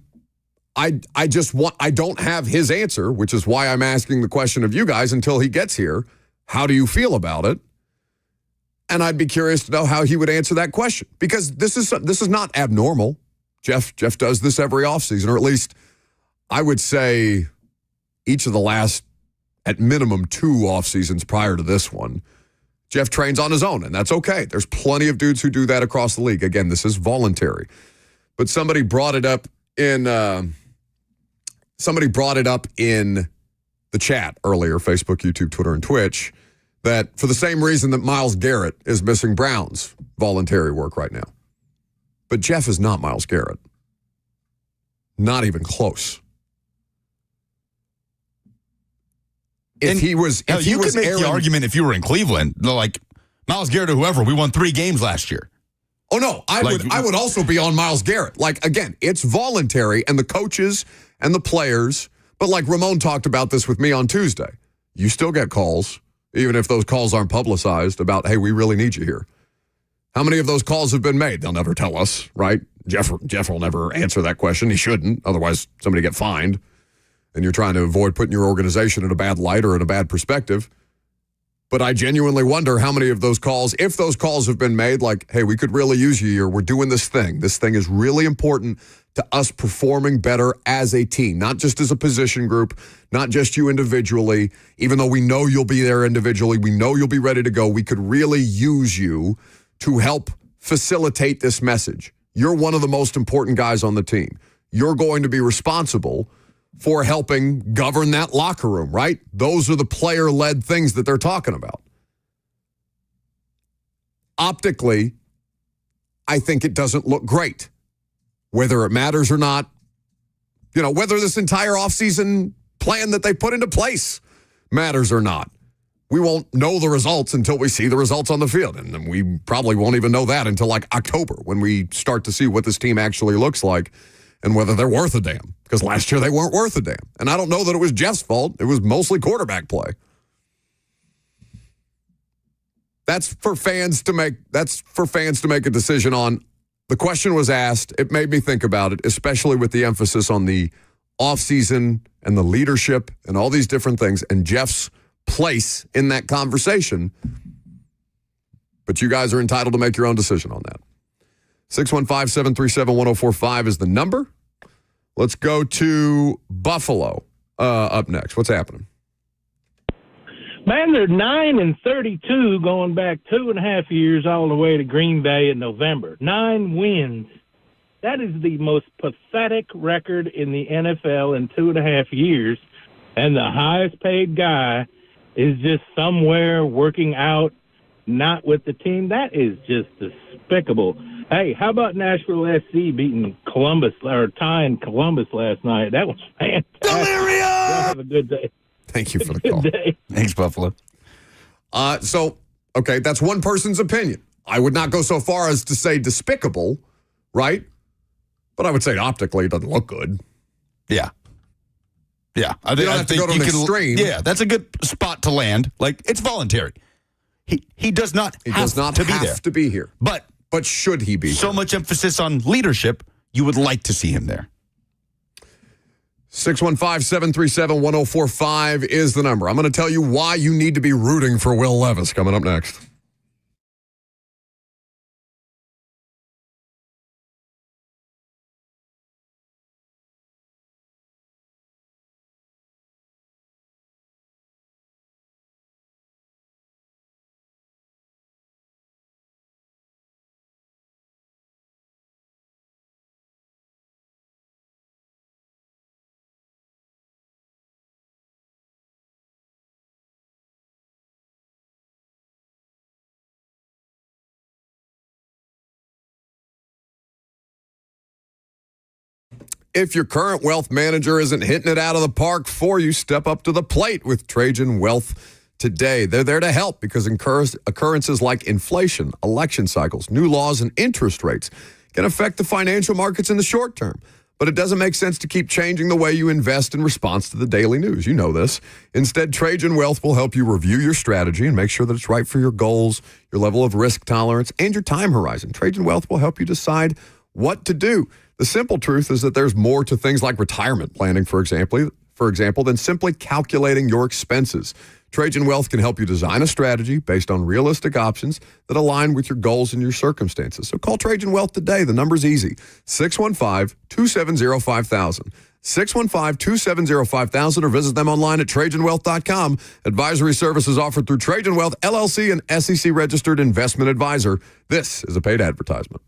don't have his answer, which is why I'm asking the question of you guys until he gets here. How do you feel about it? And I'd be curious to know how he would answer that question, because this is not abnormal. Jeff does this every offseason, or at least I would say each of the last, at minimum, 2 off seasons prior to this one. Jeff trains on his own, and that's okay. There's plenty of dudes who do that across the league. Again, this is voluntary. But somebody brought it up in the chat earlier, Facebook, YouTube, Twitter, and Twitch, that for the same reason that Myles Garrett is missing Brown's voluntary work right now. But Jeff is not Myles Garrett. Not even close. If he was the argument if you were in Cleveland, like Myles Garrett or whoever, we won 3 games last year. Oh no, I would also be on Myles Garrett. Like, again, it's voluntary, and the coaches and the players, but like Ramon talked about this with me on Tuesday, you still get calls, even if those calls aren't publicized, about, hey, we really need you here. How many of those calls have been made? They'll never tell us, right? Jeff will never answer that question. He shouldn't, otherwise somebody get fined. And you're trying to avoid putting your organization in a bad light or in a bad perspective. But I genuinely wonder how many of those calls, if those calls have been made, like, hey, we could really use you here. We're doing this thing. This thing is really important to us performing better as a team, not just as a position group, not just you individually. Even though we know you'll be there individually, we know you'll be ready to go. We could really use you to help facilitate this message. You're one of the most important guys on the team. You're going to be responsible for helping govern that locker room, right? Those are the player-led things that they're talking about. Optically, I think it doesn't look great. Whether it matters or not, whether this entire offseason plan that they put into place matters or not. We won't know the results until we see the results on the field. And we probably won't even know that until like October, when we start to see what this team actually looks like and whether they're worth a damn. Because last year they weren't worth a damn. And I don't know that it was Jeff's fault. It was mostly quarterback play. That's for fans to make a decision on. The question was asked. It made me think about it, especially with the emphasis on the offseason and the leadership and all these different things and Jeff's place in that conversation. But you guys are entitled to make your own decision on that. 615-737-1045 is the number. Let's go to Buffalo up next. What's happening? Man, they're 9-32 going back 2.5 years all the way to Green Bay in November. 9 wins. That is the most pathetic record in the NFL in 2.5 years. And the highest paid guy is just somewhere working out, not with the team. That is just despicable. Hey, how about Nashville SC beating Columbus or tying Columbus last night? That was fantastic. Delirium! Y'all have a good day. Thank you for the call. Day. Thanks, Buffalo. Okay, that's one person's opinion. I would not go so far as to say despicable, right? But I would say optically it doesn't look good. Yeah. Yeah. You don't have to go to an extreme. Yeah, that's a good spot to land. Like, it's voluntary. He does not have to be here. But should he be so here? Much emphasis on leadership, you would like to see him there. 615-737-1045 is the number. I'm going to tell you why you need to be rooting for Will Levis coming up next. If your current wealth manager isn't hitting it out of the park for you, step up to the plate with Trajan Wealth today. They're there to help because occurrences like inflation, election cycles, new laws, and interest rates can affect the financial markets in the short term. But it doesn't make sense to keep changing the way you invest in response to the daily news. You know this. Instead, Trajan Wealth will help you review your strategy and make sure that it's right for your goals, your level of risk tolerance, and your time horizon. Trajan Wealth will help you decide what to do. The simple truth is that there's more to things like retirement planning, for example, than simply calculating your expenses. Trajan Wealth can help you design a strategy based on realistic options that align with your goals and your circumstances. So call Trajan Wealth today. The number's easy, 615-270-5000. 615-270-5000 or visit them online at TrajanWealth.com. Advisory services offered through Trajan Wealth, LLC, an SEC-registered investment advisor. This is a paid advertisement.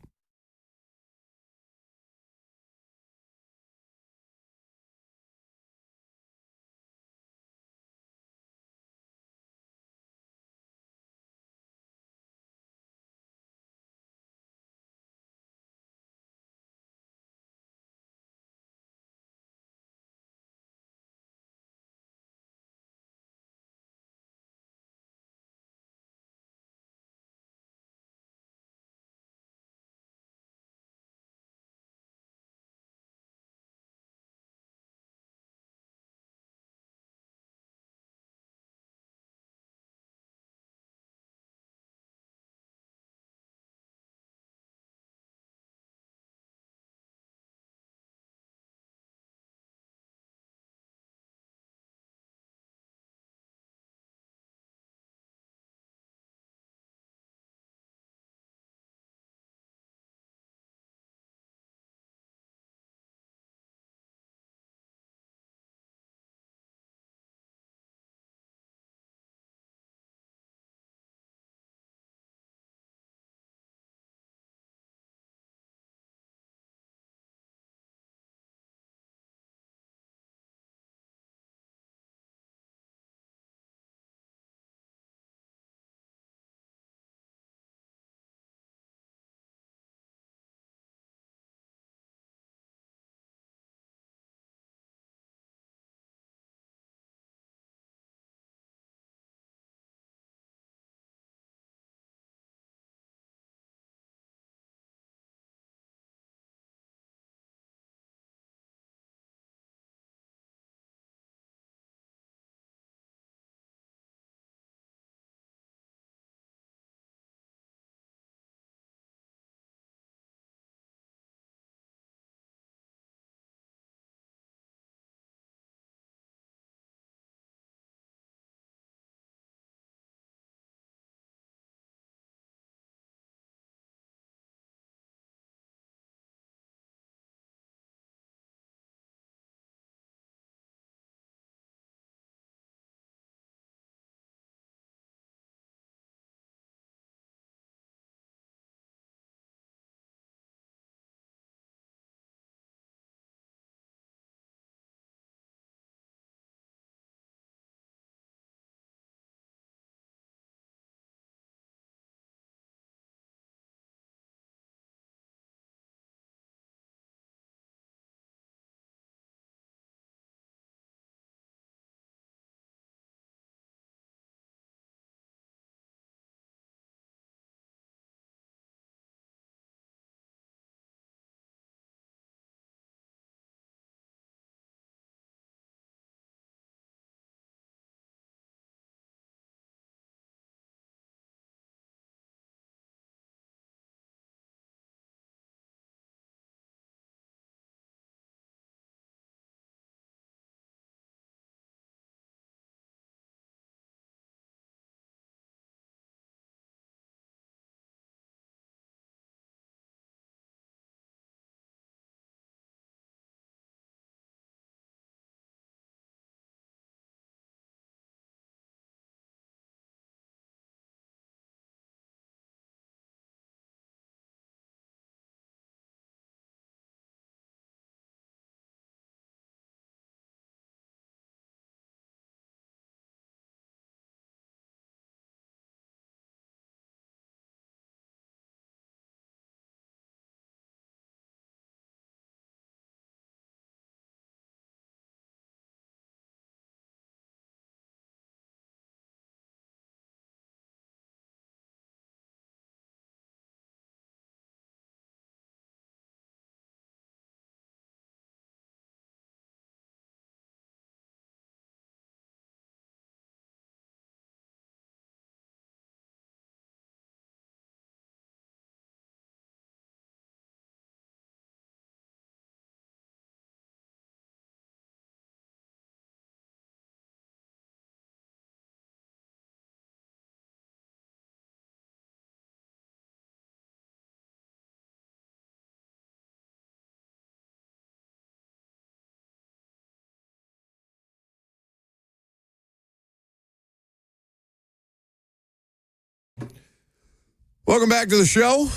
Welcome back to the show.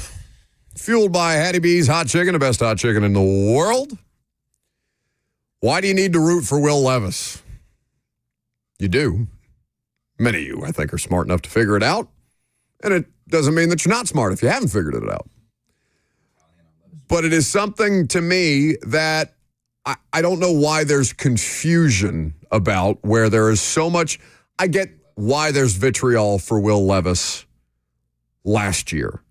Fueled by Hattie B's Hot Chicken, the best hot chicken in the world. Why do you need to root for Will Levis? You do. Many of you, I think, are smart enough to figure it out. And it doesn't mean that you're not smart if you haven't figured it out. But it is something to me that I don't know why there's confusion about, where there is so much. I get why there's vitriol for Will Levis last year.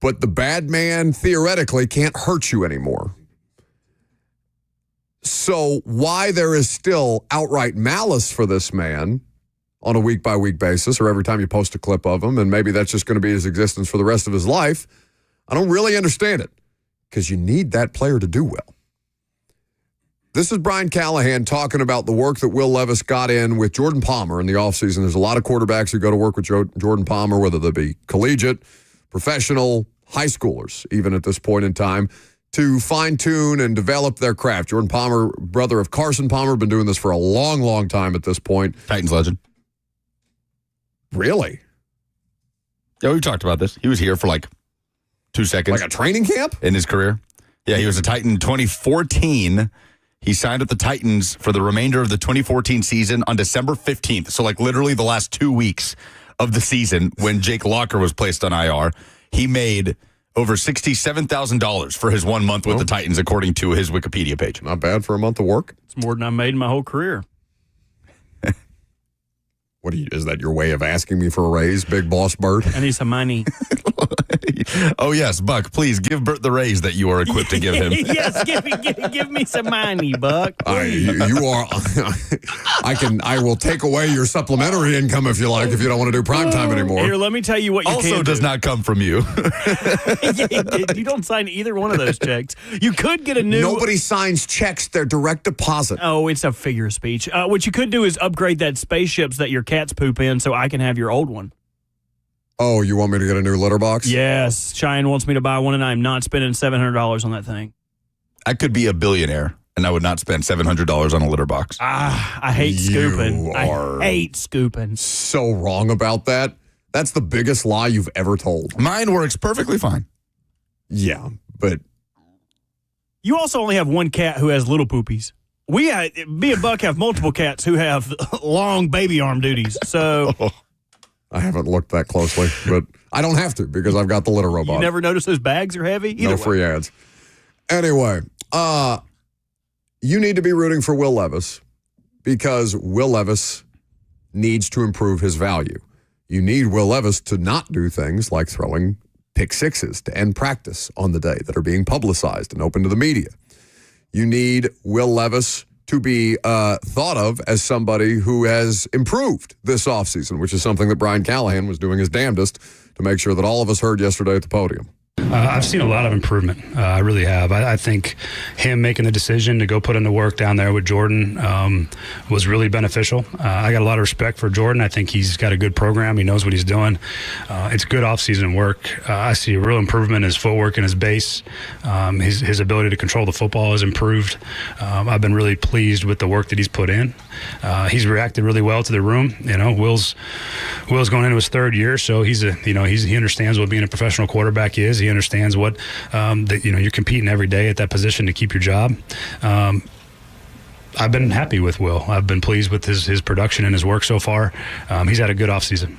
But the bad man theoretically can't hurt you anymore. So why there is still outright malice for this man on a week-by-week basis, or every time you post a clip of him, and maybe that's just going to be his existence for the rest of his life, I don't really understand it, because you need that player to do well. This is Brian Callahan talking about the work that Will Levis got in with Jordan Palmer in the offseason. There's a lot of quarterbacks who go to work with Jordan Palmer, whether they be collegiate, professional, high schoolers, even at this point in time, to fine-tune and develop their craft. Jordan Palmer, brother of Carson Palmer, been doing this for a long, long time at this point. Titans legend. Really? Yeah, we've talked about this. He was here for like 2 seconds. Like a training camp? In his career. Yeah, he was a Titan in 2014. He signed with the Titans for the remainder of the 2014 season on December 15th. So like literally the last 2 weeks of the season when Jake Locker was placed on IR. He made over $67,000 for his 1 month with the Titans, according to his Wikipedia page. Not bad for a month of work. It's more than I made in my whole career. What is that your way of asking me for a raise, Big Boss Bert? I need some money. Oh, yes, Buck, please give Bert the raise that you are equipped to give him. Yes, give me some money, Buck. You are. I will take away your supplementary income if you like, if you don't want to do primetime anymore. Here, let me tell you what you also can does do. not come from you. You don't sign either one of those checks. You could get a new. Nobody signs checks; they're direct deposit. Oh, it's a figure of speech. What you could do is upgrade that spaceships that your cats poop in, so I can have your old one. Oh, you want me to get a new litter box? Yes. Cheyenne wants me to buy one, and I'm not spending $700 on that thing. I could be a billionaire, and I would not spend $700 on a litter box. I hate scooping. I hate scooping. So wrong about that. That's the biggest lie you've ever told. Mine works perfectly fine. Yeah, but you also only have one cat who has little poopies. Me and Buck have multiple cats who have long baby arm duties. So I haven't looked that closely, but I don't have to because I've got the litter robot. You never notice those bags are heavy? No free ads. Anyway, you need to be rooting for Will Levis because Will Levis needs to improve his value. You need Will Levis to not do things like throwing pick sixes to end practice on the day that are being publicized and open to the media. You need Will Levis to be thought of as somebody who has improved this offseason, which is something that Brian Callahan was doing his damnedest to make sure that all of us heard yesterday at the podium. I've seen a lot of improvement. I really have. I think him making the decision to go put in the work down there with Jordan was really beneficial. I got a lot of respect for Jordan. I think he's got a good program. He knows what he's doing. It's good off-season work. I see a real improvement in his footwork and his base. His ability to control the football has improved. I've been really pleased with the work that he's put in. He's reacted really well to the room. Will's going into his third year, so he understands what being a professional quarterback is. He understands what that you're competing every day at that position to keep your job. I've been happy with Will. I've been pleased with his production and his work so far. He's had a good offseason.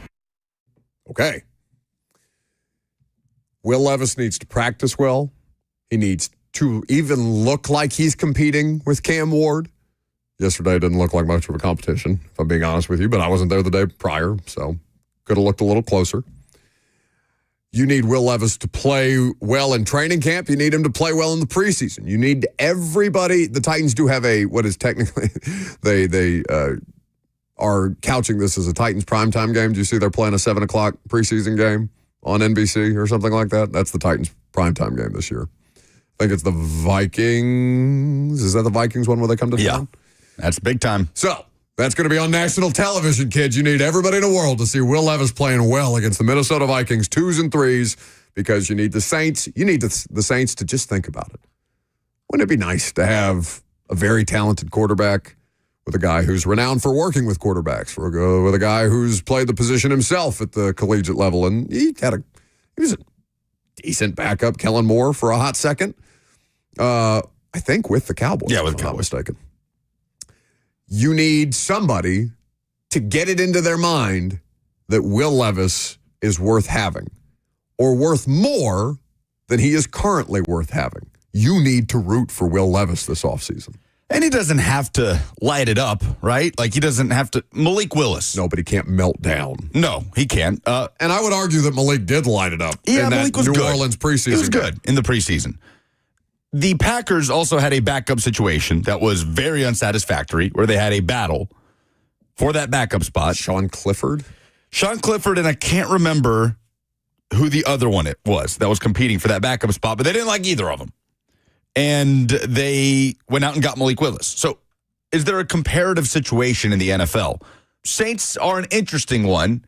Okay. Will Levis needs to practice well. He needs to even look like he's competing with Cam Ward. Yesterday didn't look like much of a competition, if I'm being honest with you, but I wasn't there the day prior, so could have looked a little closer. You need Will Levis to play well in training camp. You need him to play well in the preseason. You need everybody. The Titans do have what is technically, they are couching this as a Titans primetime game. Do you see they're playing a 7 o'clock preseason game on NBC or something like that? That's the Titans primetime game this year. I think it's the Vikings. Is that the Vikings one where they come to town? Yeah, that's big time. So that's going to be on national television, kids. You need everybody in the world to see Will Levis playing well against the Minnesota Vikings, 2s and 3s, because you need the Saints. You need the Saints to just think about it. Wouldn't it be nice to have a very talented quarterback with a guy who's renowned for working with quarterbacks, with a guy who's played the position himself at the collegiate level, and he was a decent backup, Kellen Moore, for a hot second. I think with the Cowboys. Yeah, with if I'm the not Cowboys. mistaken. You need somebody to get it into their mind that Will Levis is worth having, or worth more than he is currently worth having. You need to root for Will Levis this offseason. And he doesn't have to light it up, right? Like, he doesn't have to. Malik Willis. No, but he can't melt down. No, he can't. And I would argue that Malik did light it up Yeah, in Malik that was New good. Orleans preseason. He was game. good in the preseason. The Packers also had a backup situation that was very unsatisfactory, where they had a battle for that backup spot. Sean Clifford, and I can't remember who the other one it was that was competing for that backup spot, but they didn't like either of them. And they went out and got Malik Willis. So is there a comparative situation in the NFL? Saints are an interesting one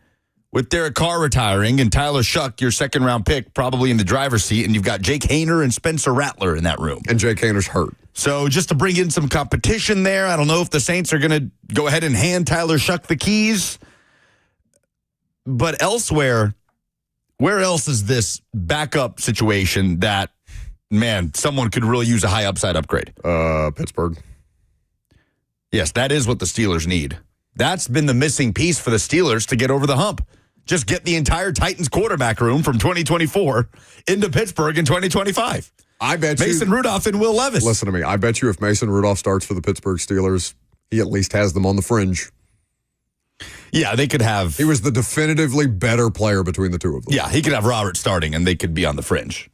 with Derek Carr retiring and Tyler Shuck, your second-round pick, probably in the driver's seat, and you've got Jake Haener and Spencer Rattler in that room. And Jake Haener's hurt. So just to bring in some competition there, I don't know if the Saints are going to go ahead and hand Tyler Shuck the keys. But elsewhere, where else is this backup situation that, man, someone could really use a high upside upgrade? Pittsburgh. Yes, that is what the Steelers need. That's been the missing piece for the Steelers to get over the hump. Just get the entire Titans quarterback room from 2024 into Pittsburgh in 2025. I bet Mason Rudolph and Will Levis. Listen to me. I bet you if Mason Rudolph starts for the Pittsburgh Steelers, he at least has them on the fringe. Yeah, they could have. He was the definitively better player between the two of them. Yeah, he could have Robert starting, and they could be on the fringe.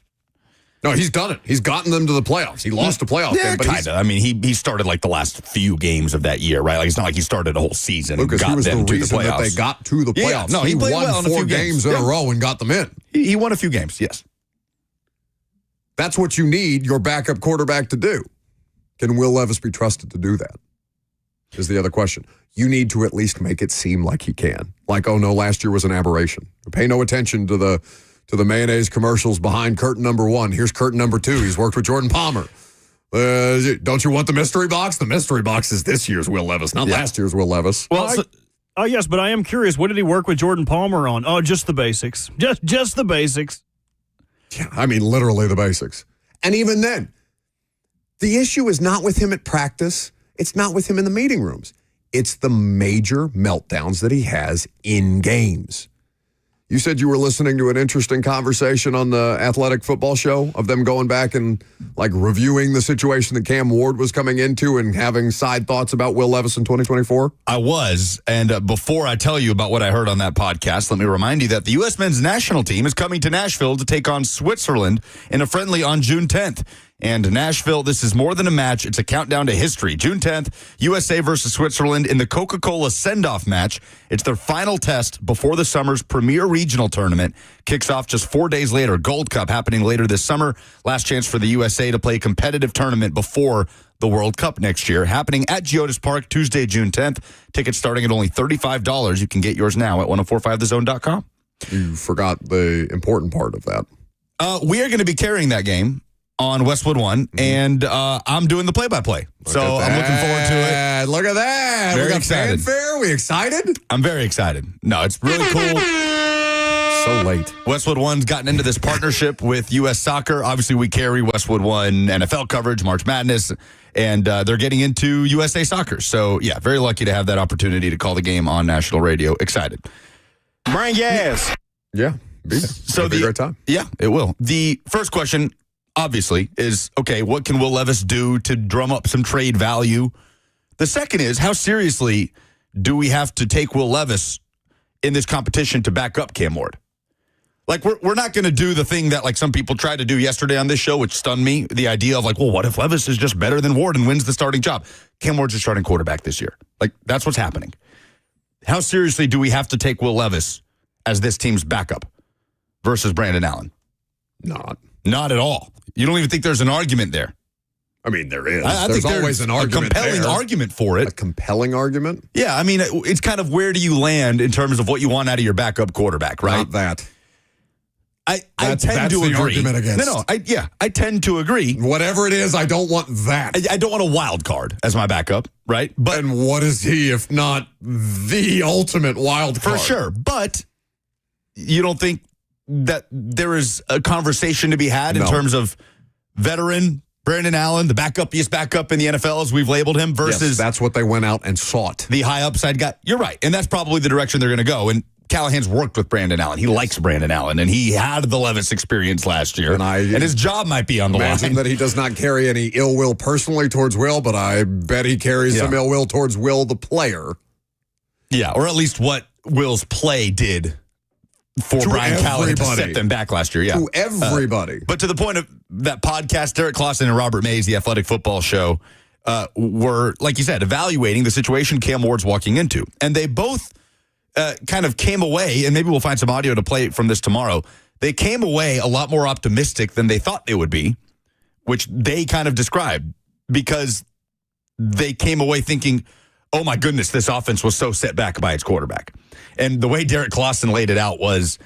No, he's done it. He's gotten them to the playoffs. He lost a playoff game, but kind of. I mean, he started like the last few games of that year, right? Like, it's not like he started a whole season. Lucas, and got he was them the to reason the playoffs. that they got to the playoffs. Yeah, no, he played won well in a 4 few games in a row and got them in. He won a few games, yes. That's what you need your backup quarterback to do. Can Will Levis be trusted to do that? Is the other question. You need to at least make it seem like he can. Like, oh no, last year was an aberration. Pay no attention to the mayonnaise commercials behind curtain number 1. Here's curtain number 2. He's worked with Jordan Palmer. Don't you want the mystery box? The mystery box is this year's Will Levis, not last year's Will Levis. Well, yes, but I am curious. What did he work with Jordan Palmer on? Oh, just the basics. Just the basics. Yeah, I mean, literally the basics. And even then, the issue is not with him at practice. It's not with him in the meeting rooms. It's the major meltdowns that he has in games. You said you were listening to an interesting conversation on the Athletic Football Show of them going back and like reviewing the situation that Cam Ward was coming into and having side thoughts about Will Levis in 2024? I was. And before I tell you about what I heard on that podcast, let me remind you that the U.S. men's national team is coming to Nashville to take on Switzerland in a friendly on June 10th. And Nashville, this is more than a match. It's a countdown to history. June 10th, USA versus Switzerland in the Coca-Cola send-off match. It's their final test before the summer's premier regional tournament. Kicks off just 4 days later. Gold Cup happening later this summer. Last chance for the USA to play a competitive tournament before the World Cup next year. Happening at Geodis Park Tuesday, June 10th. Tickets starting at only $35. You can get yours now at 1045thezone.com. You forgot the important part of that. We are going to be carrying that game on Westwood One, and I'm doing the play-by-play. So I'm looking forward to it. Look at that. Very we got excited. fanfare. We excited? I'm very excited. No, it's really cool. So late. Westwood One's gotten into this partnership with U.S. Soccer. Obviously, we carry Westwood One NFL coverage, March Madness, and they're getting into USA Soccer. So, yeah, very lucky to have that opportunity to call the game on national radio. Excited. Bring gas. Yeah. It'll be a great time. Yeah, it will. The first question, obviously, is, okay, what can Will Levis do to drum up some trade value? The second is, how seriously do we have to take Will Levis in this competition to back up Cam Ward? Like, we're not going to do the thing that, like, some people tried to do yesterday on this show, which stunned me, the idea of, like, well, what if Levis is just better than Ward and wins the starting job? Cam Ward's your starting quarterback this year. Like, that's what's happening. How seriously do we have to take Will Levis as this team's backup versus Brandon Allen? Not at all. You don't even think there's an argument there? I mean, there is. There's always an argument. A compelling argument for it. A compelling argument? Yeah, I mean, it's kind of where do you land in terms of what you want out of your backup quarterback, right? Not that. I tend to the agree. Argument against. I tend to agree. Whatever it is, I don't want that. I don't want a wild card as my backup, right? But and what is he if not the ultimate wild card? For sure. But you don't think that there is a conversation to be had in terms of veteran Brandon Allen, the backupiest backup in the NFL as we've labeled him, versus yes, that's what they went out and sought. The high upside guy. You're right. And that's probably the direction they're going to go. And Callahan's worked with Brandon Allen. He likes Brandon Allen, and he had the Levis experience last year. And his job might be on the line. Imagine that he does not carry any ill will personally towards Will, but I bet he carries some ill will towards Will, the player. Yeah, or at least what Will's play did for Brian Callahan to set them back last year. Yeah, to everybody. But to the point of that podcast, Derek Clausen and Robert Mays, the Athletic Football Show, were, like you said, evaluating the situation Cam Ward's walking into. And they both kind of came away, and maybe we'll find some audio to play from this tomorrow. They came away a lot more optimistic than they thought they would be, which they kind of described, because they came away thinking, oh my goodness, this offense was so set back by its quarterback. And the way Derek Clausen laid it out was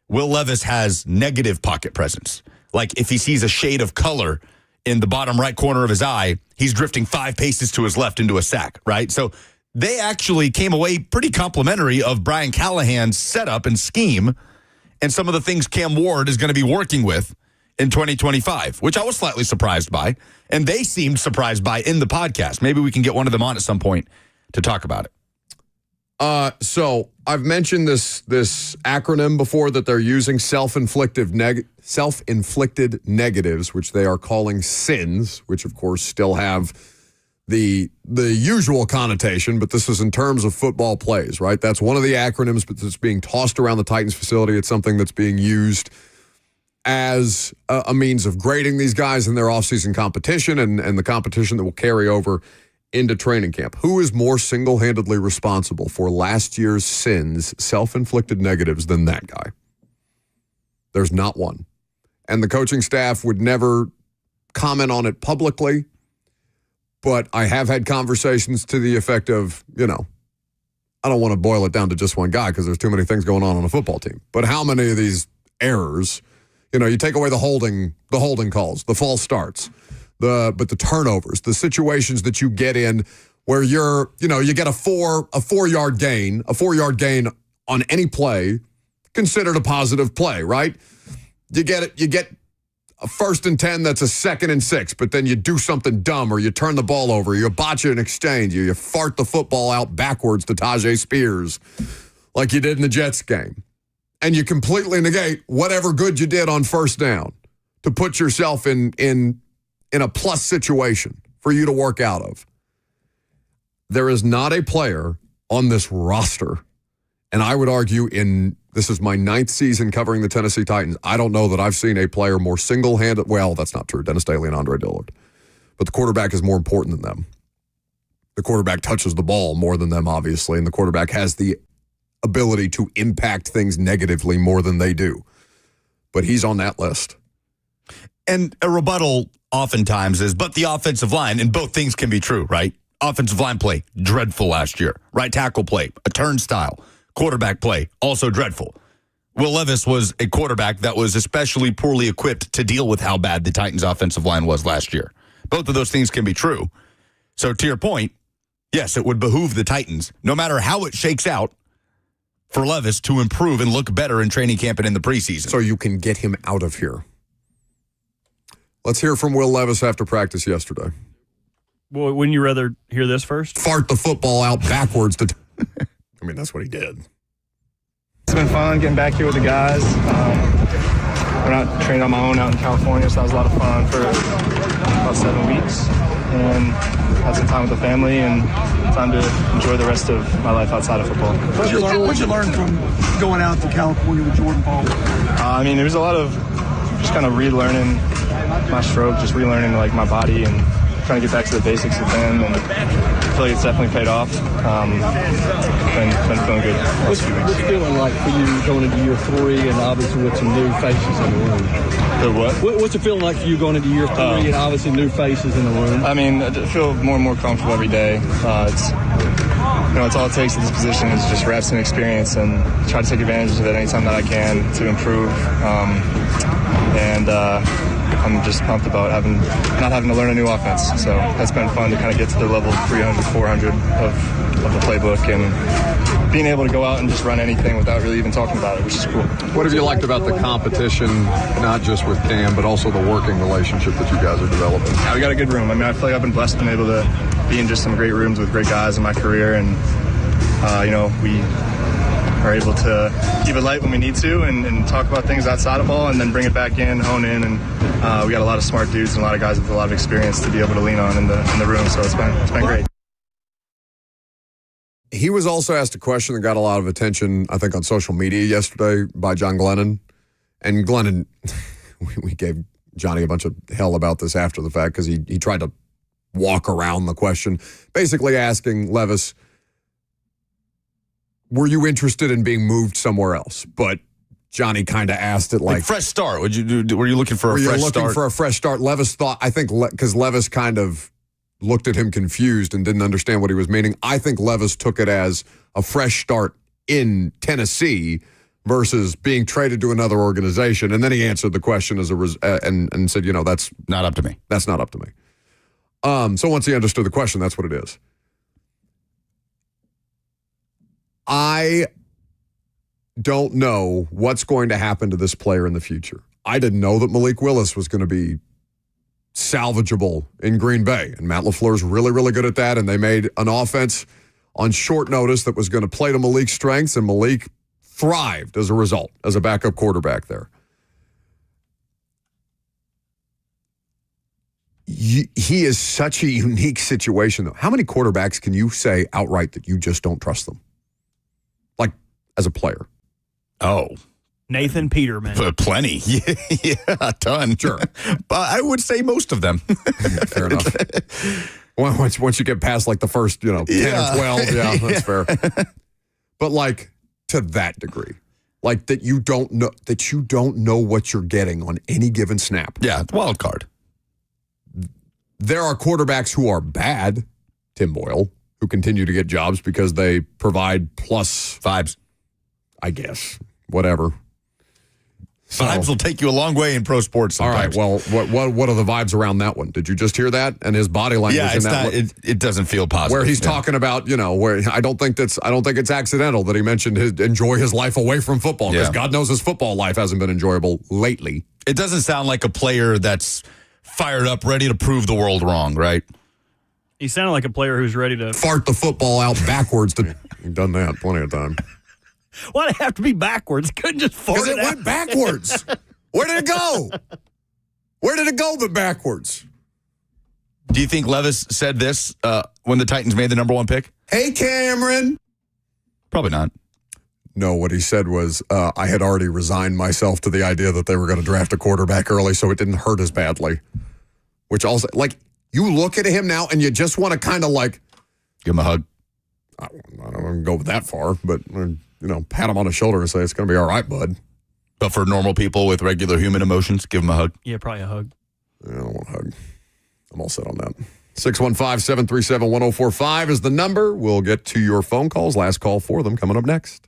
Will Levis has negative pocket presence. Like if he sees a shade of color in the bottom right corner of his eye, he's drifting 5 paces to his left into a sack, right? So they actually came away pretty complimentary of Brian Callahan's setup and scheme and some of the things Cam Ward is going to be working with in 2025, which I was slightly surprised by. And they seemed surprised by in the podcast. Maybe we can get one of them on at some point to talk about it. So I've mentioned this acronym before that they're using self-inflicted negatives, which they are calling sins, which of course still have the usual connotation, but this is in terms of football plays, right? That's one of the acronyms, but that's being tossed around the Titans facility. It's something that's being used as a means of grading these guys in their offseason competition and the competition that will carry over into training camp. Who is more single-handedly responsible for last year's sins, self-inflicted negatives, than that guy? There's not one. And the coaching staff would never comment on it publicly, but I have had conversations to the effect of, I don't want to boil it down to just one guy because there's too many things going on a football team. But how many of these errors, you take away the holding calls, the false starts, but the turnovers, the situations that you get in where you get a 4-yard gain, on any play considered a positive play, right? You get a 1st and 10 that's a 2nd and 6, but then you do something dumb or you turn the ball over, you botch an exchange, you fart the football out backwards to Tajay Spears like you did in the Jets game. And you completely negate whatever good you did on 1st down to put yourself in a plus situation for you to work out of. There is not a player on this roster, and I would argue this is my 9th season covering the Tennessee Titans. I don't know that I've seen a player more single-handed. Well, that's not true. Dennis Daly and Andre Dillard. But the quarterback is more important than them. The quarterback touches the ball more than them, obviously, and the quarterback has the ability to impact things negatively more than they do. But he's on that list. And a rebuttal oftentimes is, but the offensive line, and both things can be true, right? Offensive line play, dreadful last year. Right tackle play, a turnstile. Quarterback play, also dreadful. Will Levis was a quarterback that was especially poorly equipped to deal with how bad the Titans' offensive line was last year. Both of those things can be true. So to your point, yes, it would behoove the Titans, no matter how it shakes out, for Levis to improve and look better in training camp and in the preseason. So you can get him out of here. Let's hear from Will Levis after practice yesterday. Well, wouldn't you rather hear this first? Fart the football out backwards. I mean, that's what he did. It's been fun getting back here with the guys. We're not training on my own out in California, so that was a lot of fun for about 7 weeks. And had some time with the family and time to enjoy the rest of my life outside of football. What did you learn from going out to California with Jordan Paul? There was a lot of just kind of relearning my stroke, just relearning my body and trying to get back to the basics with him, and I feel like it's definitely paid off. Been feeling good the last few weeks. What's it feeling like for you going into year 3 and obviously with some new faces in the room? What's it feeling like for you going into year 3 and obviously new faces in the room? I feel more and more comfortable every day. It's it's all it takes at this position is just reps and experience, and try to take advantage of it anytime that I can to improve. I'm just pumped about not having to learn a new offense. So that's been fun to kind of get to the level 300, 400 of the playbook, and being able to go out and just run anything without really even talking about it, which is cool. What have you liked about the competition, not just with Cam, but also the working relationship that you guys are developing? Yeah, we got a good room. I mean, I feel like I've been blessed and able to be in just some great rooms with great guys in my career, and we are able to keep it light when we need to and talk about things outside of ball and then bring it back in, hone in, and we got a lot of smart dudes and a lot of guys with a lot of experience to be able to lean on in the room, so it's been great. He was also asked a question that got a lot of attention, I think, on social media yesterday by John Glennon. And Glennon, we gave Johnny a bunch of hell about this after the fact because he tried to walk around the question, basically asking Levis, were you interested in being moved somewhere else? But Johnny kind of asked it like fresh start. Were you looking for a fresh start? Were you looking for a fresh start? Levis thought, I think, because Levis kind of looked at him confused and didn't understand what he was meaning. I think Levis took it as a fresh start in Tennessee versus being traded to another organization. And then he answered the question as and said, that's not up to me. That's not up to me. So once he understood the question, that's what it is. I don't know what's going to happen to this player in the future. I didn't know that Malik Willis was going to be salvageable in Green Bay. And Matt LaFleur's really, really good at that. And they made an offense on short notice that was going to play to Malik's strengths, and Malik thrived as a result as a backup quarterback there. He is such a unique situation, though. How many quarterbacks can you say outright that you just don't trust them? Like, as a player. Oh. Nathan Peterman. Plenty. Yeah, a ton. Sure. But I would say most of them. Fair enough. Once you get past like the first, 10 or 12, yeah, that's fair. But like to that degree. Like that you don't know what you're getting on any given snap. Yeah, wild card. There are quarterbacks who are bad, Tim Boyle, who continue to get jobs because they provide plus vibes. I guess. Whatever. Vibes will take you a long way in pro sports sometimes. All right, well, what are the vibes around that one? Did you just hear that? And his body language in that one? It doesn't feel positive. Where he's talking about, where I don't think it's accidental that he mentioned enjoy his life away from football, because God knows his football life hasn't been enjoyable lately. It doesn't sound like a player that's fired up, ready to prove the world wrong, right? He sounded like a player who's ready to fart the football out backwards. You've done that plenty of time. Why'd it have to be backwards? Couldn't just fart it out. Because it went backwards. Where did it go? Where did it go but backwards? Do you think Levis said this when the Titans made the number 1 pick? Hey, Cameron. Probably not. No, what he said was, I had already resigned myself to the idea that they were going to draft a quarterback early, so it didn't hurt as badly. Which also, like, you look at him now and you just want to kind of like... Give him a hug. I don't want to go that far, but... pat him on the shoulder and say, it's going to be all right, bud. But for normal people with regular human emotions, give them a hug. Yeah, probably a hug. I don't want a hug. I'm all set on that. 615-737-1045 is the number. We'll get to your phone calls. Last call for them coming up next.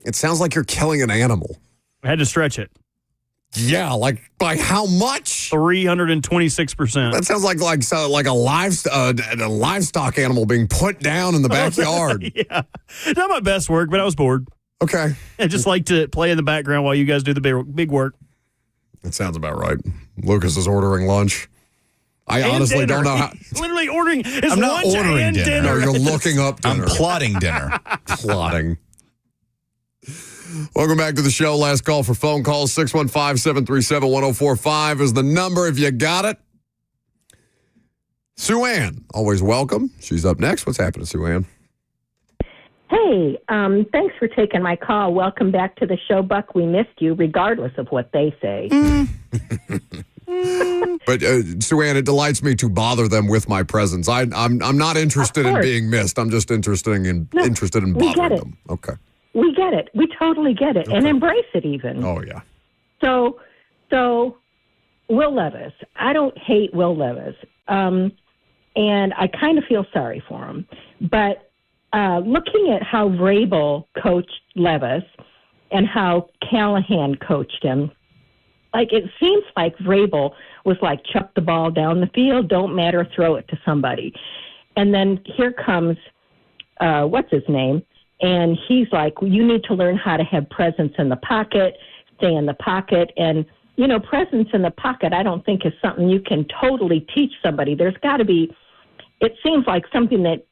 It sounds like you're killing an animal. I had to stretch it. Yeah, like by how much? 326%. That sounds like a livestock animal being put down in the backyard. Yeah. Not my best work, but I was bored. Okay. I just like to play in the background while you guys do the big work. That sounds about right. Lucas is ordering lunch. I honestly don't know how. He's literally ordering his I'm not lunch ordering and dinner. No, you're looking up dinner. I'm plotting dinner. Plotting. Welcome back to the show. Last call for phone calls. 615-737-1045 is the number if you got it. Sue Ann, always welcome. She's up next. What's happening, Sue Ann? Hey, thanks for taking my call. Welcome back to the show, Buck. We missed you, regardless of what they say. But Sue Ann, it delights me to bother them with my presence. I'm not interested in being missed. I'm just interested in bothering them. Okay. We get it. We totally get it, and embrace it even. Oh yeah. So Will Levis. I don't hate Will Levis, and I kind of feel sorry for him. But looking at how Vrabel coached Levis and how Callahan coached him, like it seems like Vrabel was like, chuck the ball down the field, don't matter, throw it to somebody. And then here comes, what's his name? And he's like, you need to learn how to have presence in the pocket, stay in the pocket. And, you know, presence in the pocket, I don't think is something you can totally teach somebody. There's got to be, it seems like something that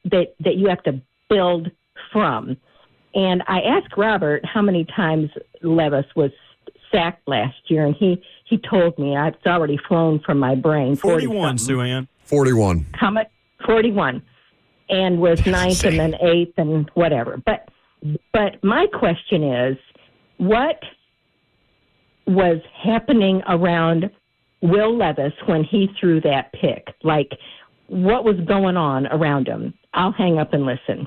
you have to build from. And I asked Robert how many times Levis was sacked last year, and he told me. It's already flown from my brain. 41, Sue Ann. 41. How much? 41. And was ninth and then eighth and whatever. But my question is, what was happening around Will Levis when he threw that pick? Like, what was going on around him? I'll hang up and listen.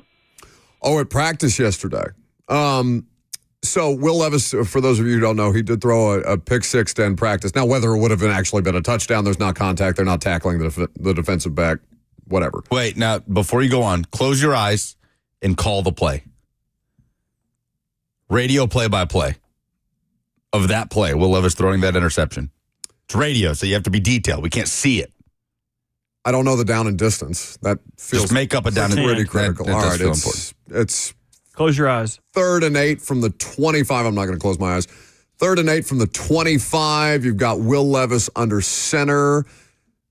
Oh, at practice yesterday. So Will Levis, for those of you who don't know, he did throw a pick six to end practice. Now, whether it would have actually been a touchdown, there's not contact. They're not tackling the defensive back, whatever. Wait, now, before you go on, close your eyes and call the play. Radio play-by-play of that play, Will Levis throwing that interception. It's radio, so you have to be detailed. We can't see it. I don't know the down and distance. That feels just make up a down and pretty critical. That all right, important. It's close your eyes. 3rd and 8 from the 25. I'm not going to close my eyes. 3rd and 8 from the 25. You've got Will Levis under center.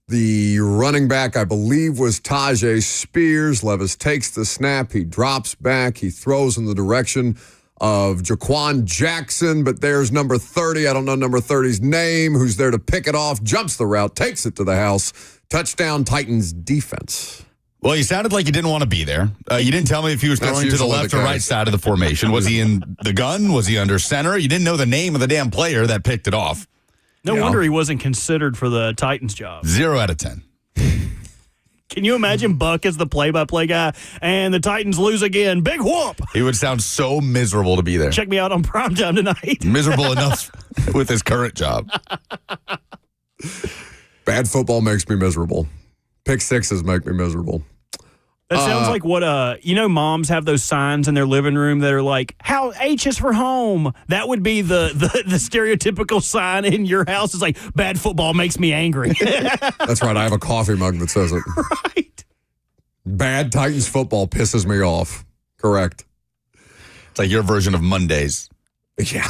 The running back, I believe, was Tajay Spears. Levis takes the snap. He drops back. He throws in the direction of Jaquan Jackson, but there's number 30. I don't know number 30's name, who's there to pick it off, jumps the route, takes it to the house. Touchdown, Titans defense. Well, you sounded like you didn't want to be there. You didn't tell me if he was throwing to the left or right side of the formation. Was he in the gun? Was he under center? You didn't know the name of the damn player that picked it off. No wonder he wasn't considered for the Titans job. 0 out of 10. Can you imagine Buck as the play-by-play guy and the Titans lose again? Big whoop! He would sound so miserable to be there. Check me out on primetime tonight. Miserable enough with his current job. Bad football makes me miserable. Pick sixes make me miserable. That sounds like what, moms have those signs in their living room that are like, how H is for home. That would be the stereotypical sign in your house. It's like, bad football makes me angry. That's right. I have a coffee mug that says it. Right. Bad Titans football pisses me off. Correct. It's like your version of Mondays. Yeah.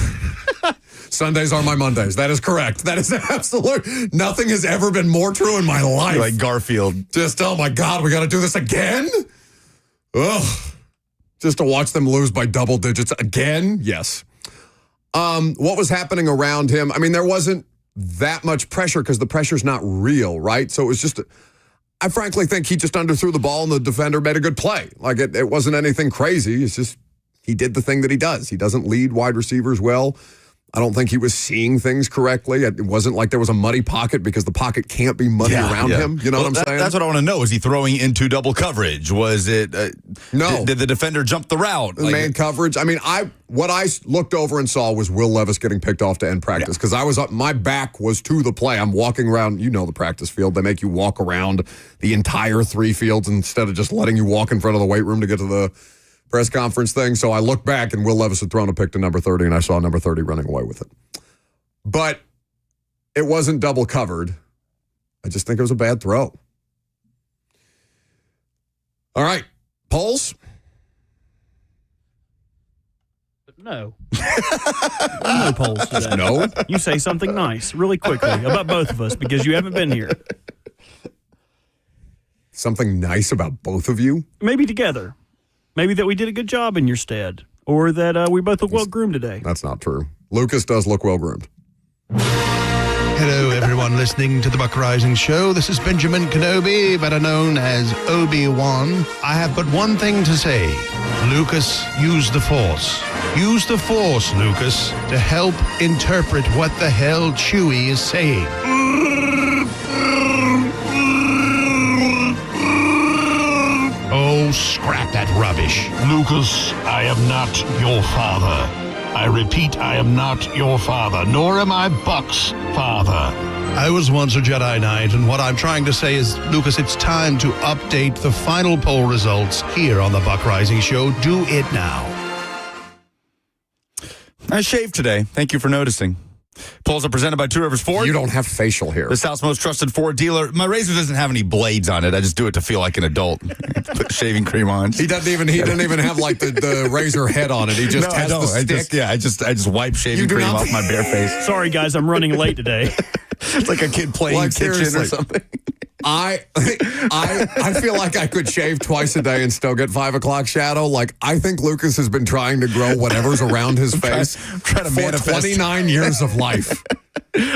Sundays are my Mondays. That is correct. That is absolute. Nothing has ever been more true in my life. Like Garfield. Just, oh my God, we got to do this again? Ugh. Just to watch them lose by double digits again? Yes. What was happening around him? I mean, there wasn't that much pressure because the pressure's not real, right? So it was just, I frankly think he just underthrew the ball and the defender made a good play. Like it wasn't anything crazy. It's just, he did the thing that he does. He doesn't lead wide receivers well. I don't think he was seeing things correctly. It wasn't like there was a muddy pocket because the pocket can't be muddy around him. You know what I'm saying? That's what I want to know. Was he throwing into double coverage? Was it no? Did the defender jump the route? Man coverage. I mean, what I looked over and saw was Will Levis getting picked off to end practice because I was up. My back was to the play. I'm walking around. You know the practice field. They make you walk around the entire 3 fields instead of just letting you walk in front of the weight room to get to the press conference thing. So I looked back, and Will Levis had thrown a pick to number 30, and I saw number 30 running away with it. But it wasn't double covered. I just think it was a bad throw. All right, polls? No. No polls today. No? You say something nice really quickly about both of us because you haven't been here. Something nice about both of you? Maybe together. Maybe that we did a good job in your stead. Or that we both look well-groomed today. That's not true. Lucas does look well-groomed. Hello, everyone listening to the Buck Rising Show. This is Benjamin Kenobi, better known as Obi-Wan. I have but one thing to say. Lucas, use the Force. Use the Force, Lucas, to help interpret what the hell Chewie is saying. Oh, scrap that rubbish. Lucas, I am not your father. I repeat, I am not your father, nor am I Buck's father. I was once a Jedi Knight, and what I'm trying to say is, Lucas, it's time to update the final poll results here on the Buck Rising Show. Do it now. I shaved today. Thank you for noticing. Polls are presented by Two Rivers Ford. You don't have facial hair. The South's most trusted Ford dealer. My razor doesn't have any blades on it. I just do it to feel like an adult. Put shaving cream on. He doesn't even have like the razor head on it. He just has the stick. I just wipe shaving cream off my bare face. Sorry, guys, I'm running late today. It's like a kid playing kitchen or something. I feel like I could shave twice a day and still get 5 o'clock shadow. Like, I think Lucas has been trying to grow whatever's around his face trying to for manifest 29 years of life.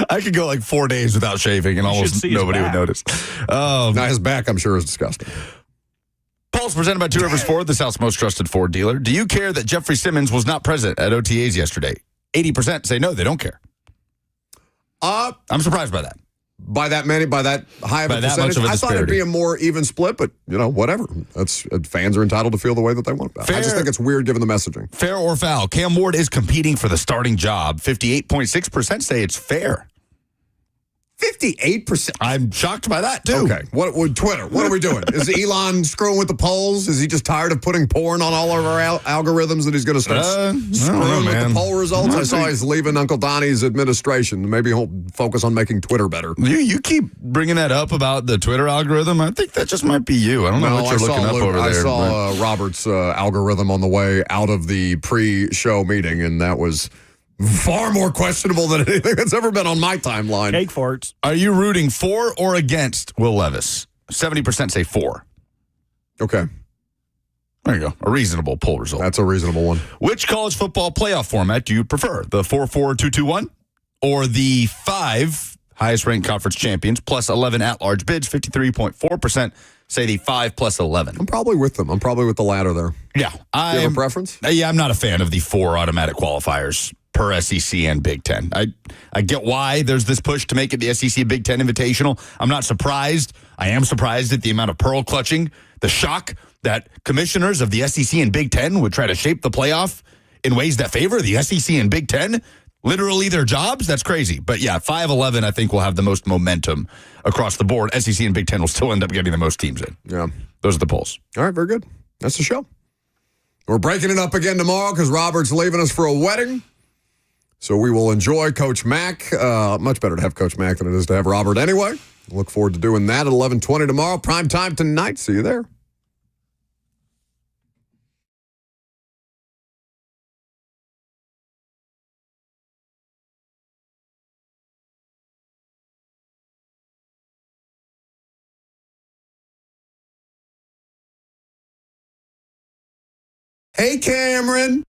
I could go like 4 days without shaving and almost nobody would notice. Now his back, I'm sure, is disgusting. Polls presented by Two Rivers Ford, the South's most trusted Ford dealer. Do you care that Jeffrey Simmons was not present at OTAs yesterday? 80% say no, they don't care. I'm surprised by that. By that high of a percentage, much of a I thought it'd disparity. be a more even split, but whatever. Fans are entitled to feel the way that they want about it. I just think it's weird given the messaging. Fair or foul? Cam Ward is competing for the starting job. 58.6% say it's fair. 58%. I'm shocked by that too. Okay. What Twitter? What are we doing? Is Elon screwing with the polls? Is he just tired of putting porn on all of our algorithms that he's going to start screwing with the poll results? I saw he's leaving Uncle Donnie's administration. Maybe he'll focus on making Twitter better. You keep bringing that up about the Twitter algorithm. I think that just might be you. I don't know what you're looking up over there. I saw Robert's algorithm on the way out of the pre-show meeting, and that was far more questionable than anything that's ever been on my timeline. Cake farts. Are you rooting for or against Will Levis? 70% say for. Okay. There you go. A reasonable poll result. That's a reasonable one. Which college football playoff format do you prefer? The 4-4-2-2-1 or the 5 highest ranked conference champions plus 11 at-large bids? 53.4% say the 5 plus 11. I'm probably with them. I'm probably with the latter there. Yeah. Do you have a preference? Yeah, I'm not a fan of the 4 automatic qualifiers per SEC and Big Ten. I get why there's this push to make it the SEC Big Ten Invitational. I'm not surprised. I am surprised at the amount of pearl clutching, the shock that commissioners of the SEC and Big Ten would try to shape the playoff in ways that favor the SEC and Big Ten. Literally their jobs? That's crazy. But yeah, 5-11 I think will have the most momentum across the board. SEC and Big Ten will still end up getting the most teams in. Yeah. Those are the polls. All right, very good. That's the show. We're breaking it up again tomorrow because Robert's leaving us for a wedding. So we will enjoy Coach Mack. Much better to have Coach Mack than it is to have Robert anyway. Look forward to doing that at 11:20 tomorrow. Prime time tonight. See you there. Hey, Cameron.